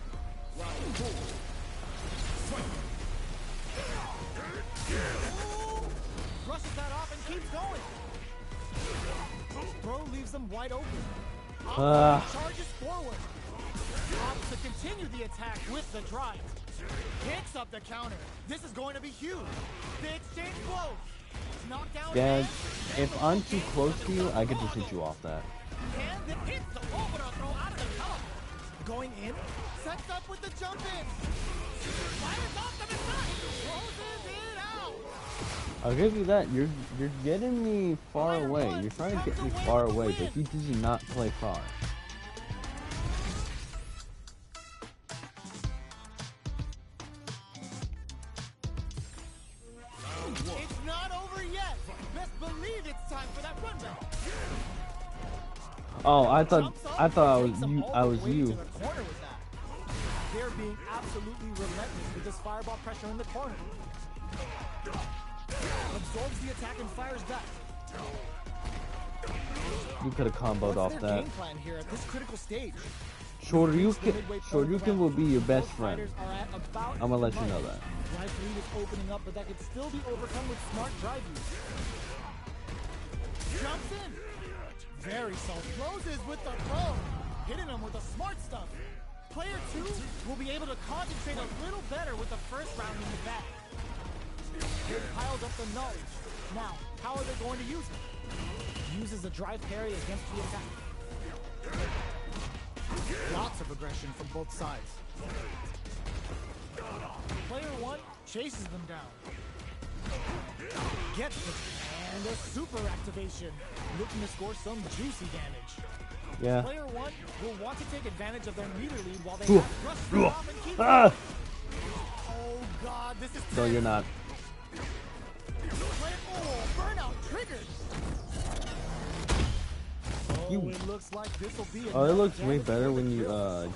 Speaker 3: Brushes that off and keeps going. Bro leaves them wide open. Charges forward. Opts to continue the attack with the drive. Picks up the counter. This is going to be huge. The exchange blows. Knockdown.
Speaker 1: Dad, if I'm too close to you, I could just hit you off that.
Speaker 3: And then hits the overthrow throw out of the top. Going in. Sets up with the jump in. Fires off the missile. Closes it out.
Speaker 1: I'll give you that. You're getting me far away. You're trying to get me far away, but you do not play far.
Speaker 3: It's not over yet. Best believe it's time for that run back.
Speaker 1: Oh, I thought I
Speaker 3: Takes them
Speaker 1: was you.
Speaker 3: all
Speaker 1: I
Speaker 3: the
Speaker 1: was
Speaker 3: way
Speaker 1: you.
Speaker 3: to the corner with that. They're being absolutely relentless with this fireball pressure in the corner. Absorbs the attack and fires back.
Speaker 1: You could have comboed
Speaker 3: What's
Speaker 1: off
Speaker 3: their
Speaker 1: that.
Speaker 3: game plan here at this critical stage?
Speaker 1: Shoryuken will be your best
Speaker 3: Both
Speaker 1: friend.
Speaker 3: fighters are at about
Speaker 1: I'm gonna let you
Speaker 3: equal
Speaker 1: know
Speaker 3: length.
Speaker 1: that.
Speaker 3: Drive lead is opening up, but that could still be overcome with smart drive use. Jumps in. Very soft. Closes with the throw. Hitting him with the smart stuff. Player 2 will be able to concentrate a little better with the first round in the back. They piled up the knowledge. Now, how are they going to use it? Uses a drive parry against the attack. Lots of aggression from both sides. Player 1 chases them down. Gets it. And a super activation. Looking to score some juicy damage.
Speaker 1: Yeah.
Speaker 3: Player 1 will want to take advantage of their meter lead while they have thrust off and keep
Speaker 1: Ah!
Speaker 3: Oh god, this is
Speaker 1: No, you're not.
Speaker 3: burnout triggered.
Speaker 1: You-
Speaker 3: It looks like this will be
Speaker 1: Oh, it
Speaker 3: enough
Speaker 1: looks way
Speaker 3: damage
Speaker 1: better
Speaker 3: to
Speaker 1: when you
Speaker 3: kill.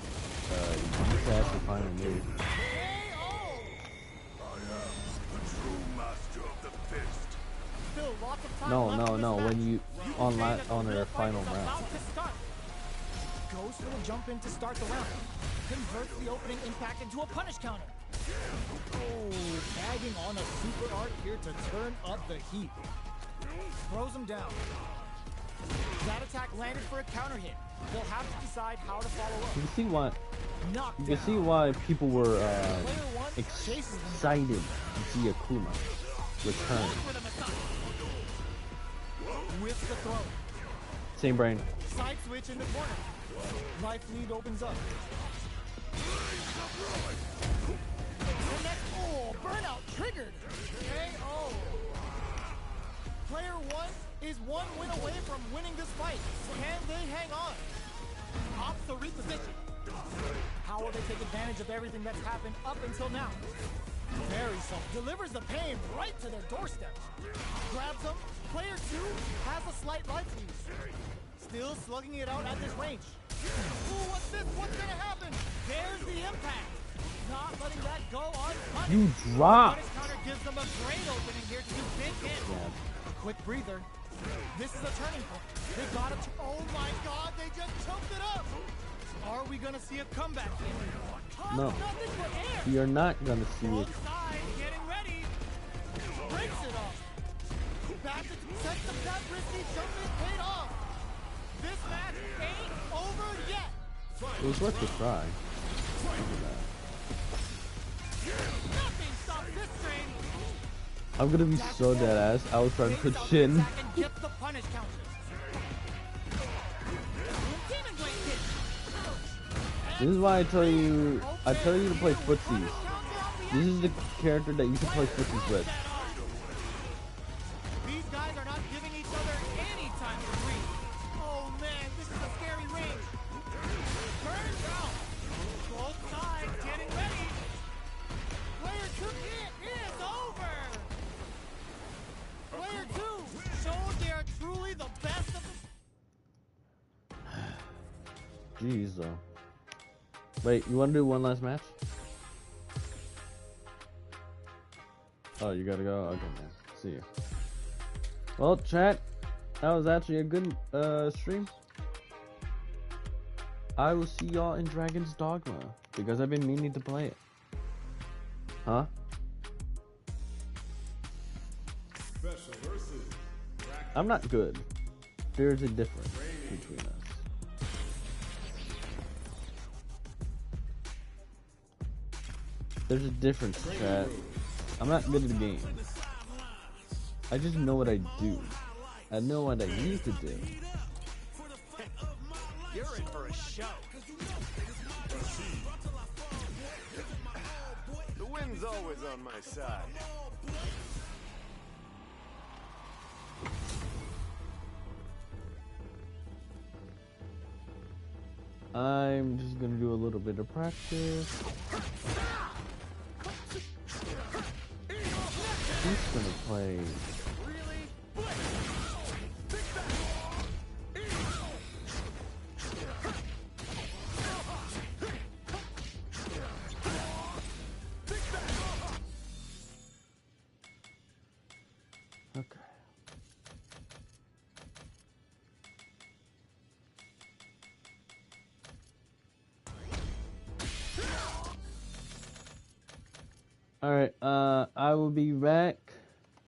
Speaker 1: cast the final move.
Speaker 3: KO.
Speaker 2: I am the true master of the fist.
Speaker 3: Still lots of time
Speaker 1: No,
Speaker 3: left
Speaker 1: no,
Speaker 3: in this
Speaker 1: no.
Speaker 3: match.
Speaker 1: When you
Speaker 3: can
Speaker 1: on
Speaker 3: say
Speaker 1: la
Speaker 3: that the
Speaker 1: on
Speaker 3: real
Speaker 1: their
Speaker 3: fight
Speaker 1: final
Speaker 3: is
Speaker 1: round.
Speaker 3: about to start. Ghost will jump in to start the round. Converts the opening impact into a punish counter. Oh, bagging on a super art here to turn up the heat. Throws him down. That attack landed for a counter hit. They'll have to decide how to follow up.
Speaker 1: You can see why.
Speaker 3: Knocked
Speaker 1: You can
Speaker 3: down.
Speaker 1: see why people were
Speaker 3: Player 1 chases them down.
Speaker 1: excited to see Akuma return.
Speaker 3: For the massage. With the throw.
Speaker 1: Same brain.
Speaker 3: Side switch in the corner. Life lead opens up. Connect. Oh, burnout triggered. KO. Player 1 is one win away from winning this fight. Can they hang on? Opts to reposition. How will they take advantage of everything that's happened up until now? Very soft. Delivers the pain right to their doorstep. Grabs them. Player 2 has a slight life lead. Still slugging it out at this range. Ooh, what's this? What's gonna happen? There's the impact. Not letting that go unpunished.
Speaker 1: You dropped.
Speaker 3: Punish counter gives them a great opening here to do big hits. Quick breather. This is a turning point. They got it. Oh my god, they just choked it up. Are we gonna see a comeback here?
Speaker 1: No.
Speaker 3: Nothing but air.
Speaker 1: You're not gonna see it.
Speaker 3: Both sides getting ready. Breaks it off. Back to sets up that risky jump is paid off. This match ain't over yet.
Speaker 1: It was worth a try.
Speaker 3: Nothing stops this train.
Speaker 1: I'm gonna be so dead ass. I was trying to put Shin.
Speaker 3: Back and gets the punish counter. Demon Blade hit.
Speaker 1: This is why I tell you to play footsies. This is the character that you should play footsies with.
Speaker 3: These guys are not giving each other any time to breathe. Oh man, this is a scary ring. Turn down. Both sides getting ready. Player 2, it is over. Player 2 showed they are truly the best of the...
Speaker 1: Jeez, though. Wait, you want to do one last match? Oh, you gotta go? Okay, man. See you. Well, chat, that was actually a good stream. I will see y'all in Dragon's Dogma, because I've been meaning to play it. Huh? I'm not good. There's a difference between us. There's a difference, chat. I'm not good at the game. I just know what I do. I know what I need to do.
Speaker 3: You're in for a show.
Speaker 5: The wind's always on my side.
Speaker 1: I'm just gonna do a little bit of practice. He's gonna play. Okay. Alright, I will be back